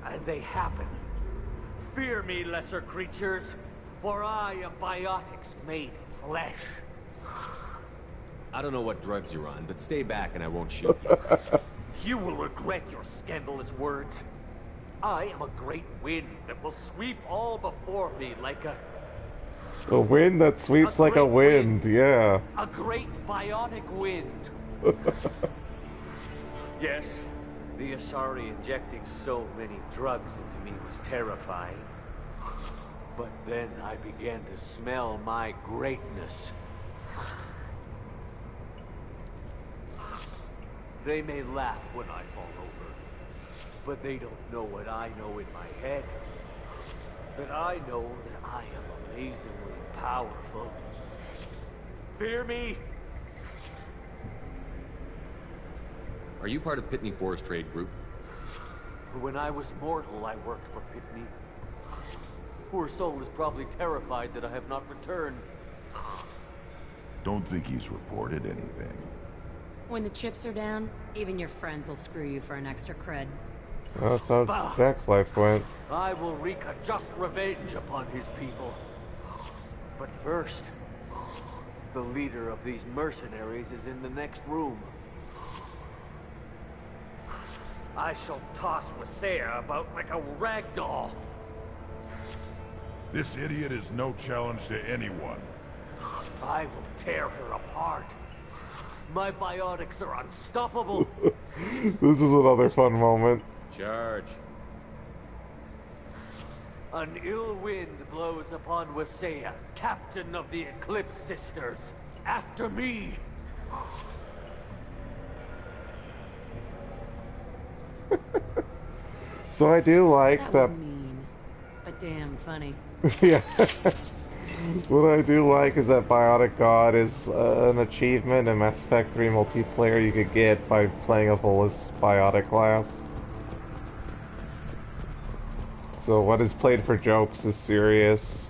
and they happen. Fear me, lesser creatures, for I am biotics made flesh. I don't know what drugs you're on, but stay back and I won't shoot you. You will regret your scandalous words. I am a great wind that will sweep all before me like a... A wind that sweeps like a wind, yeah. A great biotic wind. Yes, the Asari injecting so many drugs into me was terrifying. But then I began to smell my greatness. They may laugh when I fall over, but they don't know what I know in my head. That I know that I am amazingly powerful. Fear me? Are you part of Pitney 4's trade group? When I was mortal, I worked for Pitney. Poor soul is probably terrified that I have not returned. Don't think he's reported anything. When the chips are down, even your friends will screw you for an extra cred. That's how Jack's life went. I will wreak a just revenge upon his people. But first, the leader of these mercenaries is in the next room. I shall toss Wasea about like a rag doll. This idiot is no challenge to anyone. I will tear her apart. My biotics are unstoppable. This is another fun moment. Charge. An ill wind blows upon Wasea, captain of the Eclipse Sisters. After me! So I do like that. that. Was mean, but damn funny. Yeah. What I do like is that Biotic God is an achievement in Mass Effect 3 multiplayer you could get by playing a Volus Biotic class. So what is played for jokes is serious.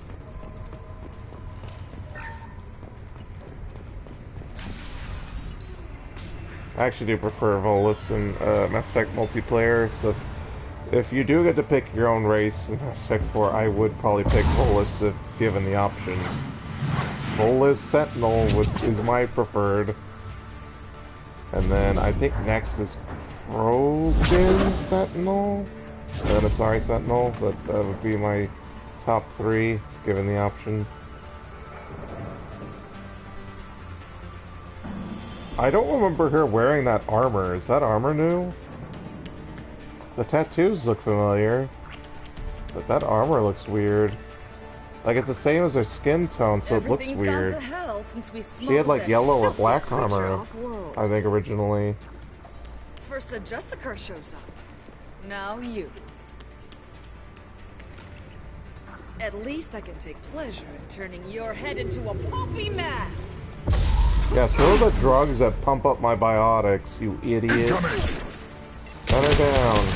I actually do prefer Volus in Mass Effect multiplayer, so if you do get to pick your own race in Mass Effect 4, I would probably pick Volus if given the option. Volus Sentinel is my preferred. And then I think next is Krogan Sentinel? And then Asari Sentinel, but that would be my top 3, given the option. I don't remember her wearing that armor. Is that armor new? The tattoos look familiar, but that armor looks weird. Like, it's the same as her skin tone, so it looks weird. Gone to hell since we She had, like, yellow or black armor, I think, originally. First a Justicar shows up. Now you. At least I can take pleasure in turning your head into a pulpy mass. Yeah, throw the drugs that pump up my biotics, you idiot. Run her down.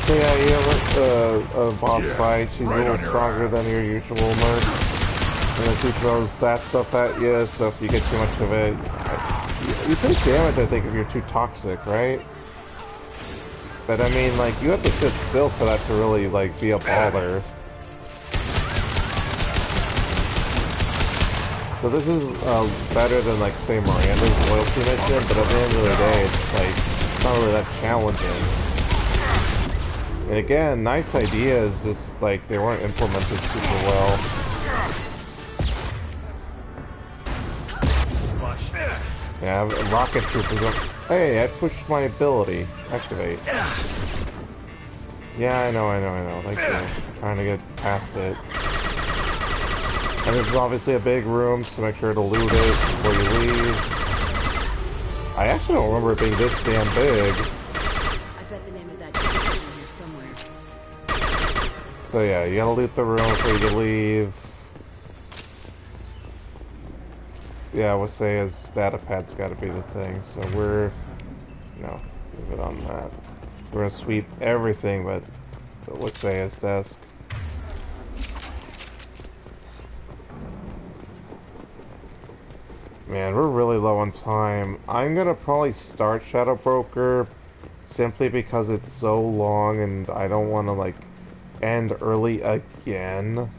So yeah, you have a boss fight. She's a little stronger than your usual merc. And then she throws that stuff at you, so if you get too much of it... You take damage, I think, if you're too toxic, right? But I mean, like, you have to sit still for that to really, like, be a bother. So this is better than, like, say, Miranda's loyalty mission, but at the end of the day, it's, like, it's not really that challenging. And again, nice ideas, just, like, they weren't implemented super well. Yeah, rocket troopers up. Hey, I pushed my ability. Activate. Yeah, I know. Thank you. Trying to get past it. And this is obviously a big room, so make sure to loot it before you leave. I actually don't remember it being this damn big. I bet the name of that is here somewhere. So yeah, you gotta loot the room before you leave. Yeah, we'll say his data pad's gotta be the thing, so we're... No, leave it on that. We're gonna sweep everything but let's say his desk. Man, we're really low on time. I'm gonna probably start Shadow Broker simply because it's so long and I don't want to, like, end early again.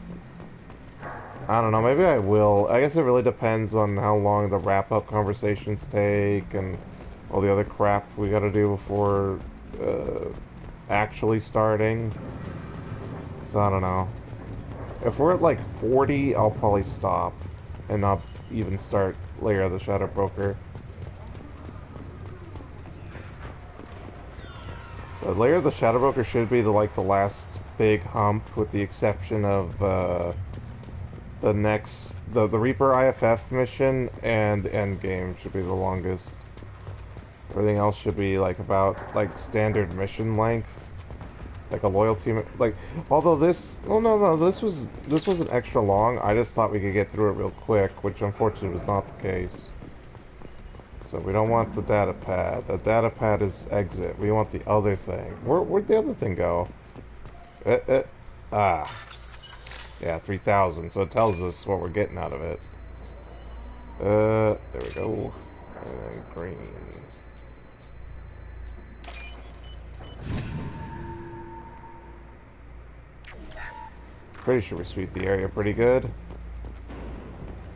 I don't know, maybe I will. I guess it really depends on how long the wrap-up conversations take and all the other crap we gotta do before actually starting. So I don't know. If we're at like 40, I'll probably stop and not even start Lair of the Shadow Broker. The Lair of the Shadow Broker should be the last big hump, with the exception of the Reaper IFF mission and Endgame should be the longest. Everything else should be like about like standard mission length, like a loyalty like. Although this, oh no, this wasn't extra long. I just thought we could get through it real quick, which unfortunately was not the case. So we don't want the data pad. The data pad is exit. We want the other thing. Where'd the other thing go? Yeah, 3,000. So it tells us what we're getting out of it. There we go. And green. Pretty sure we sweep the area pretty good.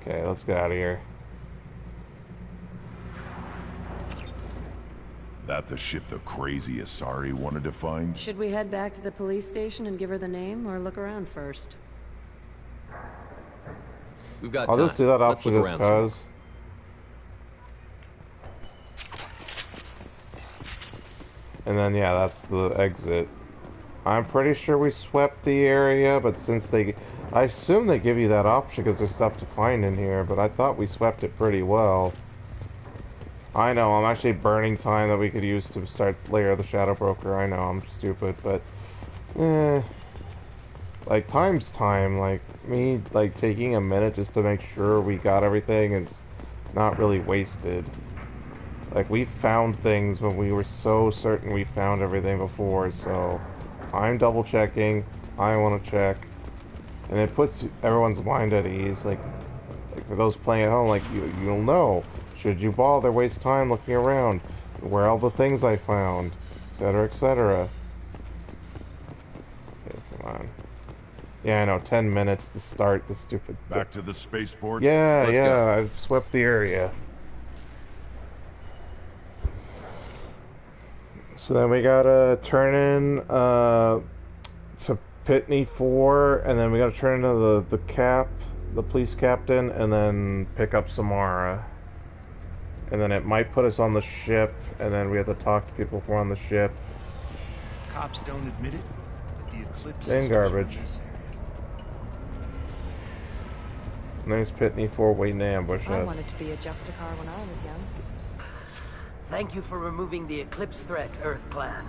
Okay, let's get out of here. That the ship the crazy Asari wanted to find? Should we head back to the police station and give her the name, or look around first? We've got I'll time. just do that Let's option look just around cause. And then yeah, that's the exit. I'm pretty sure we swept the area, but since I assume they give you that option because there's stuff to find in here, but I thought we swept it pretty well. I know, I'm actually burning time that we could use to start Lair of the Shadow Broker. I know, I'm stupid, but... like, time's time. Like, me, like, taking a minute just to make sure we got everything is not really wasted. Like, we found things when we were so certain we found everything before, so... I'm double checking, I want to check, and it puts everyone's mind at ease. Like, Like for those playing at home, like you'll know. Should you bother waste time looking around? Where are all the things I found? Etc. Etc. Okay, come on. Yeah, I know. 10 minutes to start the stupid. Back to the spaceport. Yeah, Let's yeah. go. I've swept the area. So then we gotta turn in to Pitney 4, and then we gotta turn into the police captain, and then pick up Samara. And then it might put us on the ship, and then we have to talk to people who are on the ship. Cops don't admit it, but the eclipse In is garbage. in this area. There's Pitney 4 waiting to ambush I us. wanted to be a Justicar when I was young. Thank you for removing the Eclipse threat, Earth Clan.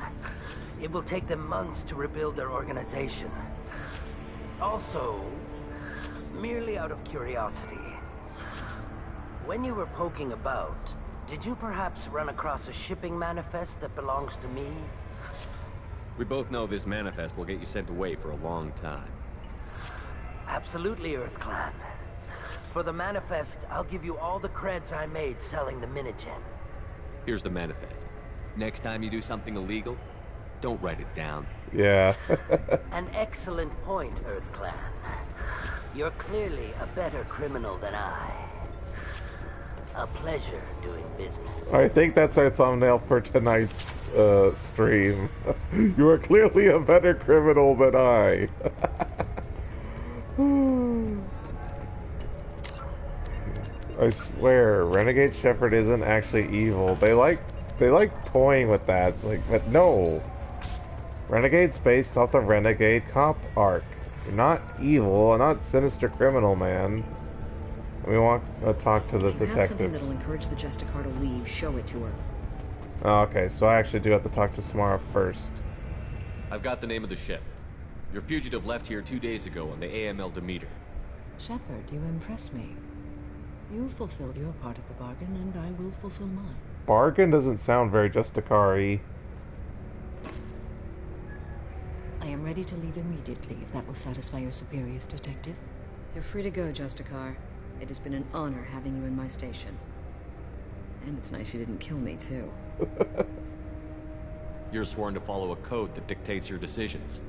It will take them months to rebuild their organization. Also, merely out of curiosity, when you were poking about, did you perhaps run across a shipping manifest that belongs to me? We both know this manifest will get you sent away for a long time. Absolutely, Earth Clan. For the manifest, I'll give you all the creds I made selling the Minigen. Here's the manifest. Next time you do something illegal, don't write it down. Yeah. An excellent point, Earth Clan. You're clearly a better criminal than I. A pleasure doing business. I think that's our thumbnail for tonight's stream. You are clearly a better criminal than I. I swear, Renegade Shepard isn't actually evil. They like toying with that. Like, but no. Renegade's based off the Renegade cop arc. You're not evil, not sinister criminal, man. We want to talk to the If you have something detective. that'll encourage the Justicar to leave, show it to her. Oh, okay, so I actually do have to talk to Samara first. I've got the name of the ship. Your fugitive left here 2 days ago on the AML Demeter. Shepard, you impress me. You fulfilled your part of the bargain, and I will fulfill mine. Bargain doesn't sound very Justicar-y. I am ready to leave immediately, if that will satisfy your superiors, Detective. You're free to go, Justicar. It has been an honor having you in my station. And it's nice you didn't kill me, too. You're sworn to follow a code that dictates your decisions.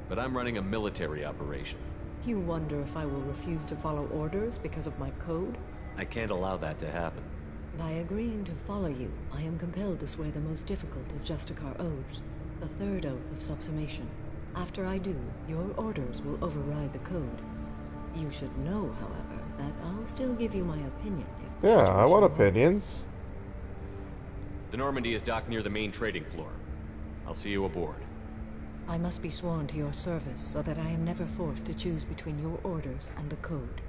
But I'm running a military operation. You wonder if I will refuse to follow orders because of my code? I can't allow that to happen. By agreeing to follow you, I am compelled to swear the most difficult of Justicar oaths, the third oath of subsumation. After I do, your orders will override the code. You should know, however, that I'll still give you my opinion if the Yeah, I situation want warrants. opinions. The Normandy is docked near the main trading floor. I'll see you aboard. I must be sworn to your service so that I am never forced to choose between your orders and the code.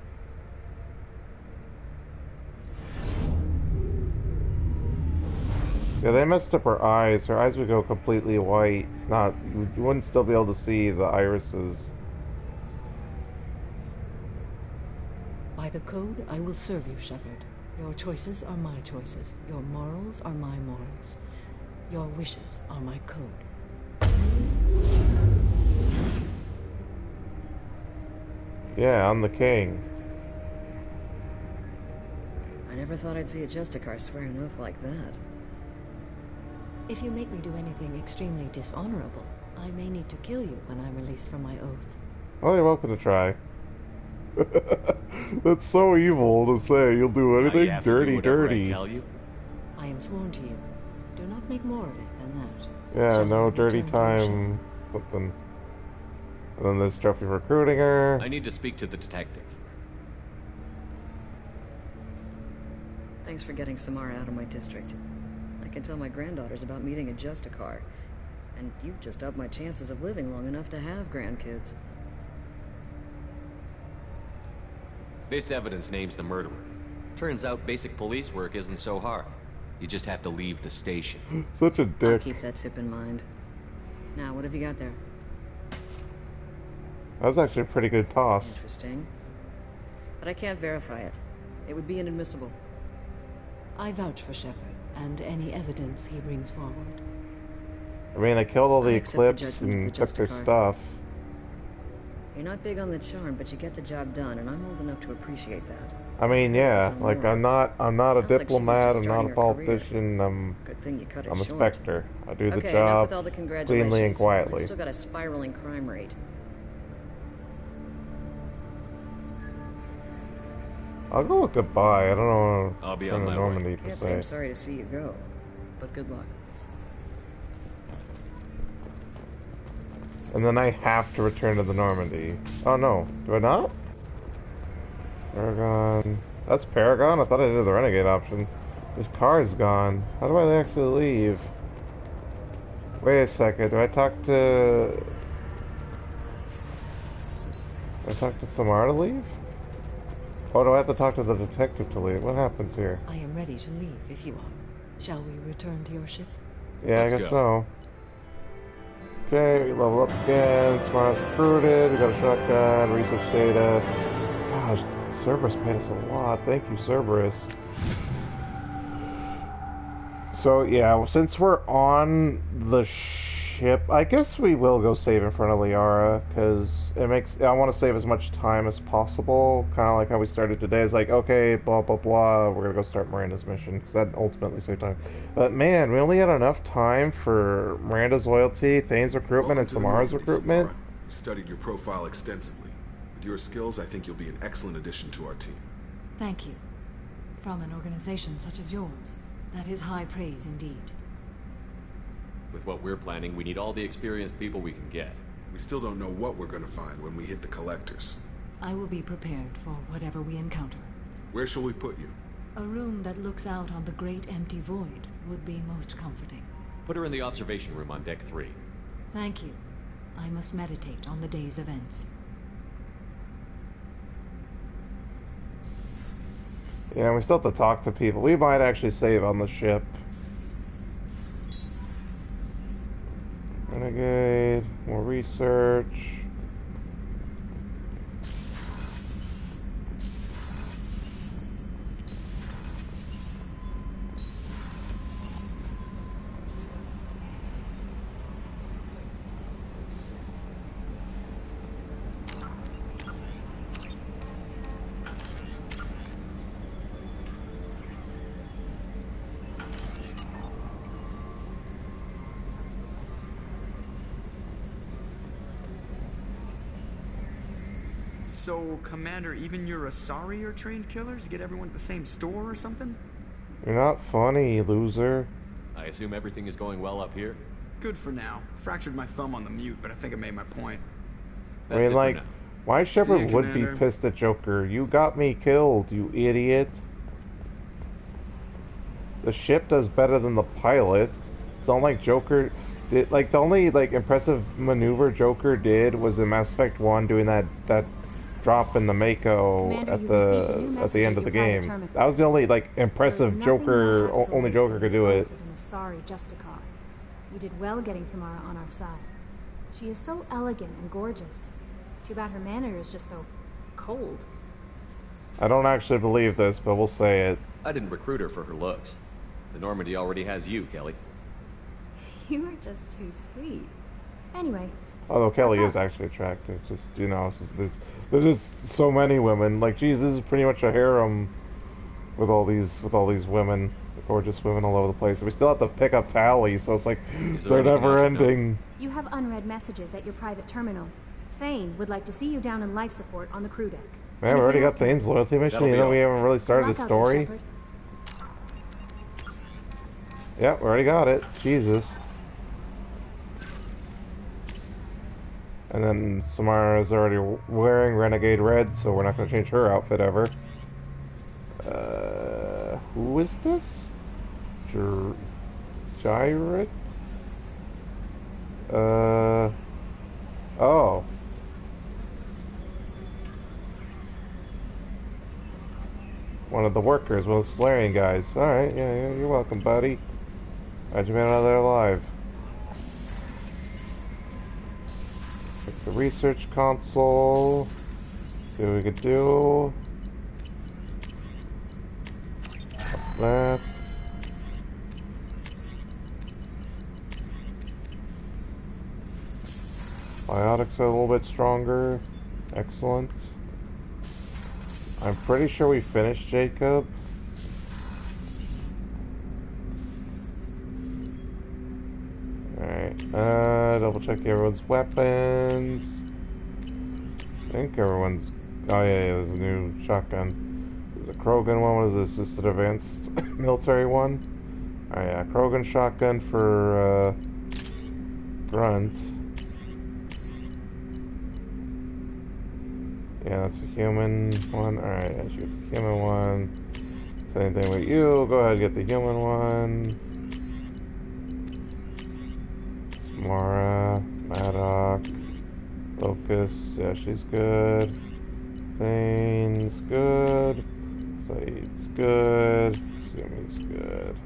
Yeah, they messed up her eyes. Her eyes would go completely white. You wouldn't still be able to see the irises. By the code, I will serve you, Shepard. Your choices are my choices. Your morals are my morals. Your wishes are my code. Yeah, I'm the king. I never thought I'd see a Justicar swear an oath like that. If you make me do anything extremely dishonorable, I may need to kill you when I'm released from my oath. Well, you're welcome to try. That's so evil to say. You'll do anything have to do dirty, whatever dirty. I tell you. I am sworn to you. Do not make more of it than that. Yeah, Shall no we dirty return to your time. Something. And then this trophy recruiting her. I need to speak to the detective. Thanks for getting Samara out of my district. I can tell my granddaughters about meeting a Justicar. And you've just upped my chances of living long enough to have grandkids. This evidence names the murderer. Turns out basic police work isn't so hard. You just have to leave the station. Such a I'll dick. keep that tip in mind. Now, what have you got there? That was actually a pretty good toss. Interesting. But I can't verify it. It would be inadmissible. I vouch for Shepard and any evidence he brings forward. I mean, I killed all the I accept the Eclipse judgment of and the took their Justicar. stuff. You're not big on the charm, but you get the job done, and I'm old enough to appreciate that. I mean, yeah, like I'm not a Sounds like she was diplomat, just I'm not starting a her politician, Good thing you cut it I'm a short. Spectre. I do the Okay, enough job with all the congratulations. cleanly and quietly. I still got a spiraling crime rate. I'll go with goodbye. I don't know. I'll be from on my way. Normandy Can't to say I'm say. sorry to see you go, but good luck. And then I have to return to the Normandy. Oh no, do I not? Paragon. That's Paragon? I thought I did the Renegade option. This car is gone. How do I actually leave? Wait a second, do I talk to... Do I talk to Samara to leave? Oh, do I have to talk to the detective to leave? What happens here? I am ready to leave if you are. Shall we return to your ship? Yeah, I guess so. Okay, we level up again. Samara's recruited. We got a shotgun, research data. Gosh, Cerberus paid us a lot. Thank you, Cerberus. So yeah, since we're on the ship, I guess we will go save in front of Liara, because it makes... I want to save as much time as possible, kind of like how we started today. It's like, okay, blah, blah, blah, we're going to go start Miranda's mission, because that ultimately saved time. But man, we only had enough time for Miranda's loyalty, Thane's recruitment, and Samara's recruitment. Samara. We studied your profile extensively. With your skills, I think you'll be an excellent addition to our team. Thank you. From an organization such as yours, that is high praise indeed. With what we're planning, we need all the experienced people we can get. We still don't know what we're gonna find when we hit the collectors. I will be prepared for whatever we encounter. Where shall we put you? A room that looks out on the great empty void would be most comforting. Put her in the observation room on deck 3. Thank you. I must meditate on the day's events. Yeah, we still have to talk to people. We might actually save on the ship. Renegade, more research. So, Commander, even your Asari are trained killers? Get everyone at the same store or something? You're not funny, loser. I assume everything is going well up here? Good for now. Fractured my thumb on the mute, but I think I made my point. I mean, like, why Shepard you, would be Commander. pissed at Joker? You got me killed, you idiot. The ship does better than the pilot. It's not like Joker did. Like, the only, like, impressive maneuver Joker did was in Mass Effect 1 doing that drop in the Mako Commander, at you've received a new the message end at of the your private game. terminal. That was the only, like, impressive There's nothing Joker, more only absolute Joker could do it. than an Asari Justicar. You did well getting Samara on our side. She is so elegant and gorgeous. Too bad her manner is just so cold. I don't actually believe this, but we'll say it. I didn't recruit her for her looks. The Normandy already has you, Kelly. You are just too sweet. Anyway, Although Kelly what's is up? actually attractive, just, you know, it's just, there's just so many women. Like, geez, this is pretty much a harem with all these women, gorgeous women all over the place. We still have to pick up Tally, so it's like they're never ending. You have unread messages at your private terminal. Thane would like to see you down in life support on the crew deck. Man, we already got Thane's loyalty mission, That'll be even though all. we haven't really started Good the luck out there, story. Shepard. Yeah, we already got it. Jesus. And then Samara's already wearing Renegade Red, so we're not going to change her outfit ever. Who is this? Gyrate? Oh. One of the workers, one of the Solarian guys. Alright, yeah, you're welcome, buddy. Glad you made it out of there alive. Check the research console. See what we could do. That. Biotics are a little bit stronger. Excellent. I'm pretty sure we finished Jacob. Alright, double check everyone's weapons. I think everyone's... Oh yeah, there's a new shotgun. There's a Krogan one. What is this? Just an advanced military one? Oh yeah, Krogan shotgun for, Grunt. Yeah, that's a human one. Alright, yeah, she gets the human one. Same thing with you. Go ahead and get the human one. Samara, Maddox, Locus, yeah, she's good. Thane's good. Saeed's good. Sumi's good.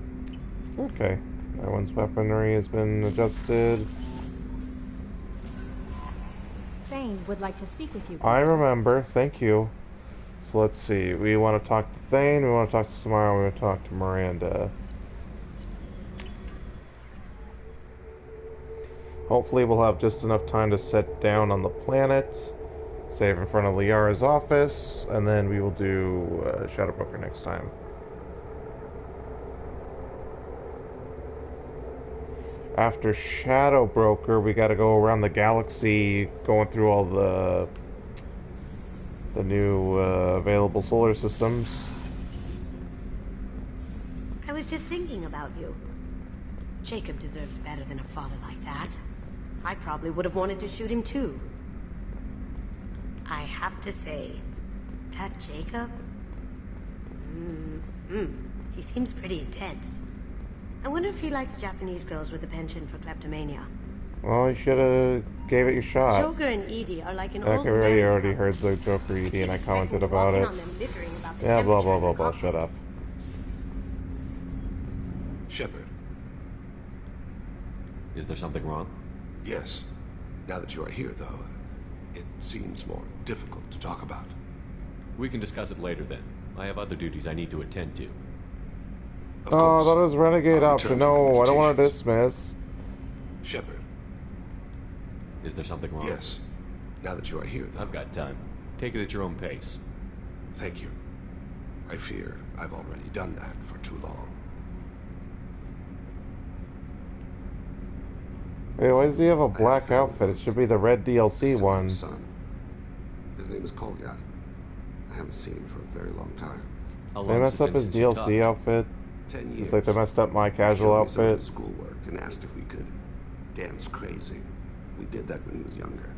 Okay, everyone's weaponry has been adjusted. Thane would like to speak with you. I remember, thank you. So let's see, we want to talk to Thane, we want to talk to Samara, we want to talk to Miranda. Hopefully we'll have just enough time to sit down on the planet, save in front of Liara's office, and then we will do Shadow Broker next time. After Shadow Broker, we gotta go around the galaxy, going through all the new available solar systems. I was just thinking about you. Jacob deserves better than a father like that. I probably would have wanted to shoot him too. I have to say, that Jacob? He seems pretty intense. I wonder if he likes Japanese girls with a penchant for kleptomania. Well, you should have gave it your shot. Joker and Edie are like an I old already heard the Joker Edie and I commented about it. Yeah, blah blah blah blah, shut up. Shepard. Is there something wrong? Yes. Now that you are here, though, it seems more difficult to talk about. We can discuss it later then. I have other duties I need to attend to. Oh, I thought it was Renegade option. No, I don't want to dismiss. Shepard. Is there something wrong? Yes. Now that you are here, though. I've got time. Take it at your own pace. Thank you. I fear I've already done that for too long. Wait, why does he have a black outfit? It should be the red DLC one. Son. His name is Kolyat. I haven't seen him for a very long time. They messed up his DLC outfit. 10 years. It's like they messed up my casual outfit. Schoolwork and asked if we could dance crazy. We did that when he was younger.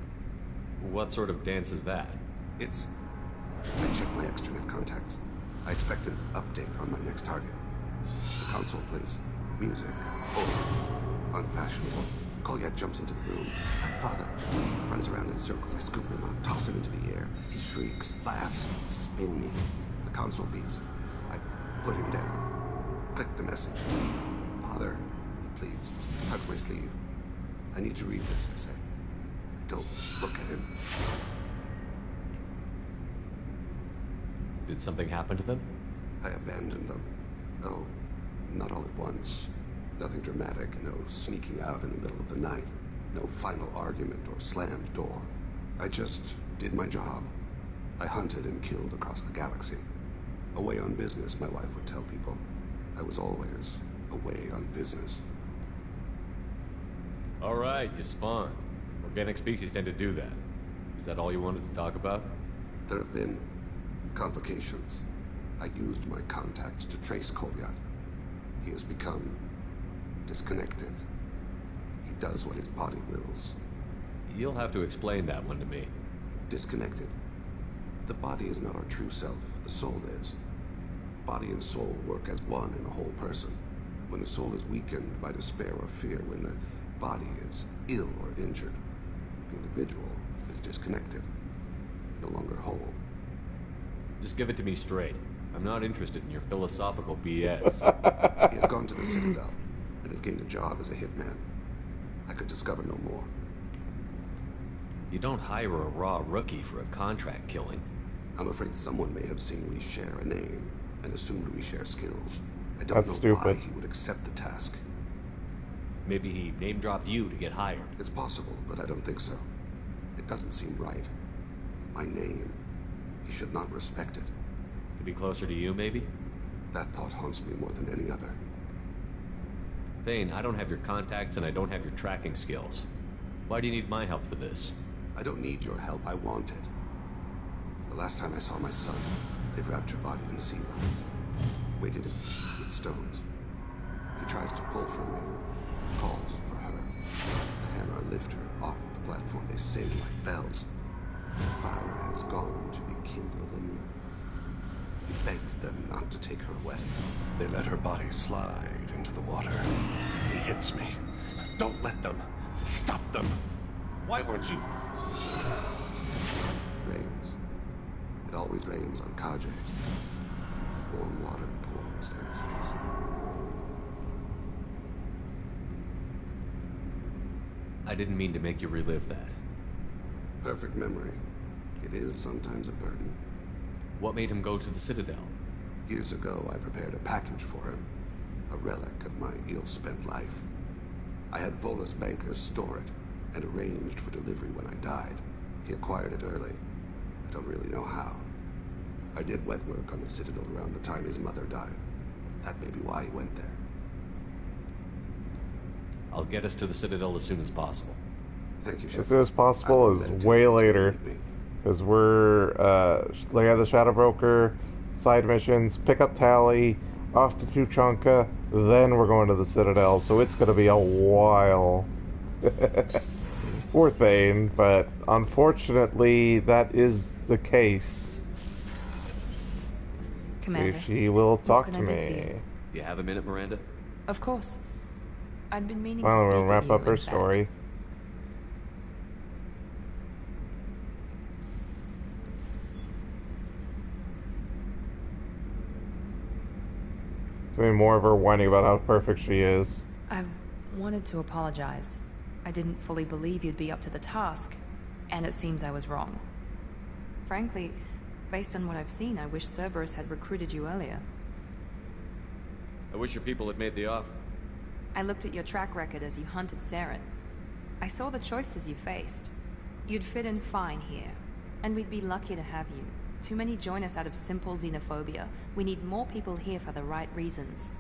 What sort of dance is that? It's... I checked my extranet contacts. I expect an update on my next target. The console plays music. Old. Unfashionable. Kolyat jumps into the room. My father runs around in circles. I scoop him up, toss him into the air. He shrieks, laughs, spin me. The console beeps. I put him down. Click the message. Father, he pleads. Tugs my sleeve. I need to read this, I say. I don't look at him. Did something happen to them? I abandoned them. Oh, not all at once. Nothing dramatic, no sneaking out in the middle of the night. No final argument or slammed door. I just did my job. I hunted and killed across the galaxy. Away on business, my wife would tell people. I was always away on business. All right, you spawned. Organic species tend to do that. Is that all you wanted to talk about? There have been complications. I used my contacts to trace Kolyat. He has become disconnected. He does what his body wills. You'll have to explain that one to me. Disconnected. The body is not our true self. The soul is. Body and soul work as one in a whole person. When the soul is weakened by despair or fear, when the body is ill or injured, the individual is disconnected, no longer whole. Just give it to me straight. I'm not interested in your philosophical BS. He has gone to the Citadel and has gained a job as a hitman. I could discover no more. You don't hire a raw rookie for a contract killing. I'm afraid someone may have seen we share a name and assumed we share skills. I don't That's know stupid. why he would accept the task. Maybe he name-dropped you to get hired. It's possible, but I don't think so. It doesn't seem right. My name. He should not respect it. To be closer to you, maybe? That thought haunts me more than any other. Thane, I don't have your contacts and I don't have your tracking skills. Why do you need my help for this? I don't need your help. I want it. The last time I saw my son, they wrapped your body in sea lines, weighted it with stones. He tries to pull from me, calls for her. The hammer lift her off the platform. They sing like bells. The fire has gone to be kindled anew. He begs them not to take her away. They let her body slide into the water. He hits me. Don't let them. Stop them. Why weren't you? Rains. It always rains on Kadre. Warm water pours down his face. I didn't mean to make you relive that. Perfect memory. It is sometimes a burden. What made him go to the Citadel? Years ago, I prepared a package for him. A relic of my ill-spent life. I had Volus bankers store it, and arranged for delivery when I died. He acquired it early. I don't really know how. I did wet work on the Citadel around the time his mother died. That may be why he went there. I'll get us to the Citadel as soon as possible. Thank you, Shepard. As soon as possible is way later. Because we're, they have the Shadow Broker, side missions, pick up Tally, off to Tuchanka, then we're going to the Citadel, so it's going to be a while. Poor Thane, but unfortunately that is the case. Commander, see if she will talk what to can I do me. for you? You have a minute, Miranda? Of course. I'd been meaning I to don't speak know, with wrap you, up her in fact. story. Doing more of her whining about how perfect she is. I wanted to apologize. I didn't fully believe you'd be up to the task, and it seems I was wrong. Frankly, based on what I've seen, I wish Cerberus had recruited you earlier. I wish your people had made the offer. I looked at your track record as you hunted Saren. I saw the choices you faced. You'd fit in fine here, and we'd be lucky to have you. Too many join us out of simple xenophobia. We need more people here for the right reasons.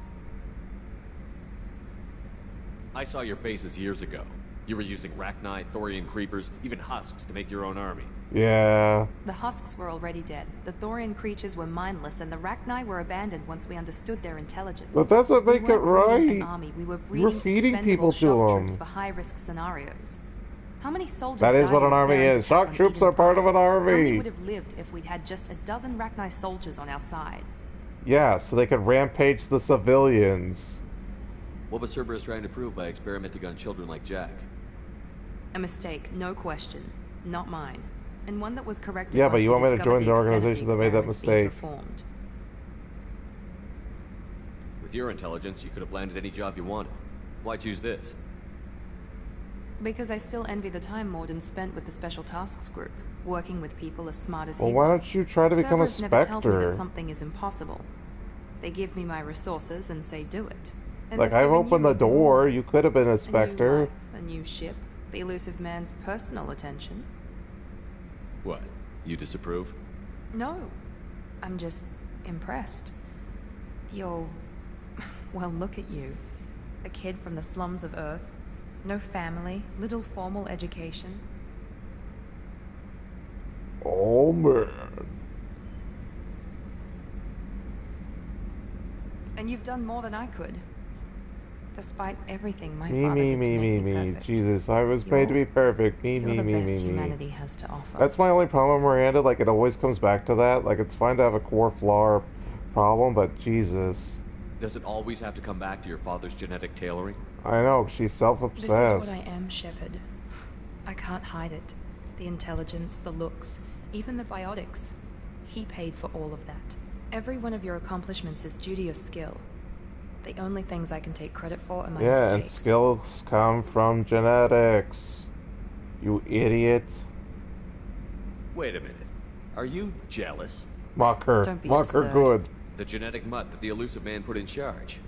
I saw your bases years ago. You were using Rachni, Thorian creepers, even husks to make your own army. Yeah. The husks were already dead. The Thorian creatures were mindless, and the Rachni were abandoned once we understood their intelligence. But that doesn't make it An right. army. We were You were breeding feeding people expendable to shock them. troops for high-risk scenarios. How many soldiers That is died what in an army Saren's is. attack Shock on troops Eden are part of an Prime? How many army. would have lived if we'd had just a dozen Rachni soldiers on our side? Yeah, so they could rampage the civilians. What was Cerberus trying to prove by experimenting on children like Jack? A mistake, no question. Not mine. And one that was corrected Yeah, once but you we want me to discovered join the extent of the organization that made that experiments being mistake. performed. With your intelligence, you could have landed any job you wanted. Why choose this? Because I still envy the time Morden spent with the Special Tasks Group, working with people as smart as Well, he why was. don't you try to become a Cerberus never tells me that Spectre? something is impossible. They give me my resources and say do it. And Like, they've I've given opened you the door. You could have been a a new Spectre. life, a new ship, the elusive man's personal attention. What? You disapprove? No, I'm just impressed. You're... well, look at you. A kid from the slums of Earth. No family, little formal education. Oh, man. And you've done more than I could. Despite everything my Me, father me, did to me, make me, me me. perfect. Jesus, I was made to be perfect. Me, You're me, the me, best me, me. humanity has to offer. That's my only problem, Miranda. Like, it always comes back to that. Like, it's fine to have a core flaw or problem, but Jesus. Does it always have to come back to your father's genetic tailoring? I know, she's This self-obsessed. is what I am, Shepard. I can't hide it. The intelligence, the looks, even the biotics. He paid for all of that. Every one of your accomplishments is due to your skill. The only things I can take credit for are my Yeah, and mistakes. skills come from genetics. You idiot. Wait a minute. Are you jealous? Mock her. Don't be Mock her absurd. good. The genetic mutt that the elusive man put in charge.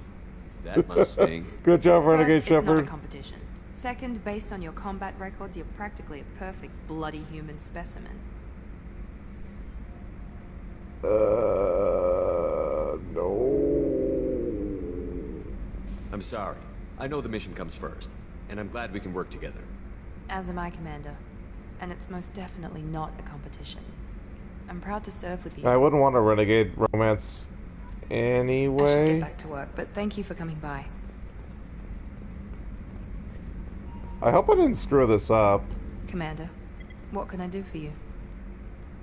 That must sting. Good job, First, Renegade it's not a Shepard. competition. Second, based on your combat records, you're practically a perfect bloody human specimen. No. I'm sorry. I know the mission comes first, and I'm glad we can work together. As am I, Commander. And it's most definitely not a competition. I'm proud to serve with you. I wouldn't want a renegade romance I anyway. should get back to work, but thank you for coming by. I hope I didn't screw this up. Commander, what can I do for you?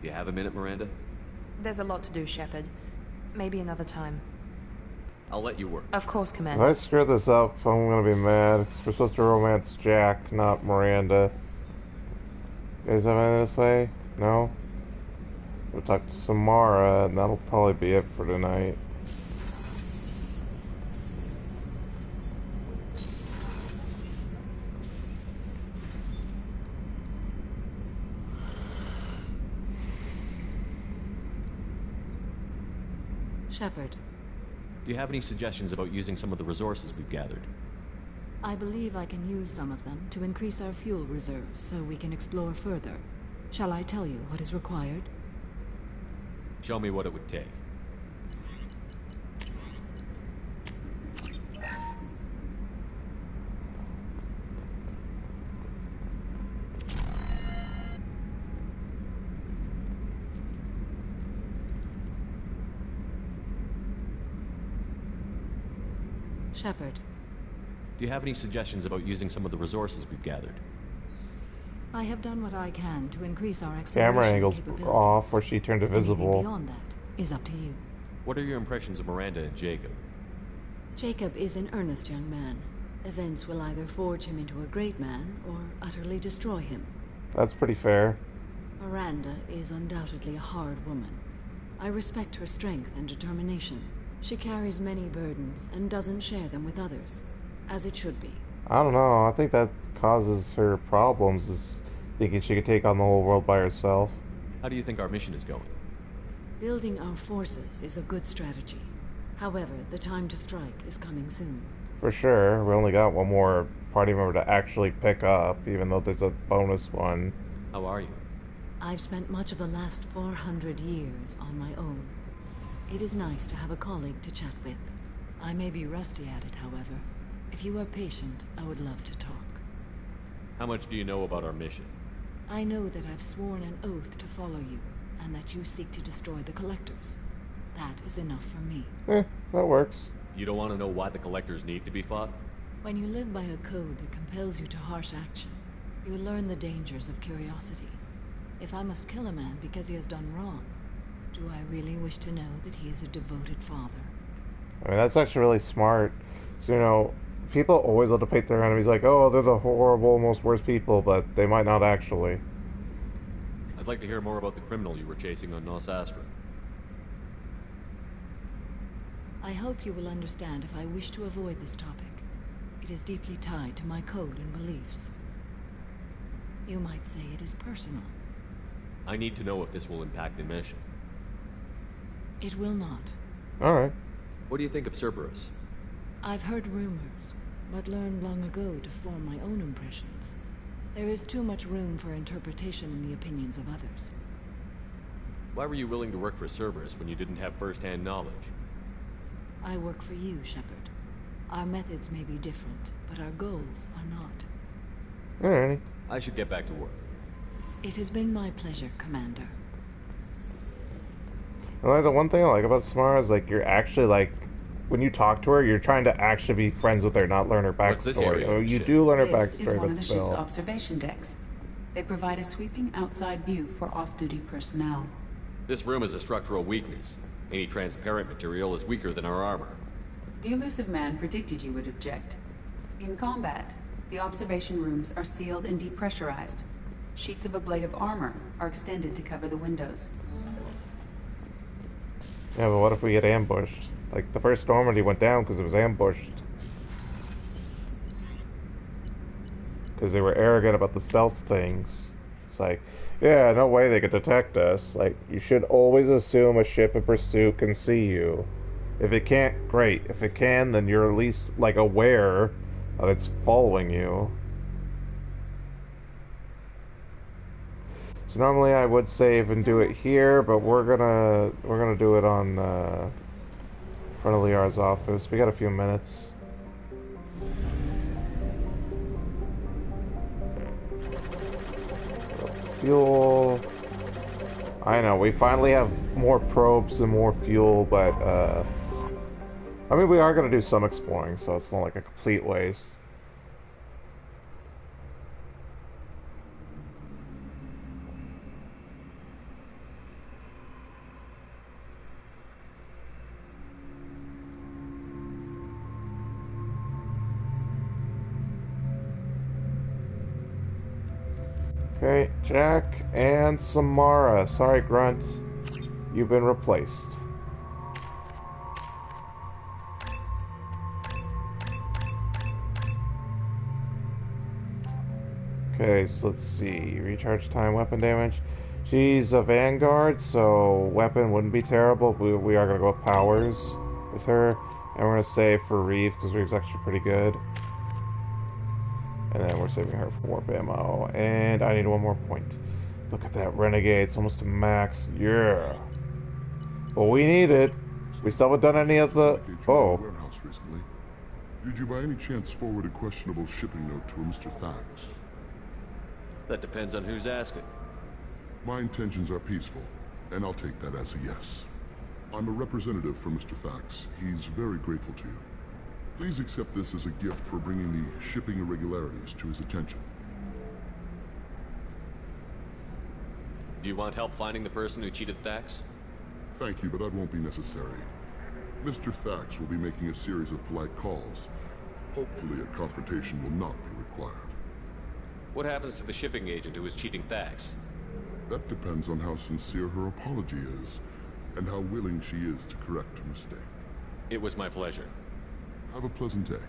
You have a minute, Miranda? There's a lot to do, Shepard. Maybe another time. I'll let you work. Of course, If Commander. I screw this up, I'm gonna be mad. 'Cause we're supposed to romance Jack, not Miranda. You guys have anything to say? No? We'll talk to Samara, and that'll probably be it for tonight. Shepard, Do you have any suggestions about using some of the resources we've gathered? I believe I can use some of them to increase our fuel reserves so we can explore further. Shall I tell you what is required? Show me what it would take. Shepard, Do you have any suggestions about using some of the resources we've gathered? I have done what I can to increase our exploration Camera angles capabilities. off where she turned Anything invisible. beyond that is up to you. What are your impressions of Miranda and Jacob? Jacob is an earnest young man. Events will either forge him into a great man or utterly destroy him. That's pretty fair. Miranda is undoubtedly a hard woman. I respect her strength and determination. She carries many burdens and doesn't share them with others, as it should be. I don't know. I think that causes her problems, is thinking she could take on the whole world by herself. How do you think our mission is going? Building our forces is a good strategy. However, the time to strike is coming soon. For sure. We only got one more party member to actually pick up, even though there's a bonus one. How are you? I've spent much of the last 400 years on my own. It is nice to have a colleague to chat with. I may be rusty at it, however. If you are patient, I would love to talk. How much do you know about our mission? I know that I've sworn an oath to follow you, and that you seek to destroy the Collectors. That is enough for me. That works. You don't want to know why the Collectors need to be fought? When you live by a code that compels you to harsh action, you learn the dangers of curiosity. If I must kill a man because he has done wrong, do I really wish to know that he is a devoted father? I mean, that's actually really smart. So, you know, people always love to paint their enemies like, oh, they're the horrible, most worst people, but they might not actually. I'd like to hear more about the criminal you were chasing on Nos Astra. I hope you will understand if I wish to avoid this topic. It is deeply tied to my code and beliefs. You might say it is personal. I need to know if this will impact the mission. It will not. Alright. What do you think of Cerberus? I've heard rumors, but learned long ago to form my own impressions. There is too much room for interpretation in the opinions of others. Why were you willing to work for Cerberus when you didn't have first-hand knowledge? I work for you, Shepard. Our methods may be different, but our goals are not. Alrighty. I should get back to work. It has been my pleasure, Commander. And like, the one thing I like about Samara is, like, you're actually, like, when you talk to her, you're trying to actually be friends with her, not learn her What's this backstory. area? Oh, you Shit. do learn her This is backstory, one but of the ship's still. observation decks. They provide a sweeping outside view for off-duty personnel. This room is a structural weakness. Any transparent material is weaker than our armor. The elusive man predicted you would object. In combat, the observation rooms are sealed and depressurized. Sheets of ablative armor are extended to cover the windows. Yeah, but what if we get ambushed? Like, the first Normandy went down because it was ambushed. Because they were arrogant about the stealth things. It's like, yeah, no way they could detect us. Like, you should always assume a ship in pursuit can see you. If it can't, great. If it can, then you're at least, like, aware that it's following you. So normally I would save and do it here, but we're gonna do it on front of Liar's office. We got a few minutes. Fuel. I know, we finally have more probes and more fuel, but I mean, we are going to do some exploring, so it's not like a complete waste. Okay, Jack and Samara. Sorry, Grunt. You've been replaced. Okay, so let's see. Recharge time, weapon damage. She's a Vanguard, so weapon wouldn't be terrible. We are going to go with powers with her. And we're going to save for Reeve, because Reeve's actually pretty good. And then we're saving her for warp ammo. And I need one more point. Look at that Renegade. It's almost to max. Yeah. Well, we need it. We still haven't done any of the... Oh. Warehouse recently. Did you by any chance forward a questionable shipping note to a Mr. Thax? That depends on who's asking. My intentions are peaceful, and I'll take that as a yes. I'm a representative for Mr. Thax. He's very grateful to you. Please accept this as a gift for bringing the shipping irregularities to his attention. Do you want help finding the person who cheated Thax? Thank you, but that won't be necessary. Mr. Thax will be making a series of polite calls. Hopefully a confrontation will not be required. What happens to the shipping agent who was cheating Thax? That depends on how sincere her apology is, and how willing she is to correct her mistake. It was my pleasure. Have a pleasant day.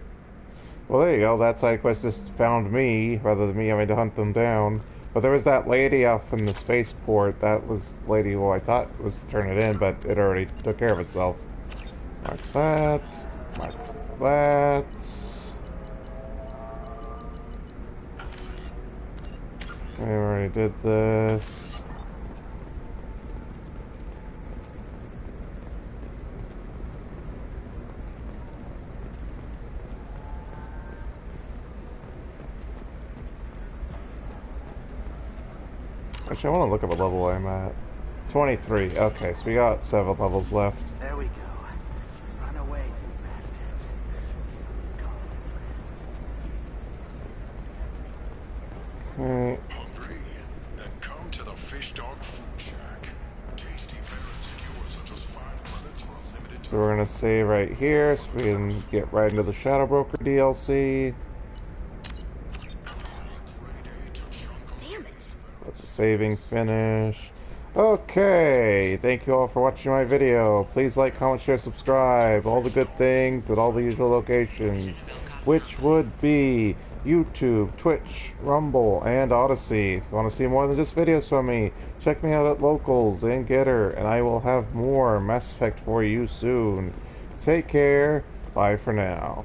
Well, there you go. That side quest just found me, rather than me having to hunt them down. But there was that lady off in the spaceport. That was the lady who I thought was to turn it in, but it already took care of itself. Mark that. Mark that. We already did this. Actually, I want to look up what level I'm at. 23. Okay, so we got 7 levels left. There we go. Run away, you bastards. Okay. Hungry? Then come to the Fish Dog Food Shack. Tasty veteran skewers are just 5 credits for a limited time. So we're gonna save right here, so we can get right into the Shadow Broker DLC. Damn it! Let the saving finish. Okay, thank you all for watching my video. Please like, comment, share, subscribe. All the good things at all the usual locations, which would be YouTube, Twitch, Rumble, and Odyssey. If you want to see more than just videos from me, check me out at Locals and Getter, and I will have more Mass Effect for you soon. Take care. Bye for now.